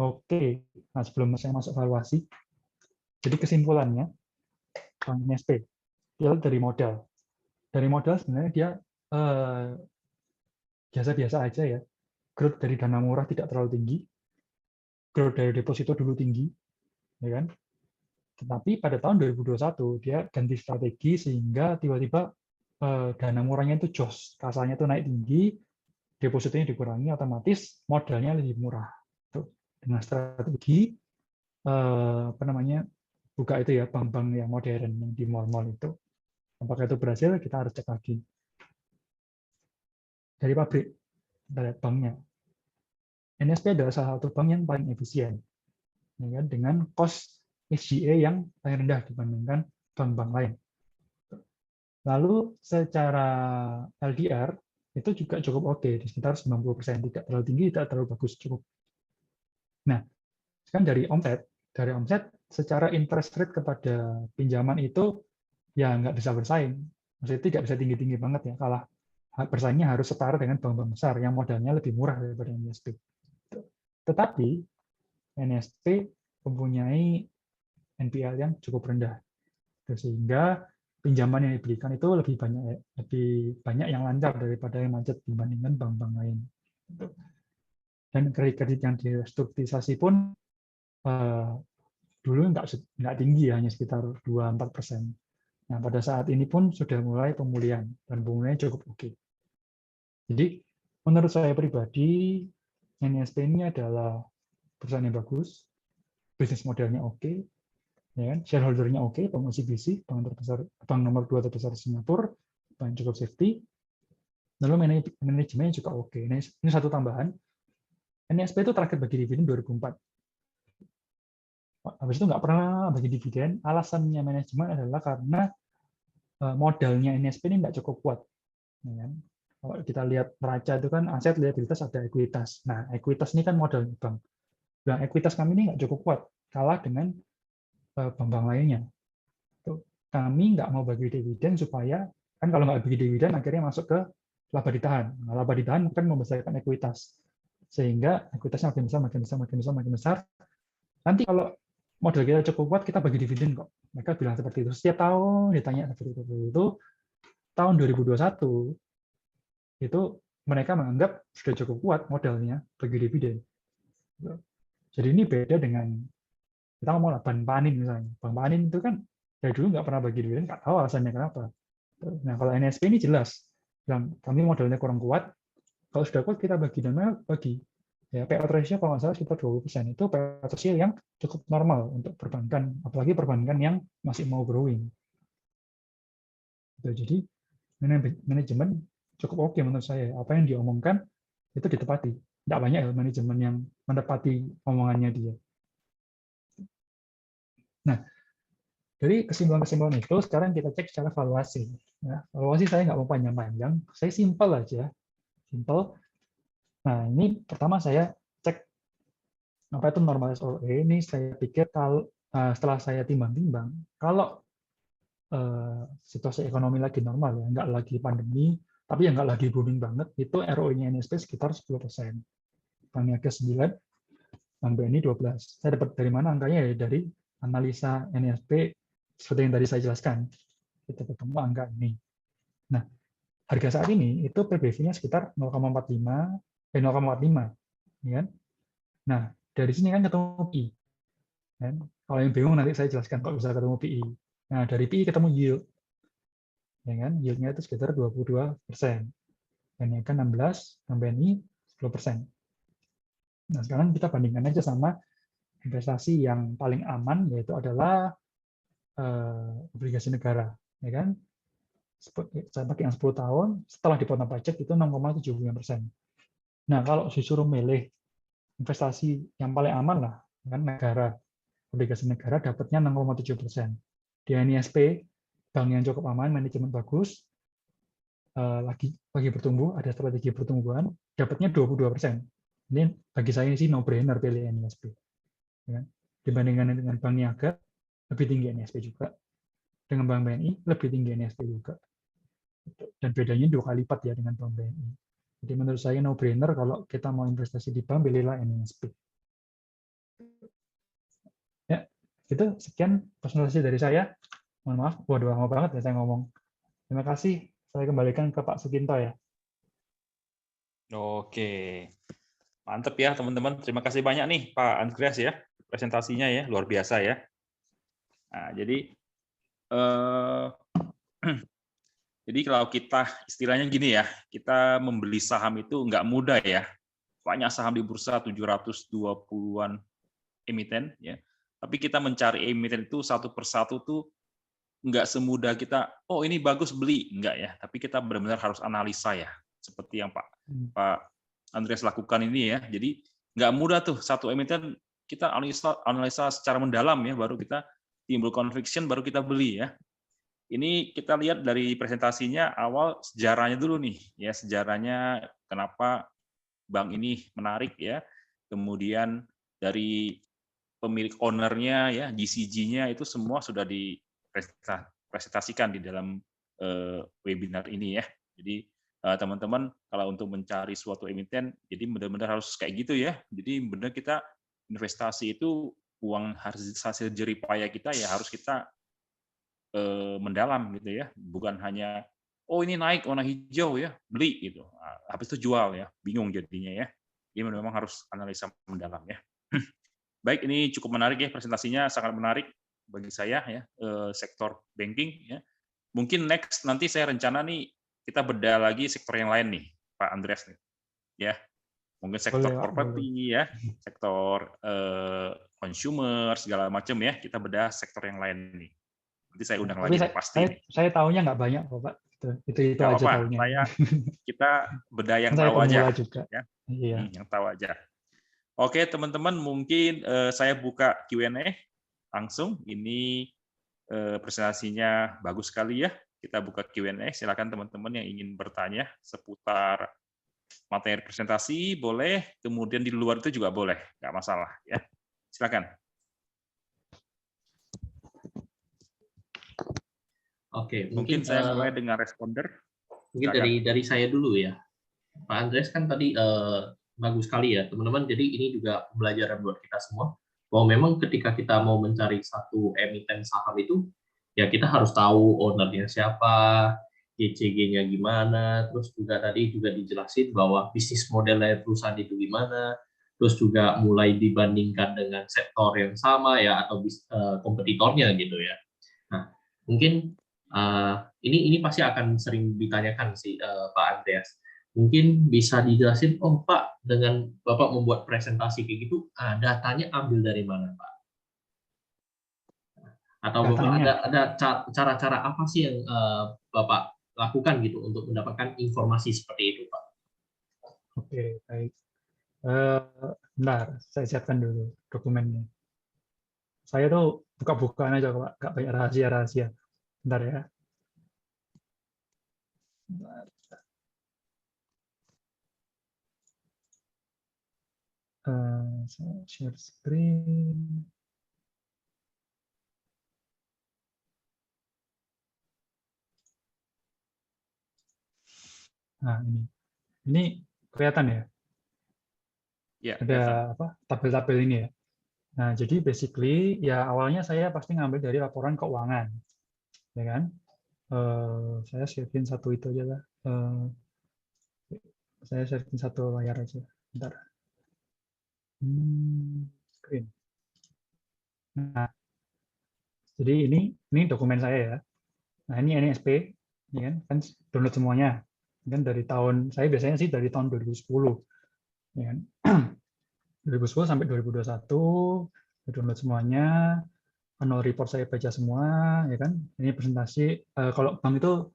Oke, nah sebelum saya masuk valuasi, jadi kesimpulannya, Bank NSP, dia dari modal. Dari modal sebenarnya dia biasa-biasa aja ya. Growth dari dana murah tidak terlalu tinggi, growth dari deposito dulu tinggi, ya kan? Tetapi pada tahun 2021 dia ganti strategi sehingga tiba-tiba dana murahnya itu jos, kasanya itu naik tinggi, depositonya dikurangi, otomatis modalnya lebih murah. Dengan strategi buka itu ya bank-bank yang modern yang di mall-mall itu. Apakah itu berhasil? Kita harus cek lagi. Dari pabrik, dari banknya. NSP adalah salah satu bank yang paling efisien, ya, dengan cost SGA yang paling rendah dibandingkan bank-bank lain. Lalu secara LDR itu juga cukup oke, di sekitar 90%, tidak terlalu tinggi, tidak terlalu bagus, cukup. Nah, kan dari omset secara interest rate kepada pinjaman itu ya nggak bisa bersaing. Maksudnya tidak bisa tinggi-tinggi banget ya, kalah bersaingnya harus setara dengan bank-bank besar yang modalnya lebih murah daripada NSP. Tetapi NSP mempunyai NPL yang cukup rendah, sehingga pinjaman yang diberikan itu lebih banyak yang lancar daripada yang macet dibandingkan bank-bank lain. Dan kredit yang direstrukturisasi pun dulu nggak tinggi, hanya sekitar 2-4%. Nah, pada saat ini pun sudah mulai pemulihan, dan pemulihannya cukup oke. Jadi, menurut saya pribadi, NSP ini adalah perusahaan yang bagus, bisnis modelnya oke, ya kan? Shareholder-nya oke, bank OCBC, bank nomor 2 terbesar Singapura, bank cukup safety, lalu manajemennya juga oke. Ini satu tambahan, NSP itu terakhir bagi dividen 2004. Habis itu nggak pernah bagi dividen, alasannya manajemen adalah karena modalnya NSP ini nggak cukup kuat. Ya kan? Kalau kita lihat neraca itu kan aset, liabilitas, ada ekuitas. Nah, ekuitas ini kan modal bank. Nah, ekuitas kami ini nggak cukup kuat, kalah dengan bank-bank lainnya. Kami nggak mau bagi dividen supaya, kan kalau nggak bagi dividen akhirnya masuk ke laba ditahan. Nah, laba ditahan kan membesarkan ekuitas. Sehingga ekuitasnya makin besar. Nanti kalau modal kita cukup kuat, kita bagi dividen kok. Mereka bilang seperti itu. Setiap tahun ditanya seperti itu. Tahun 2021, itu mereka menganggap sudah cukup kuat modalnya bagi dividen. Jadi ini beda dengan kita ngomong Bank Panin misalnya. Bank Panin itu kan dari dulu nggak pernah bagi dividen, nggak tahu alasannya kenapa. Nah kalau NSP ini jelas, bilang kami modalnya kurang kuat, kalau sudah kuat kita bagi, dan bagi. Ya, payout ratio kalau nggak salah sekitar 20%, itu payout ratio yang cukup normal untuk perbankan, apalagi perbankan yang masih mau growing. Jadi manajemen cukup oke menurut saya. Apa yang diomongkan itu ditepati. Tidak banyak ya manajemen yang menepati omongannya dia. Nah, dari kesimpulan-kesimpulan itu, sekarang kita cek secara valuasi. Ya, valuasi saya nggak mau panjang-panjang, saya simpel aja. Simple. Nah, ini pertama saya cek apa itu normalized ROE. Ini saya pikir kalau setelah saya timbang-timbang, kalau situasi ekonomi lagi normal, ya, nggak lagi pandemi, tapi yang nggak lagi booming banget, itu ROE-nya NSP sekitar 10%. Bank Niaga 9, Bank BNI 12. Saya dapat dari mana angkanya? Ya dari analisa NSP seperti yang tadi saya jelaskan, kita ketemu angka ini. Nah, harga saat ini itu PBV-nya sekitar 0,45, ya kan? Nah, dari sini kan ketemu PI. Kan? Kalau yang bingung nanti saya jelaskan kok bisa ketemu PI. Nah, dari PI ketemu yield. Ya kan? Yield-nya itu sekitar 22%. Kenaikan 16, BNI 10%. Nah, sekarang kita bandingkan aja sama investasi yang paling aman, yaitu adalah obligasi negara. Ya kan? Saya pakai yang 10 tahun, setelah dipotong pajak itu 6,75%. Nah, kalau disuruh milih investasi yang paling aman lah, kan negara, obligasi negara dapatnya 6,7%. Di NISP, bank yang cukup aman, manajemen bagus, lagi bertumbuh, ada strategi pertumbuhan, dapatnya 22%. Ini bagi saya sih no-brainer pilih NISP. Ya. Dibandingkan dengan bank niaga, lebih tinggi NISP juga. Dengan bank BNI, lebih tinggi NISP juga. Dan bedanya 2 kali lipat ya dengan bank BNI. Jadi menurut saya no-brainer kalau kita mau investasi di bank, pilihlah NISP. Ya, itu sekian presentasi dari saya. Mohon maaf, waduh lama banget ya saya ngomong. Terima kasih. Saya kembalikan ke Pak Suginto ya. Oke, mantep ya teman-teman. Terima kasih banyak nih Pak Andreas ya, presentasinya ya luar biasa ya. Nah, jadi jadi kalau kita istilahnya gini ya, kita membeli saham itu nggak mudah ya. Banyak saham di bursa 720-an emiten ya. Tapi kita mencari emiten itu satu persatu tuh nggak semudah kita, oh ini bagus beli, enggak ya. Tapi kita benar-benar harus analisa ya, seperti yang Pak Andreas lakukan ini ya. Jadi nggak mudah tuh satu emiten kita analisa secara mendalam ya, baru kita timbul conviction, baru kita beli ya. Ini kita lihat dari presentasinya awal sejarahnya dulu nih ya, sejarahnya kenapa bank ini menarik ya. Kemudian dari pemilik ownernya ya, GCG-nya itu semua sudah dipresentasikan di dalam webinar ini ya. Jadi teman-teman kalau untuk mencari suatu emiten, jadi benar-benar harus kayak gitu ya. Jadi benar kita investasi itu uang hasil jerih payah kita ya harus kita mendalam gitu ya, bukan hanya oh ini naik warna hijau ya beli gitu, habis itu jual ya, bingung jadinya ya. Jadi memang harus analisa mendalam ya. Baik, ini cukup menarik ya presentasinya, sangat menarik bagi saya ya, sektor banking ya. Mungkin next nanti saya rencana nih kita bedah lagi sektor yang lain nih, Pak Andreas nih, ya. Mungkin sektor Boleh, Pak, boleh. properti ya, sektor consumer segala macam ya, kita bedah sektor yang lain nih. Nanti saya undang Tapi lagi nih pasti nih. saya tahunya nggak banyak kok, Pak. Itu Nggak aja apa-apa, tahunya. kita bedah yang Kan saya tahu aja, pemula juga. ya. Iya. Yang tahu aja. Oke, teman-teman, mungkin saya buka Q&A langsung. Ini presentasinya bagus sekali ya. Kita buka Q&A. Silakan teman-teman yang ingin bertanya seputar materi presentasi boleh. Kemudian di luar itu juga boleh, nggak masalah ya. Silakan. Oke, Mungkin saya mulai dengan responder. Mungkin dari saya dulu ya, Pak Andreas kan tadi bagus sekali ya teman-teman. Jadi ini juga pembelajaran buat kita semua bahwa memang ketika kita mau mencari satu emiten saham itu ya kita harus tahu ownernya siapa, GCG-nya gimana, terus juga tadi juga dijelasin bahwa bisnis modelnya perusahaan itu gimana, terus juga mulai dibandingkan dengan sektor yang sama ya atau kompetitornya gitu ya. Nah, mungkin ini pasti akan sering ditanyakan sih Pak Andreas. Mungkin bisa dijelasin, oh Pak, dengan Bapak membuat presentasi kayak gitu, datanya ambil dari mana Pak? Atau Bapak ada cara-cara apa sih yang Bapak lakukan gitu untuk mendapatkan informasi seperti itu Pak? Oke, baik. Bentar, saya siapkan dulu dokumennya. Saya tuh buka-bukaan aja, Pak. Nggak banyak rahasia-rahasia. Bentar ya. Bentar. Saya share screen. Nah, ini kelihatan ya? Ya, Ada apa? Tabel-tabel ini ya. Nah, jadi basically ya awalnya saya pasti ngambil dari laporan keuangan, ya kan? Saya sharein satu itu aja lah. Saya sharein satu layar aja. Bentar. Screen. Nah, jadi ini dokumen saya ya. Nah, ini NSP, ya kan download semuanya. Kan dari tahun saya biasanya sih dari tahun 2010, ya kan? 2010 sampai 2021 download semuanya, annual report saya baca semua, ya kan? Ini presentasi, kalau bank itu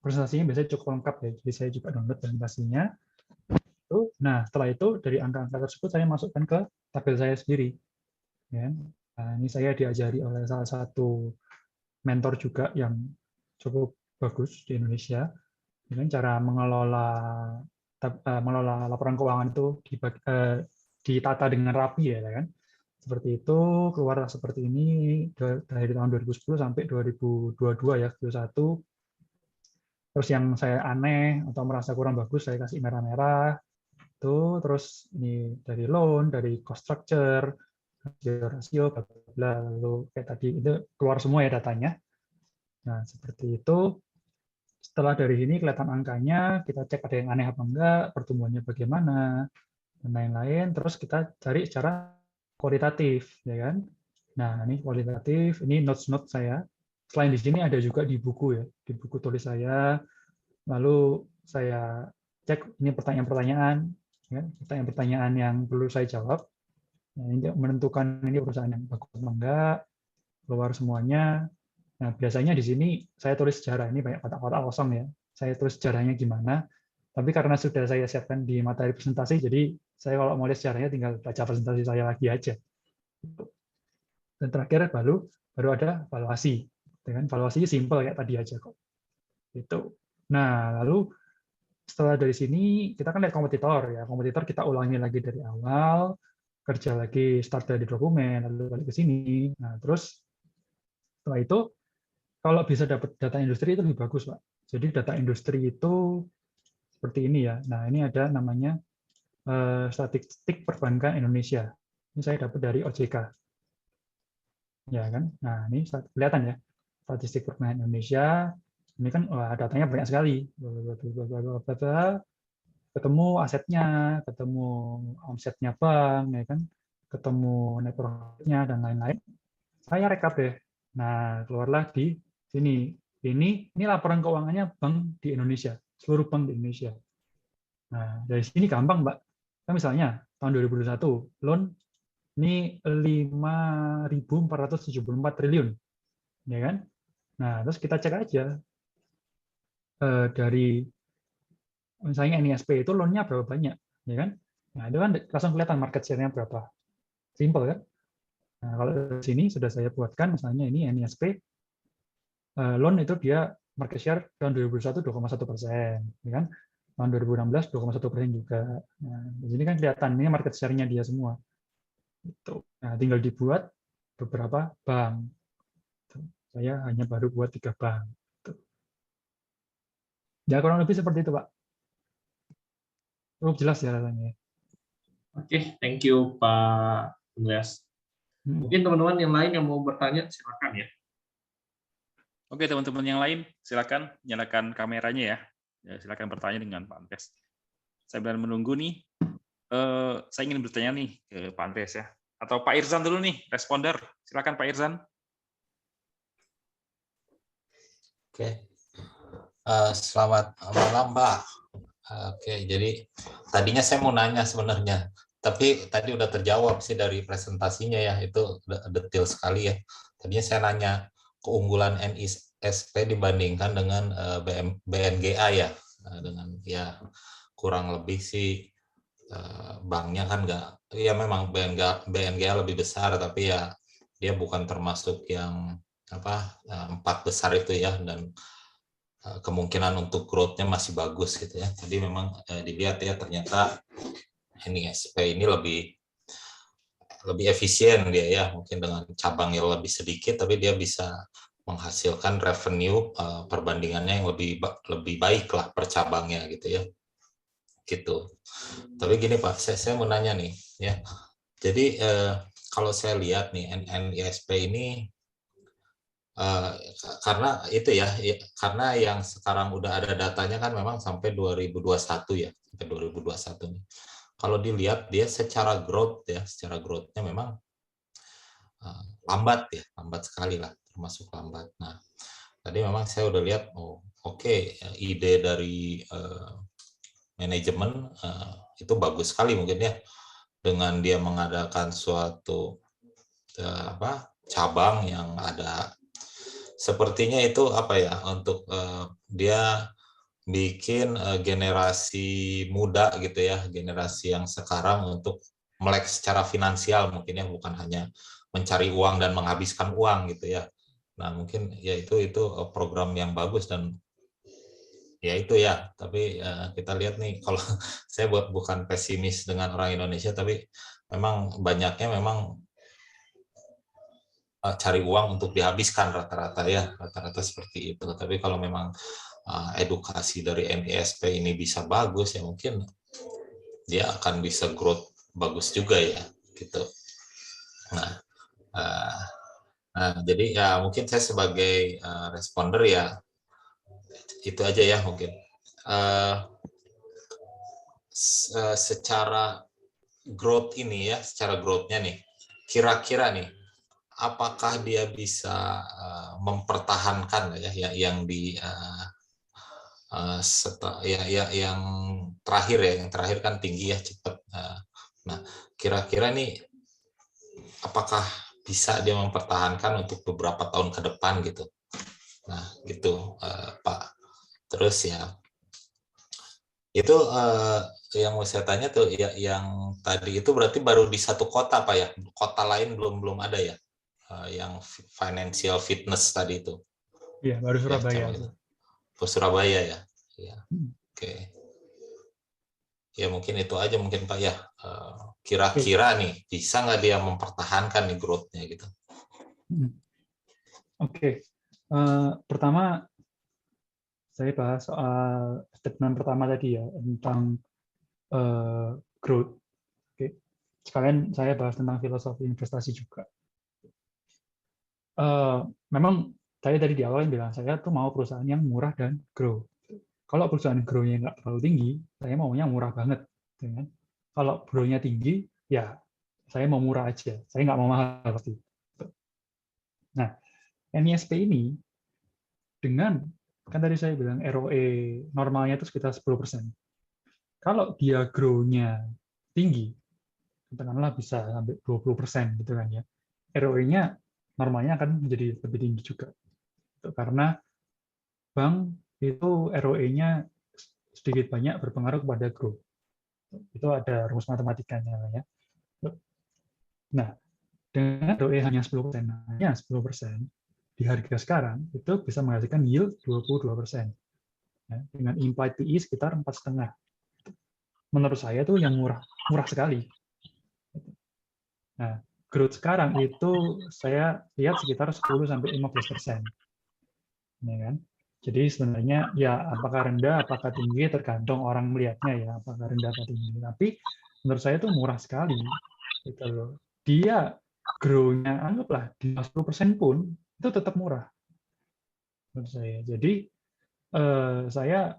presentasinya biasanya cukup lengkap ya, jadi saya juga download presentasinya. Nah, setelah itu dari angka-angka tersebut saya masukkan ke tabel saya sendiri. Ya. Nah, ini saya diajari oleh salah satu mentor juga yang cukup bagus di Indonesia, dengan cara mengelola laporan keuangan itu ditata dengan rapi ya kan. Seperti itu, keluar seperti ini dari tahun 2010 sampai 2022 ya, 2021. Terus yang saya aneh atau merasa kurang bagus saya kasih merah-merah. Tuh, terus ini dari loan, dari cost structure, rasio, bla bla bla, lalu kayak tadi itu keluar semua ya datanya. Nah, seperti itu. Setelah dari sini kelihatan angkanya, kita cek ada yang aneh apa enggak, pertumbuhannya bagaimana, dan lain-lain. Terus kita cari secara kualitatif, ya kan? Nah, ini kualitatif, ini notes-notes saya. Selain di sini ada juga di buku ya, di buku tulis saya. Lalu saya cek ini pertanyaan-pertanyaan, ya, pertanyaan-pertanyaan yang perlu saya jawab. Nah, ini menentukan ini perusahaan yang bagus apa enggak, keluar semuanya. Nah, biasanya di sini saya tulis sejarah, ini banyak kotak-kotak kosong ya. Saya tulis sejarahnya gimana. Tapi karena sudah saya siapkan di materi presentasi, jadi saya kalau mau lihat sejarahnya tinggal baca presentasi saya lagi aja. Dan terakhir baru ada valuasi. Dengan valuasinya simple kayak tadi aja kok. Itu. Nah, lalu setelah dari sini kita kan lihat kompetitor ya. Kompetitor kita ulangi lagi dari awal, kerja lagi start dari dokumen, lalu balik ke sini. Nah, terus setelah itu kalau bisa dapat data industri itu lebih bagus, Pak. Jadi data industri itu seperti ini ya. Nah, ini ada namanya statistik perbankan Indonesia. Ini saya dapat dari OJK. Ya kan? Nah, ini kelihatan ya. Statistik perbankan Indonesia. Ini kan datanya banyak sekali. Ketemu asetnya, ketemu omsetnya bank, ya kan? Ketemu net profit-nya dan lain-lain. Saya rekap deh. Nah, keluarlah di sini. Ini laporan keuangannya bank di Indonesia, seluruh bank di Indonesia. Nah, dari sini gampang, Mbak. Nah, misalnya tahun 2021, loan ini 5.474 triliun, ya kan? Nah, terus kita cek aja dari misalnya NISP itu loan-nya berapa banyak, ya kan? Nah, itu kan langsung kelihatan market share-nya berapa. Simple kan? Nah, kalau di sini sudah saya buatkan misalnya ini NISP loan itu dia market share tahun 2021 2,1%, ya kan? Tahun 2016 2,1% juga. Nah, di sini kan kelihatan ini market share-nya dia semua. Itu. Nah, tinggal dibuat beberapa bank. Saya hanya baru buat 3 bank. Ya kurang lebih seperti itu, Pak. Cukup jelas ya rasanya. Oke, thank you Pak Andreas. Mungkin teman-teman yang lain yang mau bertanya silakan ya. Oke, teman-teman yang lain, silakan nyalakan kameranya ya. Silakan bertanya dengan Pak Andreas. Saya biar menunggu nih. Saya ingin bertanya nih ke Pak Andreas ya. Atau Pak Irzan dulu nih, responder. Silakan Pak Irzan. Oke. Selamat malam, Pak. Oke, jadi tadinya saya mau nanya sebenarnya, tapi tadi udah terjawab sih dari presentasinya ya, itu detail sekali ya. Tadinya saya nanya keunggulan NISP dibandingkan dengan BNGA ya, dengan ya kurang lebih sih banknya kan nggak, ya memang BNGA lebih besar, tapi ya dia bukan termasuk yang 4 besar itu ya, dan kemungkinan untuk growth-nya masih bagus gitu ya. Jadi memang dilihat ya, ternyata NISP ini lebih efisien dia ya, mungkin dengan cabang yang lebih sedikit tapi dia bisa menghasilkan revenue perbandingannya yang lebih baik lah per cabangnya gitu ya. Gitu. Tapi gini Pak, saya mau nanya nih ya. Jadi kalau saya lihat nih NISP ini karena itu ya, karena yang sekarang udah ada datanya kan memang sampai 2021 ya, sampai 2021 nih. Kalau dilihat dia secara growth-nya memang lambat ya, lambat sekali lah, termasuk lambat. Nah, tadi memang saya udah lihat, ide dari manajemen itu bagus sekali mungkin ya, dengan dia mengadakan suatu cabang yang ada, sepertinya itu untuk dia bikin generasi muda gitu ya, generasi yang sekarang untuk melek secara finansial mungkin ya, bukan hanya mencari uang dan menghabiskan uang gitu ya. Nah mungkin ya itu program yang bagus, dan ya itu ya, tapi kita lihat nih, kalau saya bukan pesimis dengan orang Indonesia, tapi memang banyaknya memang cari uang untuk dihabiskan rata-rata ya, rata-rata seperti itu. Tapi kalau memang edukasi dari NISP ini bisa bagus ya, mungkin dia akan bisa growth bagus juga ya gitu. Nah, jadi ya mungkin saya sebagai responder ya itu aja ya mungkin. Secara growth ini ya, secara growth-nya nih, kira-kira nih, apakah dia bisa mempertahankan ya yang yang terakhir kan tinggi ya, cepat. Nah, kira-kira nih apakah bisa dia mempertahankan untuk beberapa tahun ke depan gitu. Nah, gitu Pak. Terus ya itu yang mau saya tanya tuh ya, yang tadi itu berarti baru di satu kota Pak ya, kota lain belum ada ya, yang financial fitness tadi itu. Iya, baru Surabaya. Ya, Surabaya ya. Ya. Oke. Ya mungkin itu aja mungkin Pak ya. Kira-kira nih bisa nggak dia mempertahankan nih growth-nya gitu. Oke. Pertama saya bahas soal statement pertama tadi ya, tentang growth. Oke. Sekalian saya bahas tentang filosofi investasi juga. Memang saya tadi di awal bilang saya tuh mau perusahaan yang murah dan grow. Kalau perusahaan grow-nya nggak terlalu tinggi, saya maunya murah banget. Kan? Kalau grow-nya tinggi, ya saya mau murah aja. Saya nggak mau mahal pasti. Nah, NISP ini dengan, kan tadi saya bilang ROE normalnya itu sekitar 10%. Kalau dia grow-nya tinggi, katakanlah bisa sampai 20% gitu kan ya, ROE-nya normalnya akan menjadi lebih tinggi juga. Karena bank itu ROE-nya sedikit banyak berpengaruh kepada growth. Itu ada rumus matematikanya ya. Nah, dengan ROE hanya 10%, di harga sekarang itu bisa menghasilkan yield 22%. Ya, dengan implied PE sekitar 4,5. Menurut saya itu yang murah sekali. Nah, growth sekarang itu saya lihat sekitar 10-15%. Ya kan? Jadi sebenarnya ya apakah rendah, apakah tinggi tergantung orang melihatnya ya, apakah rendah atau tinggi. Tapi menurut saya itu murah sekali. Gitu loh. Dia grow-nya anggaplah di 10% pun itu tetap murah menurut saya. Jadi saya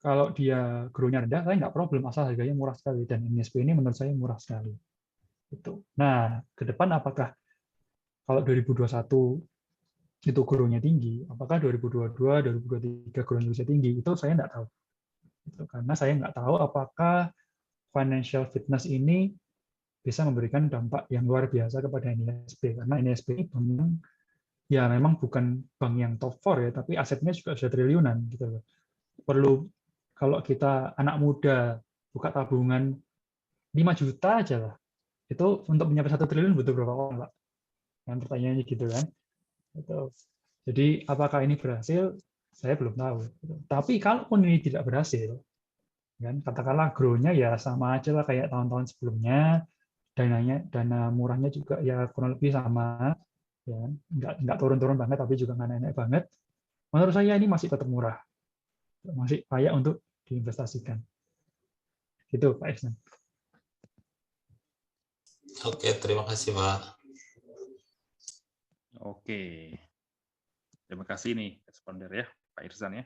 kalau dia grow-nya rendah, saya nggak problem asal harganya murah sekali, dan NISP ini menurut saya murah sekali. Gitu. Nah, ke depan apakah kalau 2021 itu grow-nya tinggi, apakah 2022, 2023 grow-nya bisa tinggi? Itu saya nggak tahu. Gitu. Karena saya nggak tahu apakah financial fitness ini bisa memberikan dampak yang luar biasa kepada NISP. Karena NISP ini bank yang ya memang bukan bank yang top 4 ya, tapi asetnya juga sudah triliunan. Gitu loh. Perlu, kalau kita anak muda buka tabungan 5 juta aja lah, itu untuk mencapai 1 triliun butuh berapa orang, Pak? Yang pertanyaannya gitu kan. Jadi apakah ini berhasil? Saya belum tahu. Tapi kalaupun ini tidak berhasil, kan katakanlah grow-nya ya sama aja lah kayak tahun-tahun sebelumnya, dana murahnya juga ya kurang lebih sama, ya nggak turun-turun banget tapi juga nggak naik banget. Menurut saya ini masih tetap murah, masih layak untuk diinvestasikan. Gitu Pak Isnan. Oke, terima kasih Pak. Oke. Terima kasih nih responder ya, Pak Irzan ya.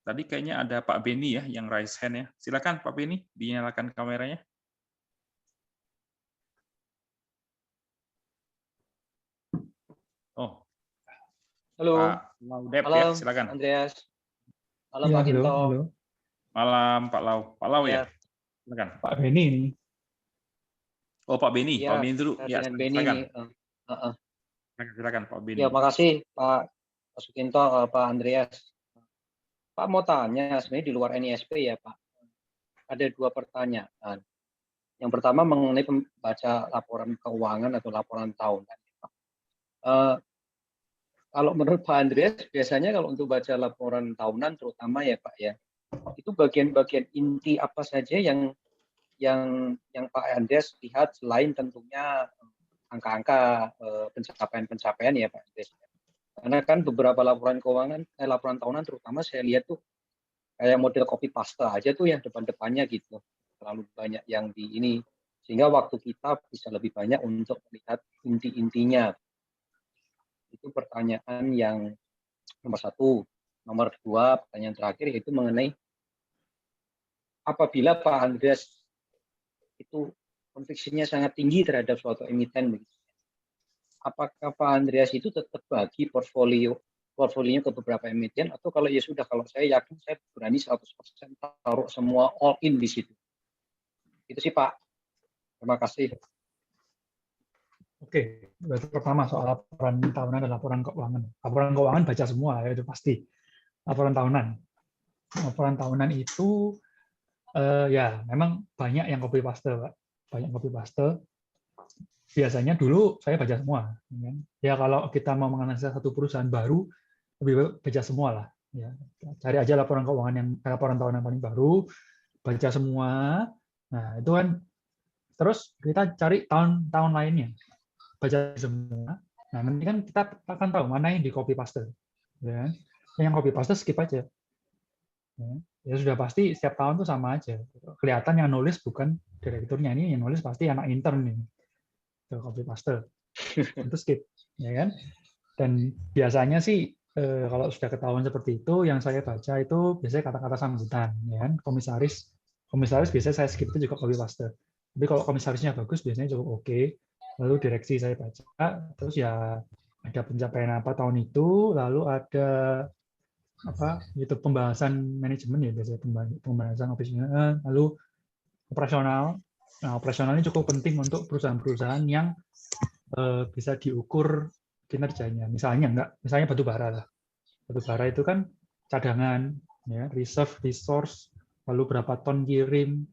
Tadi kayaknya ada Pak Beni ya yang raise hand ya. Silakan Pak Beni, dinyalakan kameranya. Oh, Halo, Pak Laudep ya, malam silakan. Andreas. Malam Iya, Pak halo, Kinto. halo. Malam Pak Lau. Pak Lau ya, Ya, silakan. Pak Beni ini. Oh Pak Beni, Pak ya, Beni dulu. saya Ya, dengan Beni silakan. ini. Silakan Pak Beni. Ya, makasih Pak Sukinto, Pak Andreas. Pak mau tanya, sebenarnya di luar NISP ya Pak. Ada 2 pertanyaan. Yang pertama mengenai pembaca laporan keuangan atau laporan tahunan. Kalau menurut Pak Andreas, biasanya kalau untuk baca laporan tahunan terutama ya Pak ya, itu bagian-bagian inti apa saja yang Pak Andreas lihat selain tentunya angka-angka pencapaian-pencapaian ya Pak Andreas. Karena kan beberapa laporan keuangan, laporan tahunan terutama saya lihat tuh kayak model copy paste aja tuh yang depan-depannya gitu. Terlalu banyak yang di ini. Sehingga waktu kita bisa lebih banyak untuk melihat inti-intinya. Itu pertanyaan yang nomor 1. Nomor 2, pertanyaan terakhir yaitu mengenai apabila Pak Andreas itu conviction-nya sangat tinggi terhadap suatu emiten begitu. Apakah Pak Andreas itu tetap bagi portfolionya ke beberapa emiten atau kalau ya sudah, kalau saya yakin saya berani 100% taruh semua all in di situ. Itu sih Pak. Terima kasih. Oke, berarti pertama soal laporan tahunan dan laporan keuangan. Laporan keuangan baca semua, ya itu pasti. Laporan tahunan. Laporan tahunan itu ya memang banyak yang copy paste, Pak. Banyak copy paste. Biasanya dulu saya baca semua. Ya kalau kita mau menganalisa satu perusahaan baru, lebih baik baca semua lah. Ya, cari aja laporan keuangan yang laporan tahunan paling baru, baca semua. Nah itu kan. Terus kita cari tahun lainnya, baca semua. Nah nanti kan kita akan tahu mana yang di copy paste. Ya. Yang copy paste skip aja. Ya sudah pasti setiap tahun tuh sama aja. Kelihatan yang nulis bukan direkturnya, ini yang nulis pasti anak intern nih. Copy paste. Itu skip, ya kan? Dan biasanya sih kalau sudah ketahuan seperti itu, yang saya baca itu biasanya kata-kata sambutan, ya kan? Komisaris biasanya saya skip itu juga copy paste. Tapi kalau komisarisnya bagus, biasanya cukup oke. Lalu direksi saya baca, terus ya ada pencapaian apa tahun itu, lalu ada apa itu pembahasan manajemen ya biasanya pembahasan operasional, lalu operasional. Nah operasionalnya cukup penting untuk perusahaan-perusahaan yang bisa diukur kinerjanya. Misalnya batu bara lah. Batu bara itu kan cadangan, ya, reserve, resource, lalu berapa ton kirim,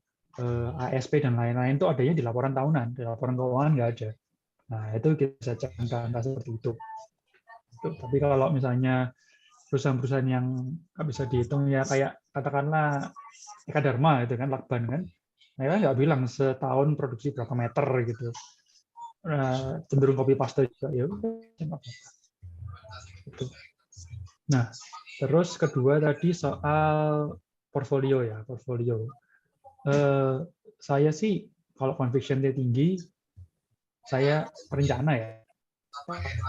ASP dan lain-lain itu adanya di laporan tahunan, di laporan keuangan nggak ada. Nah itu kita bisa cek angka-angka seperti itu. Tapi kalau misalnya perusahaan-perusahaan yang nggak bisa dihitung ya kayak katakanlah Eka Dharma itu kan Lakban kan, mereka nggak bilang setahun produksi berapa meter gitu. Cenderung copy paste juga ya udah. Nah terus kedua tadi soal portfolio ya portfolio. Saya sih kalau conviction-nya tinggi, saya rencana ya.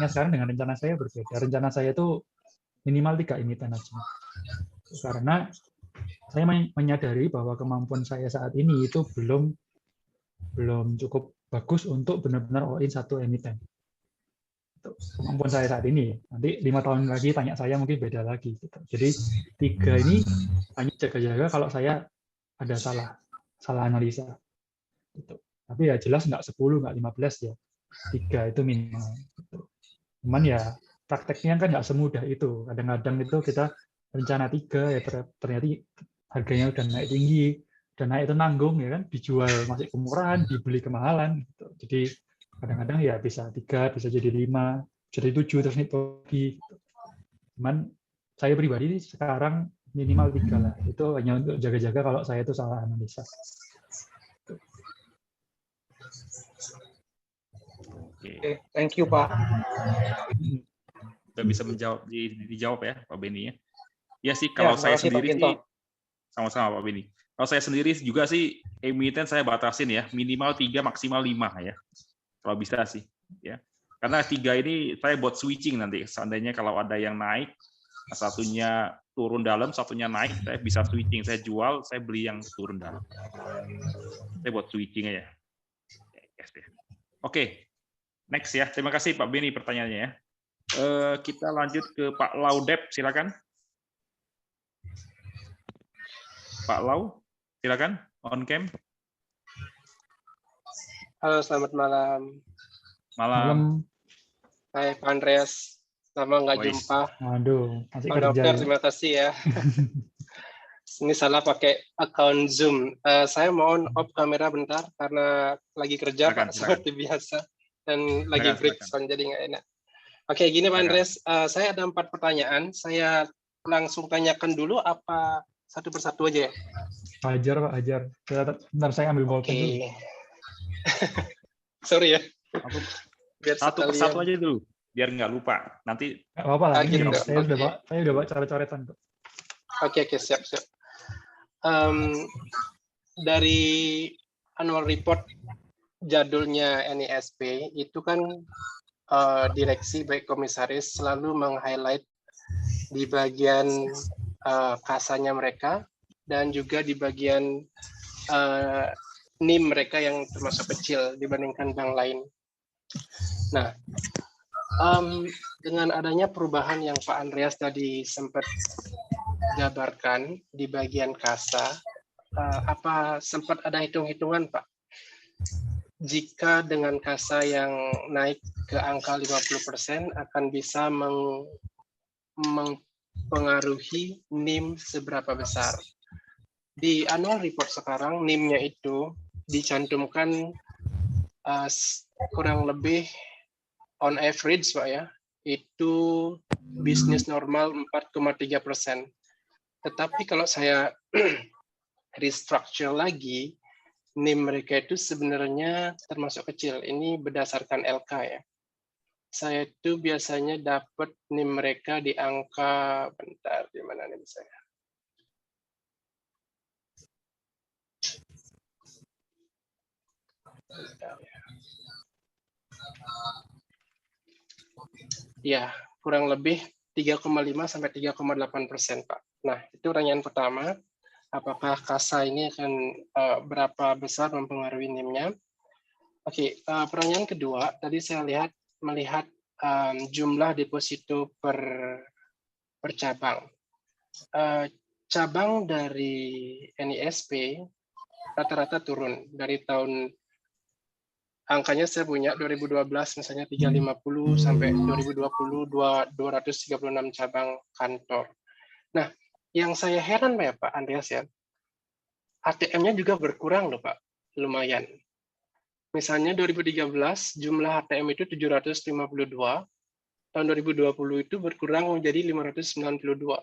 Sekarang dengan rencana saya berbeda. Rencana saya itu minimal 3 emiten aja. Karena saya menyadari bahwa kemampuan saya saat ini itu belum cukup bagus untuk benar-benar all in satu emiten. Kemampuan saya saat ini. Nanti 5 tahun lagi tanya saya mungkin beda lagi. Jadi 3 ini hanya jaga-jaga kalau saya ada salah analisa. Gitu. Tapi ya jelas nggak 10, nggak 15 ya. 3 itu minimal. Gitu. Cuman ya prakteknya kan nggak semudah itu. Kadang-kadang itu kita rencana 3 ya ternyata harganya udah naik tinggi, udah naik itu nanggung ya kan, dijual masih kemurahan, dibeli kemahalan. Gitu. Jadi kadang-kadang ya bisa 3, bisa jadi 5, jadi 7 terus naik lagi. Gitu. Cuman saya pribadi sekarang minimal 3 lah. Itu hanya untuk jaga-jaga kalau saya itu salah analisa. Oke, thank you Pak. Sudah bisa dijawab ya Pak Beni ya. Ya sih kalau saya sendiri sih Sama-sama Pak Beni. Kalau saya sendiri juga sih emiten saya batasin ya, minimal 3 maksimal 5 ya. Kalau bisa sih ya. Karena 3 ini saya buat switching nanti. Seandainya kalau ada yang naik, satunya turun dalam, satunya naik, saya bisa switching. Saya jual, saya beli yang turun dalam. Saya buat switching aja. Oke, next ya. Terima kasih Pak Beni pertanyaannya ya. Kita lanjut ke Pak Laudep, silakan. Pak Lau, silakan on cam. Halo, selamat malam. Malam. Hai Pak Andreas, lama nggak Wais. jumpa. Waduh, masih Pak kerja. Dokter, Ya. terima kasih ya. Ini salah pakai account Zoom. Saya mohon off kamera bentar karena lagi kerja Silakan, Pak, silakan. seperti biasa. Dan lagi break, Silakan. jadi nggak enak. Oke, gini Pak Silakan. Andreas, saya ada 4 pertanyaan. Saya langsung tanyakan dulu apa satu persatu aja ya? Hajar Pak, hajar. Bentar saya ambil bolpen dulu. Oke. Sorry ya. Biar Satu sekalian. persatu aja dulu, biar nggak lupa. Nanti Nggak apa-apa lah, ini gitu. saya udah Oke. saya udah bawa coret-coretan kok. Oke, siap. Dari annual report jadulnya NISP itu kan direksi baik komisaris selalu meng-highlight di bagian kasanya mereka dan juga di bagian NIM mereka yang termasuk kecil dibandingkan bank lain. Nah, dengan adanya perubahan yang Pak Andreas tadi sempat jabarkan di bagian kasa, apa sempat ada hitung-hitungan Pak? Jika dengan kasa yang naik ke angka 50% akan bisa mempengaruhi NIM seberapa besar? Di annual report sekarang NIM-nya itu dicantumkan kurang lebih on average Pak ya, itu bisnis normal 4,3%. Tetapi kalau saya restructure lagi, NIM mereka itu sebenarnya termasuk kecil. Ini berdasarkan LK ya. Saya itu biasanya dapat NIM mereka di angka, bentar, di mana nih saya? Ya, kurang lebih 3,5 sampai 3,8% Pak. Nah, itu pertanyaan pertama. Apakah kasa ini akan berapa besar mempengaruhi NIM-nya? Oke, pertanyaan kedua, tadi saya melihat jumlah deposito per cabang. Cabang dari NISP rata-rata turun dari tahun, angkanya saya punya 2012 misalnya 350 sampai 2020 236 cabang kantor. Nah, yang saya heran ya Pak Andreas ya, ATM-nya juga berkurang loh Pak, lumayan. Misalnya 2013 jumlah ATM itu 752, tahun 2020 itu berkurang menjadi 592.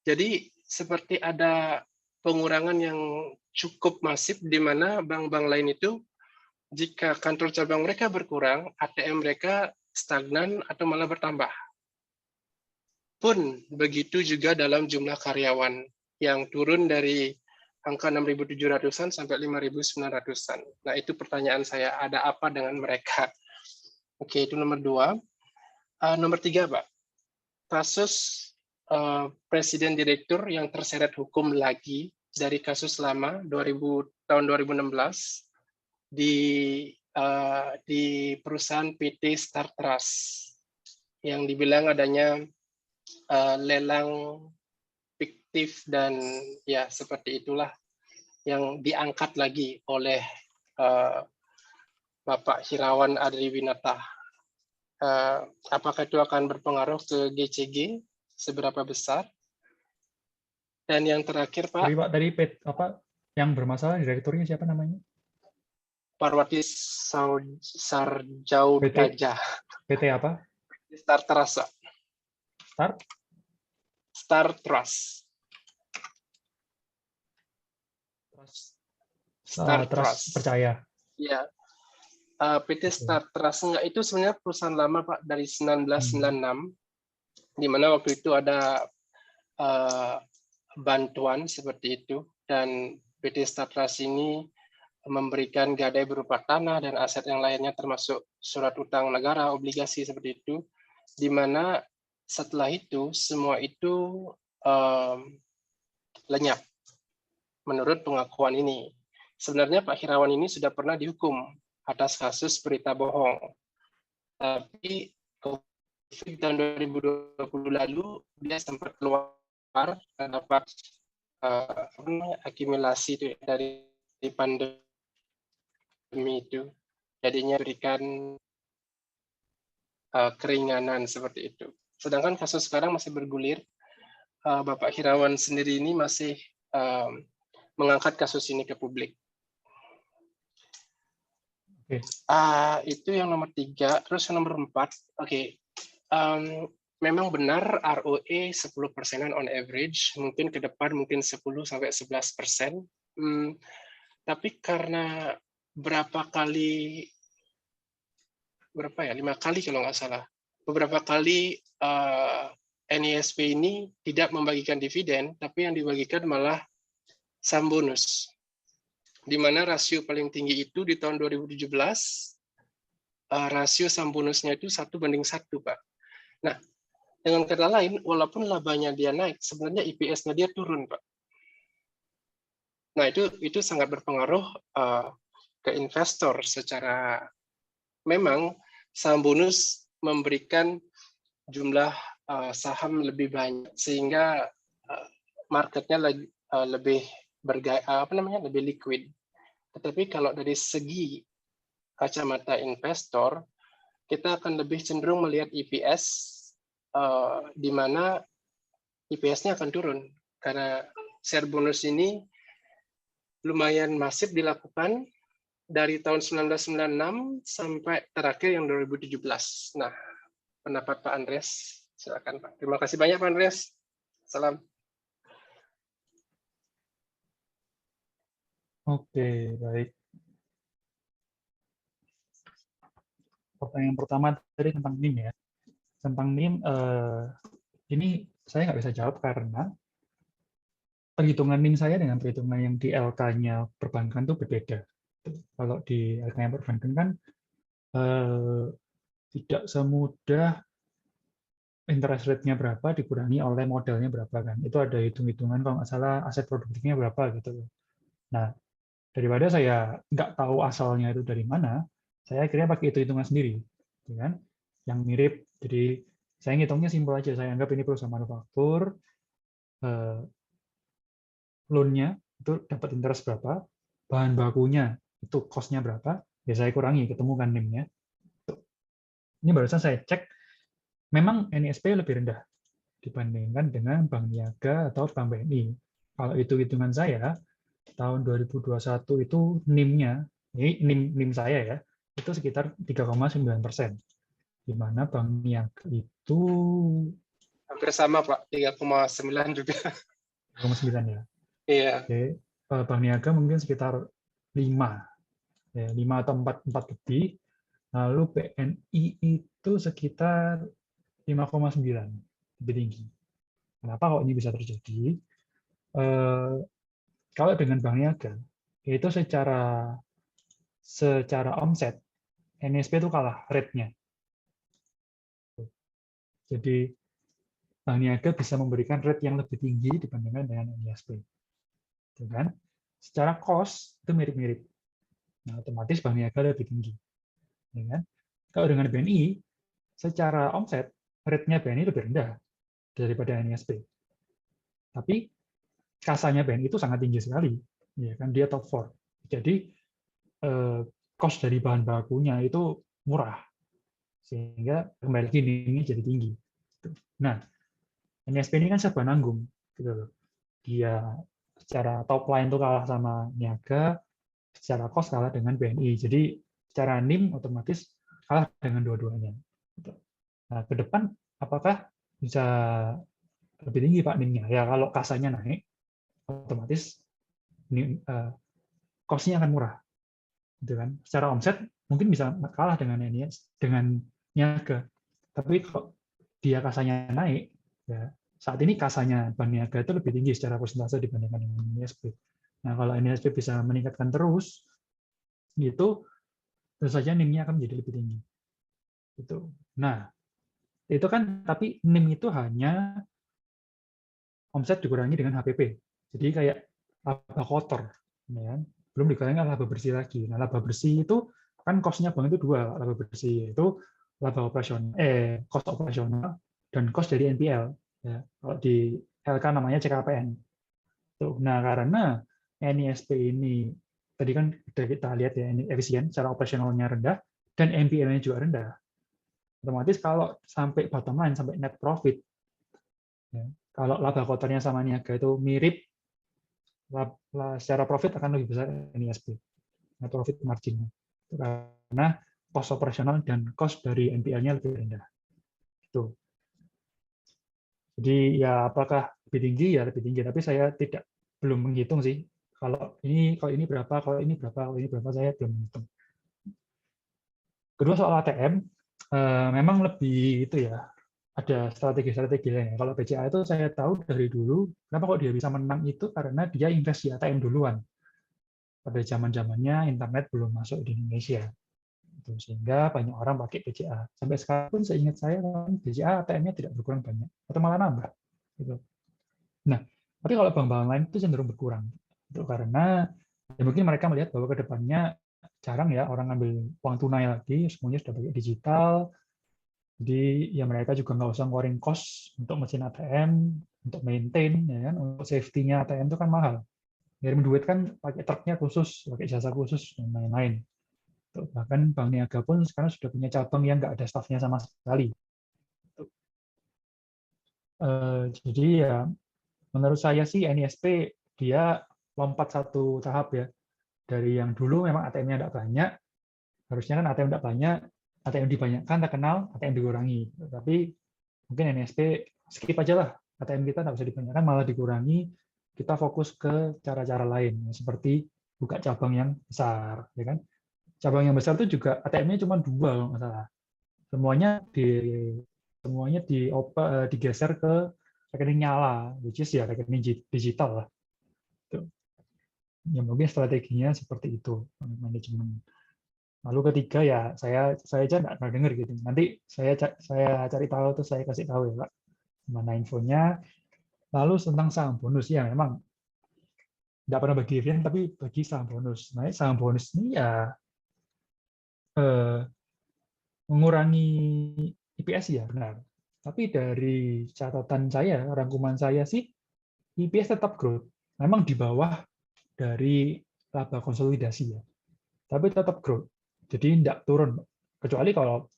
Jadi seperti ada pengurangan yang cukup masif di mana bank-bank lain itu jika kantor cabang mereka berkurang, ATM mereka stagnan atau malah bertambah. Pun begitu juga dalam jumlah karyawan yang turun dari angka 6.700-an sampai 5.900-an. Nah, itu pertanyaan saya, ada apa dengan mereka? Oke, itu nomor 2. Nomor 3, Pak. Kasus presiden direktur yang terseret hukum lagi dari kasus lama tahun 2016 di perusahaan PT Star Trust yang dibilang adanya lelang fiktif dan ya seperti itulah yang diangkat lagi oleh Bapak Hirawan Adriwinata. Apakah itu akan berpengaruh ke GCG? Seberapa besar? Dan yang terakhir Pak. Tadi apa yang bermasalah direkturnya siapa namanya? Parwati Sarjau Gajah. PT apa? Star Trust. Star Trust. Star Trust. Percaya. Ya. PT Star Trust enggak, itu sebenarnya perusahaan lama Pak dari 1996 di mana waktu itu ada bantuan seperti itu, dan PT Statras ini memberikan gadai berupa tanah dan aset yang lainnya termasuk surat utang negara, obligasi seperti itu, di mana setelah itu semua itu lenyap menurut pengakuan ini. Sebenarnya Pak Hirawan ini sudah pernah dihukum atas kasus berita bohong. Tapi COVID tahun 2020 lalu dia sempat keluar dapat akumulasi itu dari pandemi itu. Jadinya berikan keringanan seperti itu. Sedangkan kasus sekarang masih bergulir. Bapak Hirawan sendiri ini masih mengangkat kasus ini ke publik. Itu yang nomor 3. Terus yang nomor 4, memang benar ROE 10%-an on average, mungkin ke depan mungkin 10-11%. Tapi karena berapa kali, 5 kali kalau nggak salah, beberapa kali NISP ini tidak membagikan dividen, tapi yang dibagikan malah saham bonus. Di mana rasio paling tinggi itu di tahun 2017, rasio saham bonusnya itu 1:1, Pak. Nah, dengan kata lain, walaupun labanya dia naik, sebenarnya IPS-nya dia turun, Pak. Nah, itu sangat berpengaruh ke investor secara, memang saham bonus memberikan jumlah saham lebih banyak, sehingga marketnya lebih lebih liquid. Tetapi kalau dari segi kacamata investor, kita akan lebih cenderung melihat EPS, di mana EPS-nya akan turun karena share bonus ini lumayan masif dilakukan dari tahun 1996 sampai terakhir yang 2017. Nah, pendapat Pak Andreas, silakan Pak. Terima kasih banyak Pak Andreas. Salam. Oke, baik. Pertanyaan pertama tadi tentang NIM ya. Tentang NIM, ini saya nggak bisa jawab karena perhitungan NIM saya dengan perhitungan yang di LK-nya perbankan itu berbeda. Kalau di LK-nya perbankan kan tidak semudah interest rate-nya berapa dikurangi oleh modalnya berapa kan. Itu ada hitung-hitungan kalau nggak salah aset produktifnya berapa gitu. Nah, daripada saya nggak tahu asalnya itu dari mana, saya akhirnya pakai hitung-hitungan sendiri, kan? Yang mirip. Jadi saya ngitungnya simpel aja. Saya anggap ini perusahaan manufaktur, loan-nya itu dapat interest berapa, bahan bakunya itu cost-nya berapa, ya saya kurangi, ketemu kan NIM-nya. Ini barusan saya cek, memang NISP lebih rendah dibandingkan dengan Bank Niaga atau Bank BNI. Kalau hitung-hitungan saya, tahun 2021 itu NIM-nya, ini NIM saya ya, itu sekitar 3,9%. Di mana Bank Niaga itu hampir sama Pak, 3,9 juga. 3,9 ya. Iya. Oke. Bank Niaga mungkin sekitar 5. Ya, 5 atau 4 lebih. Lalu BNI itu sekitar 5,9, lebih tinggi. Kenapa kok ini bisa terjadi? Kalau dengan Bank Niaga, itu secara omset, NISP itu kalah rate-nya. Jadi Bank Niaga bisa memberikan rate yang lebih tinggi dibandingkan dengan NISP. Kan? Secara cost itu mirip-mirip. Nah, otomatis Bank Niaga lebih tinggi. Kan? Kalau dengan BNI, secara omset, rate-nya BNI lebih rendah daripada NISP. Tapi kasanya BNI itu sangat tinggi sekali. Ya kan? Dia top 4. Jadi, cost dari bahan bakunya itu murah. Sehingga kembali lagi ini jadi tinggi. Nah, NISP ini kan serba nanggung. Gitu loh. Dia secara top line itu kalah sama Niaga, secara cost kalah dengan BNI. Jadi secara NIM otomatis kalah dengan dua-duanya. Nah, ke depan apakah bisa lebih tinggi Pak NIM-nya? Ya kalau kasanya naik, otomatis cost-nya akan murah. Gitu kan? Secara omset mungkin bisa kalah dengan Niaga. Tapi kalau dia kasanya naik, ya saat ini kasanya Bank Niaga itu lebih tinggi secara persentase dibandingkan dengan NISP. Nah, kalau NISP bisa meningkatkan terus, gitu, tentu saja NIM-nya akan menjadi lebih tinggi. Gitu. Nah, itu kan, tapi NIM itu hanya omset dikurangi dengan HPP. Jadi kayak laba kotor, ya kan? Belum dikurangi laba bersih lagi. Nah, laba bersih itu kan cost-nya bank itu dua, laba bersih yaitu laba operasional, cost operasional dan cost dari NPL. Ya. Kalau di LK namanya CKPN. Tuh. Nah, karena NISP ini tadi kan sudah kita lihat ya, ini efisien, secara operasionalnya rendah dan NPL-nya juga rendah. Otomatis kalau sampai bottom line, sampai net profit, ya, kalau laba kotornya sama niaga itu mirip, secara profit akan lebih besar NISP, net profit margin, karena cost operasional dan cost dari NPL-nya lebih rendah. Itu. Jadi ya apakah lebih tinggi, ya lebih tinggi, tapi saya belum menghitung sih. Kalau ini berapa, kalau ini berapa, kalau ini berapa, saya belum menghitung. Kedua, soal ATM, memang lebih itu ya, ada strategi-strategi lainnya. Kalau BCA itu saya tahu dari dulu, kenapa kok dia bisa menang itu karena dia invest di ATM duluan. Pada zaman-zamannya internet belum masuk di Indonesia. Sehingga banyak orang pakai BCA. Sampai sekarang pun seingat saya, BCA ATM-nya tidak berkurang banyak, atau malah nambah. Gitu. Nah, tapi kalau bank-bank lain itu cenderung berkurang. Itu karena ya mungkin mereka melihat bahwa ke depannya jarang ya orang ngambil uang tunai lagi, semuanya sudah pakai digital. Jadi ya mereka juga nggak usah ngeluarin cost untuk mesin ATM, untuk maintain, ya kan, untuk safety-nya ATM itu kan mahal. Ngirim duit kan pakai truknya khusus, pakai jasa khusus dan lain-lain. Bahkan Bank Niaga pun sekarang sudah punya cabang yang nggak ada staffnya sama sekali. Jadi ya menurut saya sih NISP dia lompat satu tahap ya. Dari yang dulu memang ATM-nya tidak banyak, harusnya kan ATM tidak banyak, ATM dibanyakkan, terkenal, ATM dikurangi. Tapi mungkin NISP skip aja lah, ATM kita tidak usah dibanyakkan, malah dikurangi, kita fokus ke cara-cara lain, seperti buka cabang yang besar. Ya kan? Cabang yang besar itu juga ATM-nya cuma 2 kalau nggak salah. Semuanya digeser ke rekening nyala, which is ya rekening digital lah. Ya mungkin strateginya seperti itu manajemen. Lalu ketiga ya saya aja nggak pernah dengar gitu. Nanti saya cari tahu terus saya kasih tahu ya Pak mana infonya. Lalu tentang saham bonus ya memang nggak pernah bagi dividen tapi bagi saham bonus. Nah saham bonus ini ya mengurangi EPS ya benar. Tapi dari catatan saya, rangkuman saya sih EPS tetap growth. Memang di bawah dari laba konsolidasi ya. Tapi tetap growth. Jadi tidak turun. Kecuali kalau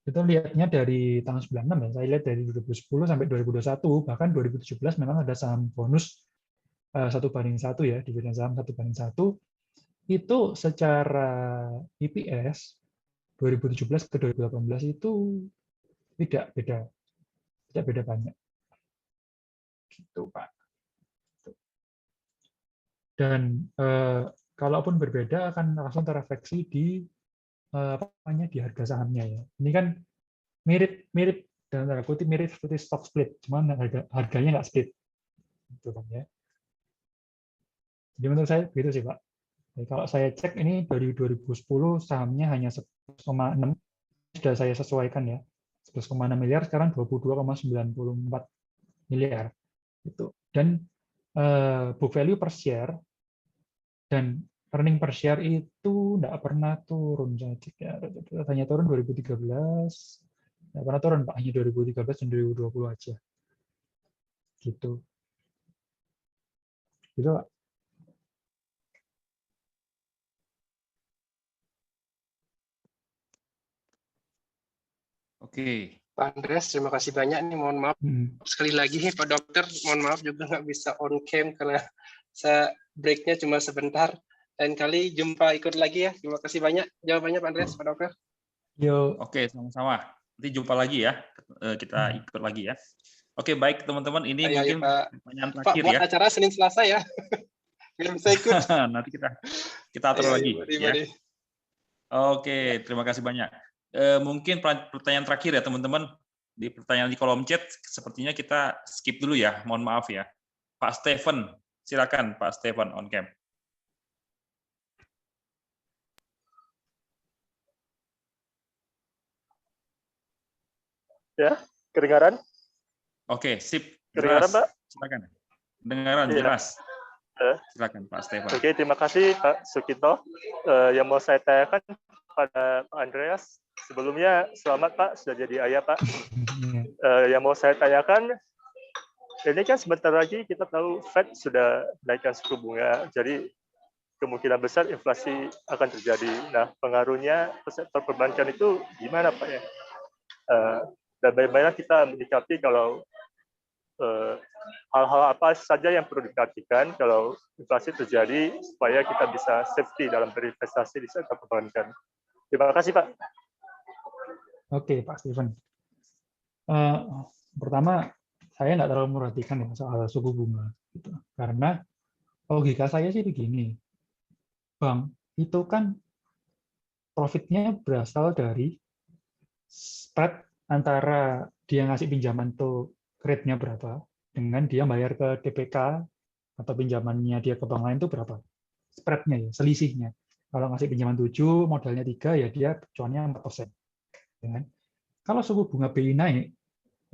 kita lihatnya dari tahun 96 ya, saya lihat dari 2010 sampai 2021, bahkan 2017 memang ada saham bonus 1:1 ya, dividen saham 1:1, itu secara EPS 2017 ke 2018 itu tidak beda banyak. Gitu, Pak. Dan kalaupun berbeda akan langsung terefleksi di di harga sahamnya ya. Ini kan mirip dalam tanda kutip mirip seperti stock split, cuman harganya nggak split. Gitu kan ya. Jadi menurut saya begitu sih Pak. Jadi kalau saya cek ini dari 2010 sahamnya hanya 11,6, sudah saya sesuaikan ya. 11,6 miliar sekarang 22,94 miliar. Itu. Dan book value per share dan earning per share itu tidak pernah turun. Saya cek ya, hanya turun 2013, tidak pernah turun Pak, hanya 2013 dan 2020 aja. Gitu. Gitu Pak. Oke. Pak Andreas, terima kasih banyak nih. Mohon maaf sekali lagi Pak Dokter, mohon maaf juga nggak bisa on cam karena saya breaknya cuma sebentar. Lain kali jumpa ikut lagi ya. Terima kasih banyak jawabannya Pak Andreas, Pak Dokter. Yo. Oke, sama-sama. Nanti jumpa lagi ya. Kita ikut lagi ya. Oke, baik teman-teman. Ini mungkin pertanyaan terakhir Pak, buat ya. acara Senin Selasa ya. Biar bisa ikut. Nanti kita atur lagi. Ya. Oke, terima kasih banyak. Mungkin pertanyaan terakhir ya teman-teman. di pertanyaan di kolom chat sepertinya kita skip dulu ya. Mohon maaf ya. Pak Stephen, silakan Pak Stephen on cam. Ya, kedengaran? Oke, sip. Kedengaran, Jelas. Pak? Silakan. Kedengaran Iya. jelas. Silakan Pak Stephen. Oke, terima kasih Pak Sukito. Yang mau saya tanyakan pada Pak Andreas, sebelumnya selamat Pak sudah jadi ayah Pak. Yang mau saya tanyakan, ini kan sebentar lagi kita tahu Fed sudah naikkan suku bunga, jadi kemungkinan besar inflasi akan terjadi. Nah, pengaruhnya ke sektor perbankan itu gimana Pak ya? Dan bagaimana kita menyikapi kalau hal-hal apa saja yang perlu diperhatikan kalau inflasi terjadi supaya kita bisa safety dalam berinvestasi di sektor perbankan. Terima kasih Pak. Oke Pak Steven. Pertama, saya nggak terlalu memperhatikan ya soal suku bunga, gitu. Karena logika saya sih begini, bank itu kan profitnya berasal dari spread antara dia ngasih pinjaman tuh rate-nya berapa dengan dia bayar ke DPK atau pinjamannya dia ke bank lain itu berapa spread-nya ya, selisihnya. Kalau ngasih pinjaman 7, modalnya 3, ya dia cuannya 4%. Ya. Kalau suku bunga BI naik,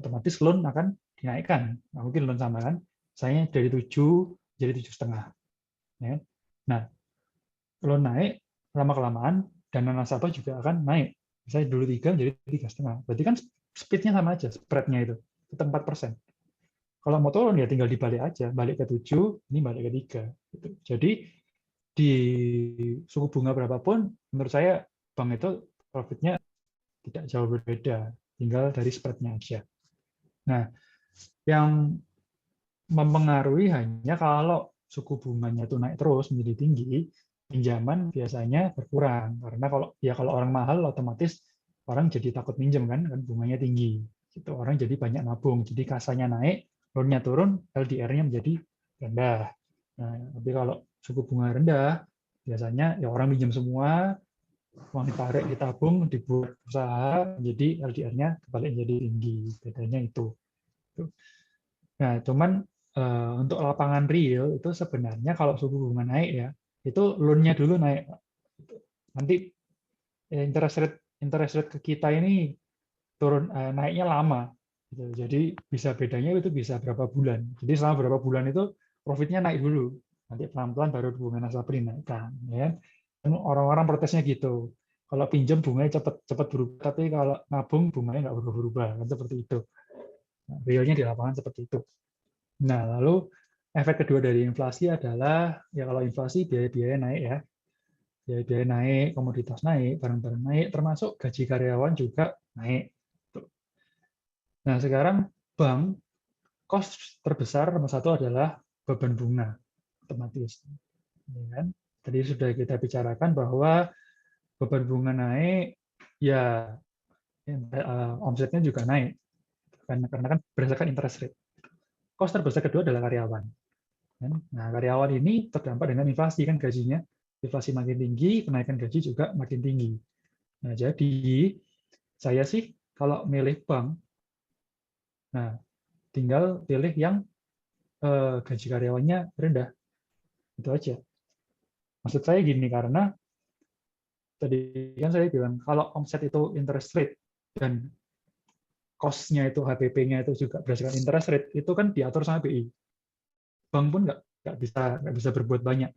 otomatis loan akan dinaikkan. Nah, mungkin loan sama kan, saya dari 7 jadi 7,5. Ya. Nah, loan naik, lama-kelamaan dana nasabah juga akan naik. Misalnya dulu 3 jadi 3,5. Berarti kan speed-nya sama aja, spread-nya itu tetap 4%. Kalau mau turun ya tinggal dibalik aja, balik ke 7, ini balik ke 3. Gitu. Jadi di suku bunga berapapun, menurut saya bank itu profitnya tidak jauh berbeda, tinggal dari spread-nya aja. Nah, yang mempengaruhi hanya kalau suku bunganya itu naik terus menjadi tinggi, pinjaman biasanya berkurang. Karena kalau orang mahal otomatis orang jadi takut minjem kan bunganya tinggi. Gitu. Orang jadi banyak nabung, jadi kasanya naik, loan-nya turun, LDR-nya menjadi rendah. Nah, tapi kalau suku bunga rendah, biasanya ya orang minjem semua, uang ditarik, ditabung, dibuat usaha, jadi LDR-nya kembali jadi tinggi. Bedanya itu. Nah, cuman untuk lapangan real itu sebenarnya kalau suku bunga naik ya, itu loan-nya dulu naik. Nanti interest rate ke kita ini turun naiknya lama. Gitu. Jadi bisa bedanya itu bisa berapa bulan. Jadi selama berapa bulan itu profitnya naik dulu. Nanti pelan-pelan baru bunga nasabah dinaikkan. Ya. Orang-orang protesnya gitu. Kalau pinjam bunganya cepat berubah, tapi kalau nabung bunganya nggak berubah-ubah. Kan seperti itu. Nah, realnya di lapangan seperti itu. Nah, lalu efek kedua dari inflasi adalah, ya kalau inflasi biaya-biaya naik ya. Biaya-biaya naik, komoditas naik, barang-barang naik, termasuk gaji karyawan juga naik. Nah, sekarang bank, cost terbesar nomor satu adalah beban bunga, otomatis. Ya kan? Tadi sudah kita bicarakan bahwa beban bunga naik, ya omsetnya juga naik. Karena kan berdasarkan interest rate. Cost terbesar kedua adalah karyawan. Nah, karyawan ini terdampak dengan inflasi, kan gajinya. Inflasi makin tinggi, kenaikan gaji juga makin tinggi. Nah, jadi saya sih kalau milih bank, nah tinggal pilih yang gaji karyawannya rendah. Itu aja. Maksud saya gini, karena tadi kan saya bilang, kalau omset itu interest rate, dan cost-nya itu, HPP-nya itu juga berdasarkan interest rate, itu kan diatur sama BI. Bank pun nggak bisa berbuat banyak.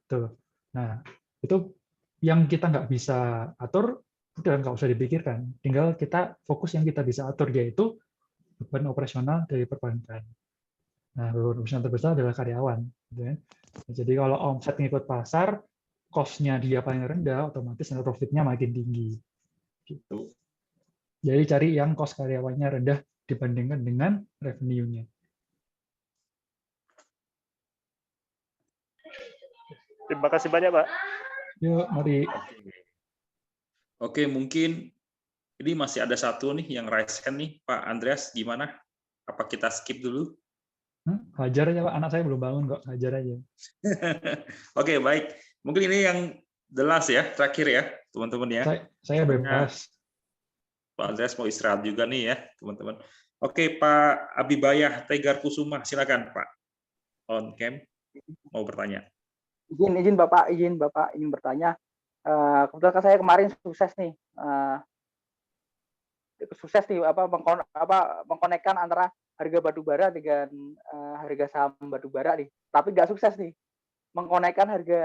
Tuh. Nah, itu yang kita nggak bisa atur, udah nggak usah dipikirkan. Tinggal kita fokus yang kita bisa atur, yaitu beban operasional dari perbankan. Nah, beban operasional terbesar adalah karyawan. Gitu ya. Jadi kalau omset ngikut pasar, cost-nya dia paling rendah, otomatis net profit-nya makin tinggi. Gitu. Jadi cari yang cost karyawannya rendah dibandingkan dengan revenue-nya. Terima kasih banyak Pak. Yuk, mari. Oke, mungkin ini masih ada satu nih yang raise hand nih, Pak Andreas, gimana? Apa kita skip dulu? Hajar aja Pak, anak saya belum bangun kok, hajar aja. Oke, baik. Mungkin ini yang the last ya, terakhir ya, teman-teman ya. Saya bebas. Pak Andreas mau istirahat juga nih ya, teman-teman. Oke, Pak Abibayah Tegar Kusuma, silakan Pak. On cam, mau bertanya. Izin Bapak ingin bertanya. Kebetulan saya kemarin sukses nih, mengkonekkan antara harga batubara dengan harga saham batubara nih. Tapi nggak sukses nih mengkonekkan harga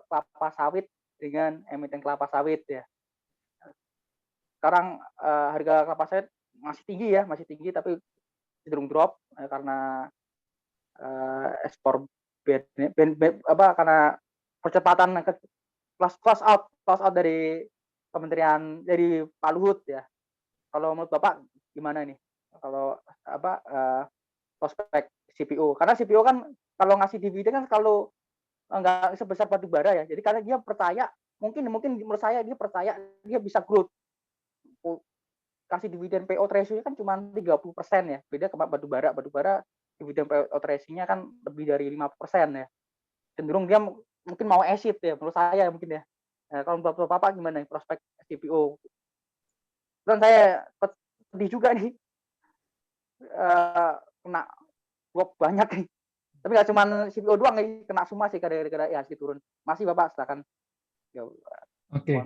kelapa sawit dengan emiten kelapa sawit ya. Sekarang harga kelapa sawit masih tinggi tapi cenderung drop karena ekspor karena percepatan close out dari kementerian, dari Pak Luhut ya. Kalau menurut Bapak gimana nih? Kalau prospek CPO? Karena CPO kan kalau ngasih dividen kan kalau nggak sebesar batubara ya. Jadi karena dia percaya, mungkin menurut saya dia percaya dia bisa growth. Kasih dividen payout ratio kan cuma 30% ya. Beda sama batubara. Batubara dividen payout ratio-nya kan lebih dari 5% ya. Cenderung dia mungkin mau exit ya, menurut saya mungkin ya. Kalau Bapak gimana nih prospek CPO? Dan saya sedih juga nih. Kena drop banyak nih. Tapi nggak cuma CPO doang nih, kena semua sih gara-gara IHSG turun. Masih Bapak, silakan. Oke.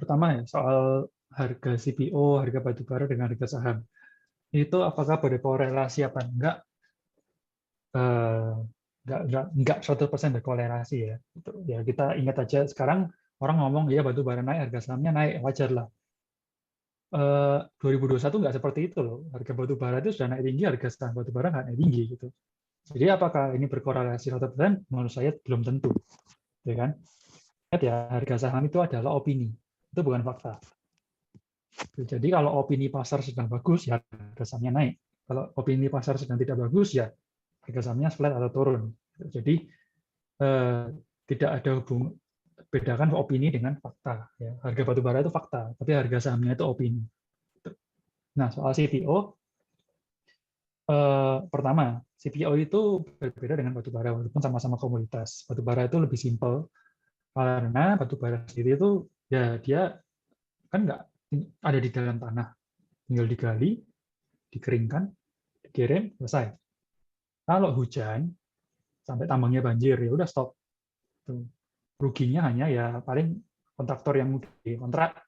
Pertama ya, soal harga CPO, harga batubara dengan harga saham. Itu apakah berkorelasi apa enggak? Enggak 100% berkorelasi ya. Ya kita ingat aja sekarang orang ngomong ya batubara naik, harga sahamnya naik, wajar lah. 2021 nggak seperti itu loh. Harga batubara itu sudah naik tinggi, harga saham batubara nggak naik tinggi gitu. Jadi apakah ini berkorelasi 100%? Menurut saya belum tentu, ya kan? Ingat ya, harga saham itu adalah opini, itu bukan fakta. Jadi kalau opini pasar sedang bagus, ya harga sahamnya naik. Kalau opini pasar sedang tidak bagus, ya harga sahamnya flat atau turun. Jadi tidak ada hubungan. Bedakan opini dengan fakta. Ya. Harga batubara itu fakta, tapi harga sahamnya itu opini. Nah, soal CPO, pertama, CPO itu berbeda dengan batubara, walaupun sama-sama komoditas. Batubara itu lebih simpel, karena batubara sendiri itu, ya dia kan nggak ada di dalam tanah. Tinggal digali, dikeringkan, dikirim, selesai. Kalau hujan, sampai tambangnya banjir, ya udah stop. Ruginya hanya ya paling kontraktor yang dikontrak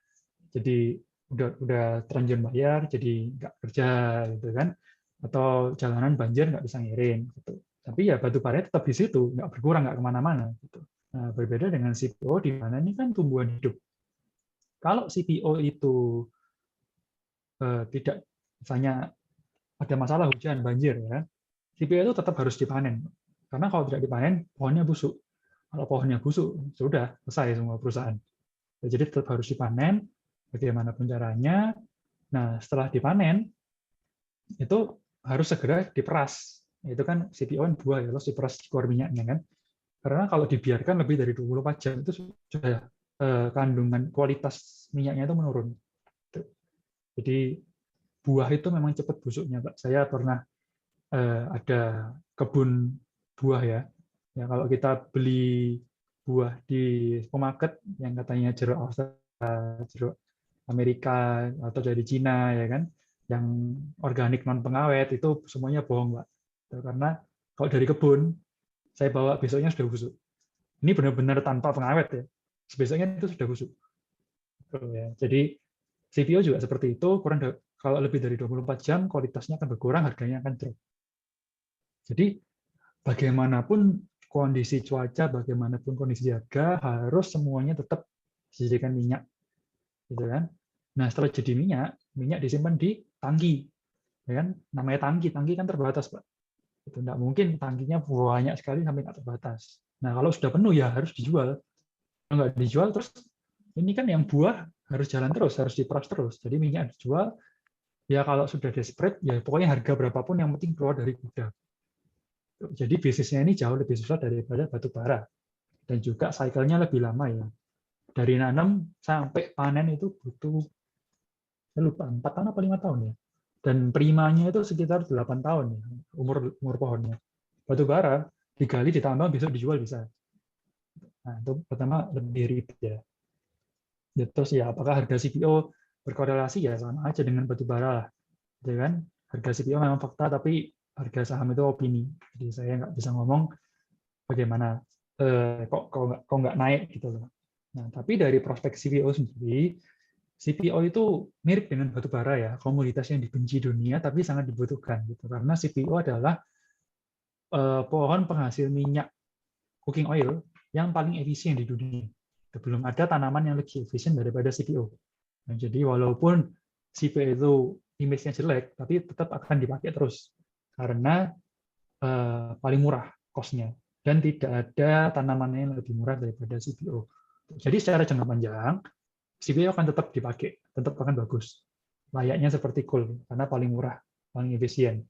jadi udah terlanjur bayar jadi nggak kerja gitu kan, atau jalanan banjir nggak bisa ngirim gitu. Tapi ya batubara tetap di situ, nggak berkurang, nggak kemana-mana gitu. Nah, berbeda dengan CPO di mana ini kan tumbuhan hidup. Kalau CPO itu tidak, misalnya ada masalah hujan banjir ya, CPO itu tetap harus dipanen, karena kalau tidak dipanen pohonnya busuk. Kalau pohonnya busuk, sudah selesai semua perusahaan. Jadi tetap harus dipanen, bagaimanapun caranya. Nah, setelah dipanen, itu harus segera diperas. Itu kan CPO buah, ya, terus diperas keluar minyaknya kan. Karena kalau dibiarkan lebih dari 24 jam, itu sudah kandungan kualitas minyaknya itu menurun. Jadi buah itu memang cepat busuknya, Pak. Saya pernah ada kebun buah ya. Ya, kalau kita beli buah di supermarket yang katanya jeruk Australia, jeruk Amerika atau dari Cina ya kan, yang organik non pengawet, itu semuanya bohong, Pak. Karena kalau dari kebun saya bawa besoknya sudah busuk. Ini benar-benar tanpa pengawet ya. Besoknya itu sudah busuk. Jadi CPO juga seperti itu, kalau lebih dari 24 jam kualitasnya akan berkurang, harganya akan drop. Jadi bagaimanapun kondisi cuaca, bagaimanapun kondisi harga, harus semuanya tetap dijadikan minyak, gitu kan? Nah, setelah jadi minyak disimpan di tangki, ya kan? Namanya tangki kan terbatas, Pak. Itu nggak mungkin tangkinya banyak sekali sampai nggak terbatas. Nah, kalau sudah penuh ya harus dijual. Kalau nggak dijual terus, ini kan yang buah harus jalan terus, harus diperas terus. Jadi minyak dijual, ya kalau sudah desperate, ya pokoknya harga berapapun yang penting keluar dari gudang. Jadi bisnisnya ini jauh lebih susah daripada batu bara, dan juga cycle-nya lebih lama ya. Dari nanam sampai panen itu butuh, saya lupa 4 tahun atau 5 tahun ya. Dan primanya itu sekitar 8 tahun ya, umur pohonnya. Batu bara digali, ditambang, besok dijual bisa. Nah, itu pertama lebih ribet ya. Ya, terus ya apakah harga CPO berkorelasi? Ya sama aja dengan batu bara lah, gitu kan? Harga CPO memang fakta, tapi harga saham itu opini. Jadi saya nggak bisa ngomong bagaimana kok nggak naik gitu loh. Nah, tapi dari prospek CPO sendiri, CPO itu mirip dengan batu bara ya, komoditas yang dibenci dunia tapi sangat dibutuhkan gitu. Karena CPO adalah pohon penghasil minyak cooking oil yang paling efisien di dunia. Belum ada tanaman yang lebih efisien daripada CPO. Nah, jadi walaupun CPO itu image-nya jelek, tapi tetap akan dipakai terus karena paling murah cost-nya dan tidak ada tanaman yang lebih murah daripada CPO. Jadi secara jangka panjang CPO akan tetap dipakai, tetap akan bagus. Layaknya seperti coal karena paling murah, paling efisien.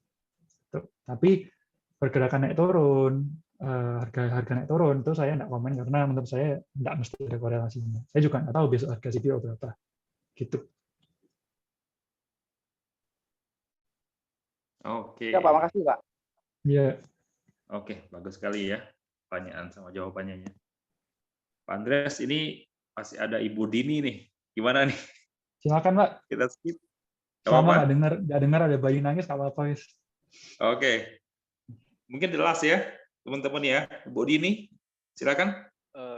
Tapi pergerakan naik turun, harga naik turun itu saya nggak komen karena menurut saya nggak mesti ada korelasinya. Saya juga nggak tahu besok harga CPO berapa. Gitu. Oke. Ya, Pak, makasih, Pak. Ya. Oke, bagus sekali ya pertanyaan sama jawabannya. Pak Andreas, ini masih ada Ibu Dini nih. Gimana nih? Silakan, Pak. Kita skip. Selama nggak dengar ada bayi nangis, nggak apa-apa. Oke. Mungkin jelas ya, teman-teman ya. Bu Dini, silakan.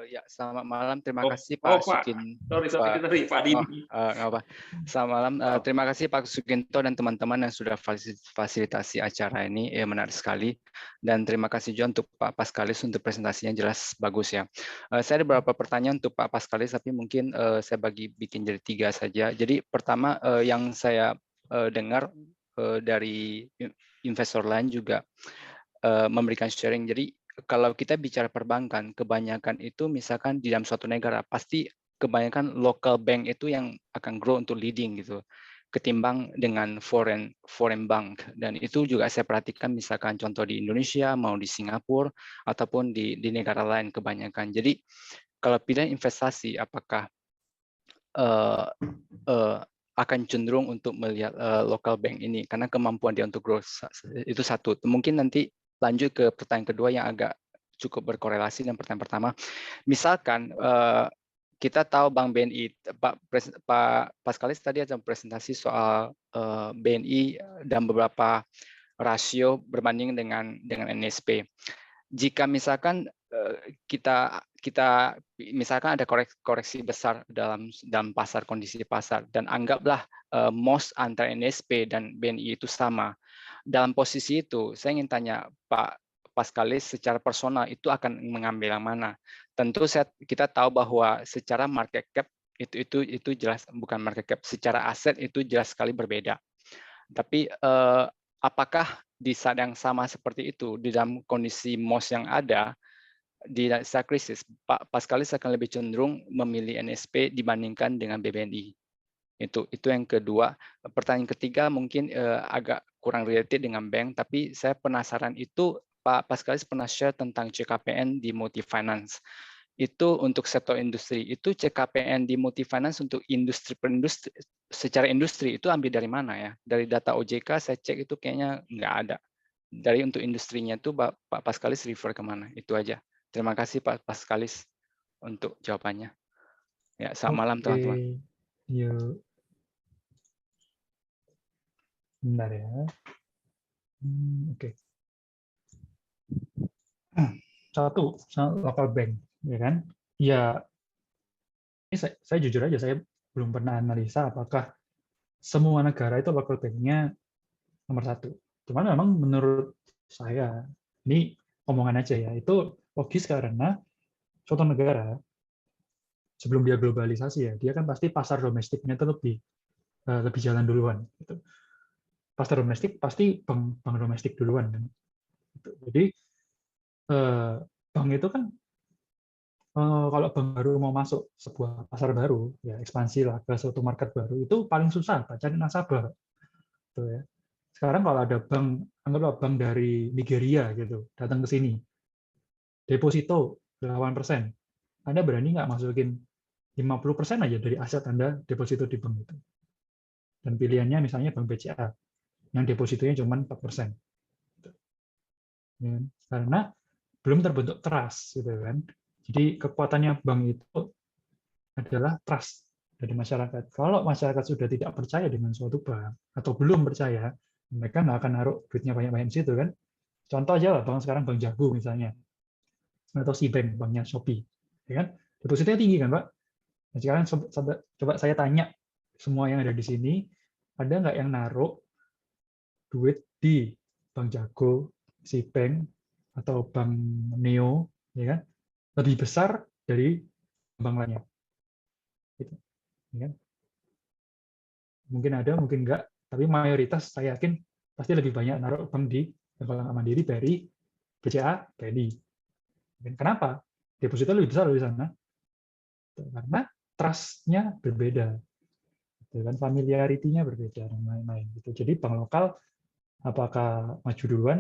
Ya, selamat malam. Terima kasih Pak Suginto. Sorry, Pak Dini. Nggak apa. Selamat malam. Terima kasih Pak Suginto dan teman-teman yang sudah fasilitasi acara ini. Menarik sekali. Dan terima kasih juga untuk Pak Paskalis untuk presentasinya jelas bagus ya. Saya ada beberapa pertanyaan untuk Pak Paskalis, tapi mungkin saya bikin jadi 3 saja. Jadi pertama yang saya dengar dari investor lain juga memberikan sharing. Jadi kalau kita bicara perbankan, kebanyakan itu misalkan di dalam suatu negara, pasti kebanyakan local bank itu yang akan grow untuk leading gitu, ketimbang dengan foreign bank. Dan itu juga saya perhatikan misalkan contoh di Indonesia, mau di Singapura, ataupun di negara lain kebanyakan. Jadi kalau pilihan investasi, apakah akan cenderung untuk melihat local bank ini, karena kemampuan dia untuk growth itu satu. Mungkin nanti lanjut ke pertanyaan kedua yang agak cukup berkorelasi dengan pertanyaan pertama. Misalkan kita tahu Bank BNI, Pak Paskalis tadi ada presentasi soal BNI dan beberapa rasio berbanding dengan NSP. Jika misalkan kita misalkan ada koreksi besar dalam pasar, kondisi pasar, dan anggaplah most antara NSP dan BNI itu sama. Dalam posisi itu, saya ingin tanya Pak Paskalis secara personal itu akan mengambil yang mana? Tentu kita tahu bahwa secara market cap itu jelas bukan market cap, secara aset itu jelas sekali berbeda. Tapi apakah di saat yang sama seperti itu di dalam kondisi MOS yang ada di saat krisis, Pak Paskalis akan lebih cenderung memilih NSP dibandingkan dengan BBNI? Itu yang kedua. Pertanyaan ketiga mungkin agak kurang related dengan bank, tapi saya penasaran itu Pak Paskalis pernah share tentang CKPN di Multifinance. Itu untuk sektor industri. Itu CKPN di Multifinance untuk industri per industri, secara industri itu ambil dari mana ya? Dari data OJK saya cek itu kayaknya nggak ada. Dari untuk industrinya itu Pak Paskalis refer kemana? Itu aja. Terima kasih Pak Paskalis untuk jawabannya. Ya, selamat malam teman-teman. Yuk. Bentar ya. Oke. Satu, local bank, ya kan? Ya, ini saya jujur aja, saya belum pernah analisa apakah semua negara itu local bank-nya nomor 1. Cuman memang menurut saya, ini omongan aja ya, itu logis karena suatu negara sebelum dia globalisasi ya, dia kan pasti pasar domestiknya itu lebih jalan duluan. Gitu. Pasar domestik pasti bank domestik duluan kan. Jadi bank itu kan kalau bank baru mau masuk sebuah pasar baru, ya ekspansi lah ke suatu market baru itu paling susah, cari nasabah. Gitu ya. Sekarang kalau ada bank, anggaplah bank dari Nigeria gitu, datang ke sini, deposito 8%, Anda berani nggak masukin 50% aja dari aset Anda deposito di bank itu? Dan pilihannya misalnya bank BCA, yang depositonya cuma 4%. Ya, karena belum terbentuk trust, gitu kan. Jadi kekuatannya bank itu adalah trust. dari masyarakat. Kalau masyarakat sudah tidak percaya dengan suatu bank atau belum percaya, mereka nggak akan naruh duitnya banyak-banyak di situ kan. Contoh aja lah, bank sekarang Bank Jago misalnya, atau Sibank, banknya Shopee, ya kan? Depositnya tinggi kan, Pak? Nah, sekarang coba saya tanya semua yang ada di sini, ada nggak yang naruh duit di Bank Jago, Sibank, atau Bank Neo, ya kan? Lebih besar dari bank lainnya. Gitu, ya kan? Mungkin ada, mungkin enggak, tapi mayoritas saya yakin pasti lebih banyak naruh bank di Bank Mandiri, BRI, BCA, BNI. Kenapa? Depositnya lebih besar dari sana. Karena trust-nya berbeda, dan familiarity-nya berbeda dan lain-lain. Jadi bank lokal apakah maju duluan?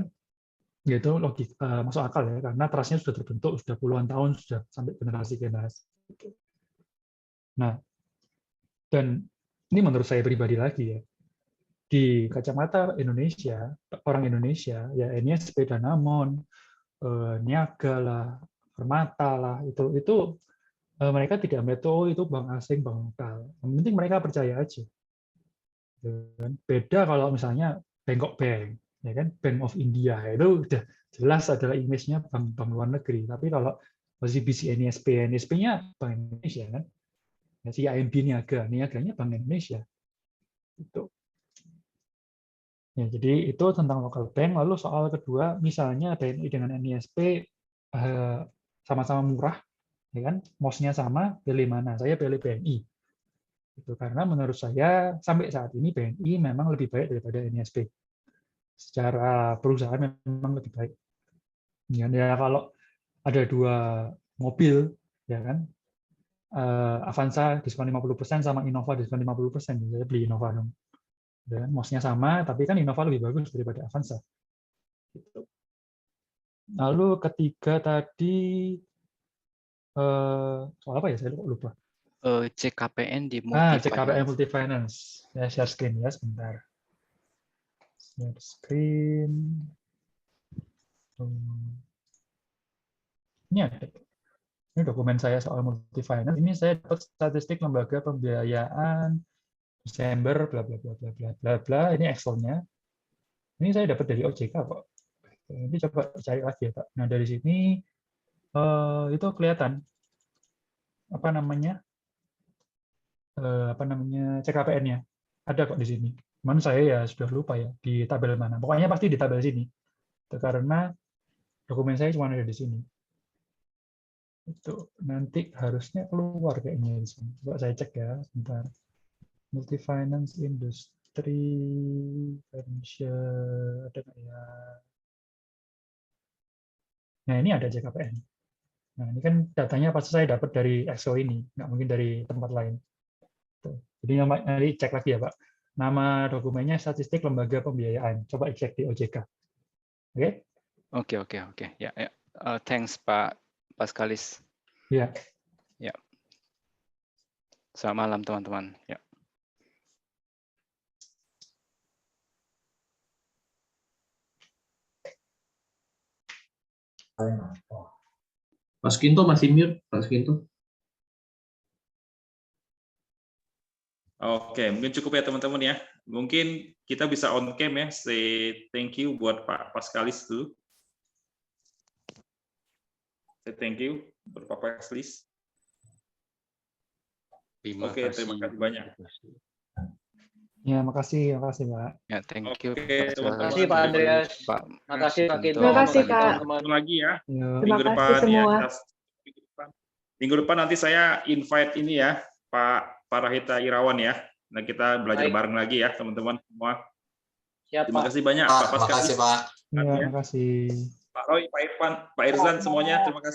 Yaitu logika masuk akal ya, karena trust-nya sudah terbentuk, sudah puluhan tahun, sudah sampai generasi-generasi. Nah, dan ini menurut saya pribadi lagi ya, di kacamata Indonesia, orang Indonesia, ya NISP, Danamon, Niaga lah, Permata lah, itu mereka tidak melihat itu bank asing, bank lokal. Yang penting mereka percaya aja. Beda kalau misalnya Bangkok Bank, ya kan, Bank of India, itu udah jelas adalah image-nya bank luar negeri. Tapi kalau OCBC, NISP-nya Bank Indonesia kan, si IMB Niaganya Bank Indonesia. Itu. Ya, jadi itu tentang local bank. Lalu soal kedua, misalnya BNI dengan NISP sama-sama murah, ya kan? MOS-nya sama, pilih mana? Saya pilih BNI. Itu karena menurut saya sampai saat ini BNI memang lebih baik daripada NISP. Secara perusahaan memang lebih baik. Ya, kalau ada dua mobil, ya kan? Avanza diskon 50% sama Innova diskon 50%, saya beli Innova dong. Dan MOS-nya sama, tapi kan Innova lebih bagus daripada Avanza. Gitu. Lalu ketiga tadi soal apa ya? Saya lupa. CKPN di multi CKPN multi finance. Ya, share screen ya sebentar. Share screen. Ini ada. Ini dokumen saya soal multi finance. Ini saya dapat statistik lembaga pembiayaan Desember bla bla bla bla bla bla bla. Ini Excel-nya. Ini saya dapat dari OJK kok. Ini coba cari lagi ya Pak. Nah dari sini itu kelihatan apa namanya CKPN-nya ada kok di sini. Cuman saya ya sudah lupa ya di tabel mana. Pokoknya pasti di tabel sini. Itu karena dokumen saya cuma ada di sini. Itu nanti harusnya keluar kayaknya di sini. Coba saya cek ya sebentar. Multi finance industry financial ada nggak ya? Nah ini ada CKPN. Nah ini kan datanya pasti saya dapat dari Excel ini, nggak mungkin dari tempat lain. Tuh. Jadi nanti cek lagi ya Pak. Nama dokumennya statistik lembaga pembiayaan. Coba cek di OJK. Oke? Oke. Ya. Thanks Pak Paskalis. Ya. Ya. Selamat malam teman-teman. Ya. Mas Kinto masih mute, Mas Kinto. Oke, mungkin cukup ya teman-teman ya. Mungkin kita bisa on cam ya. Say thank you buat Pak Paskalis dulu. Say thank you buat Pak Paskalis. Oke, terima kasih banyak. Ya, makasih Pak. Ya, thank you. Terima kasih Pak Andreas. Terima kasih Pak Kinto. Terima kasih Pak. Ketemu lagi ya. Terima kasih semua. Minggu depan nanti saya invite ini ya, Pak Parahita Irawan ya. Nah, kita belajar bareng lagi ya, teman-teman semua. Siap, terima kasih banyak Pak Paskalis. Terima kasih Pak. Ya, terima kasih. Pak Roy, Pak Irfan, Pak Irzan semuanya terima kasih.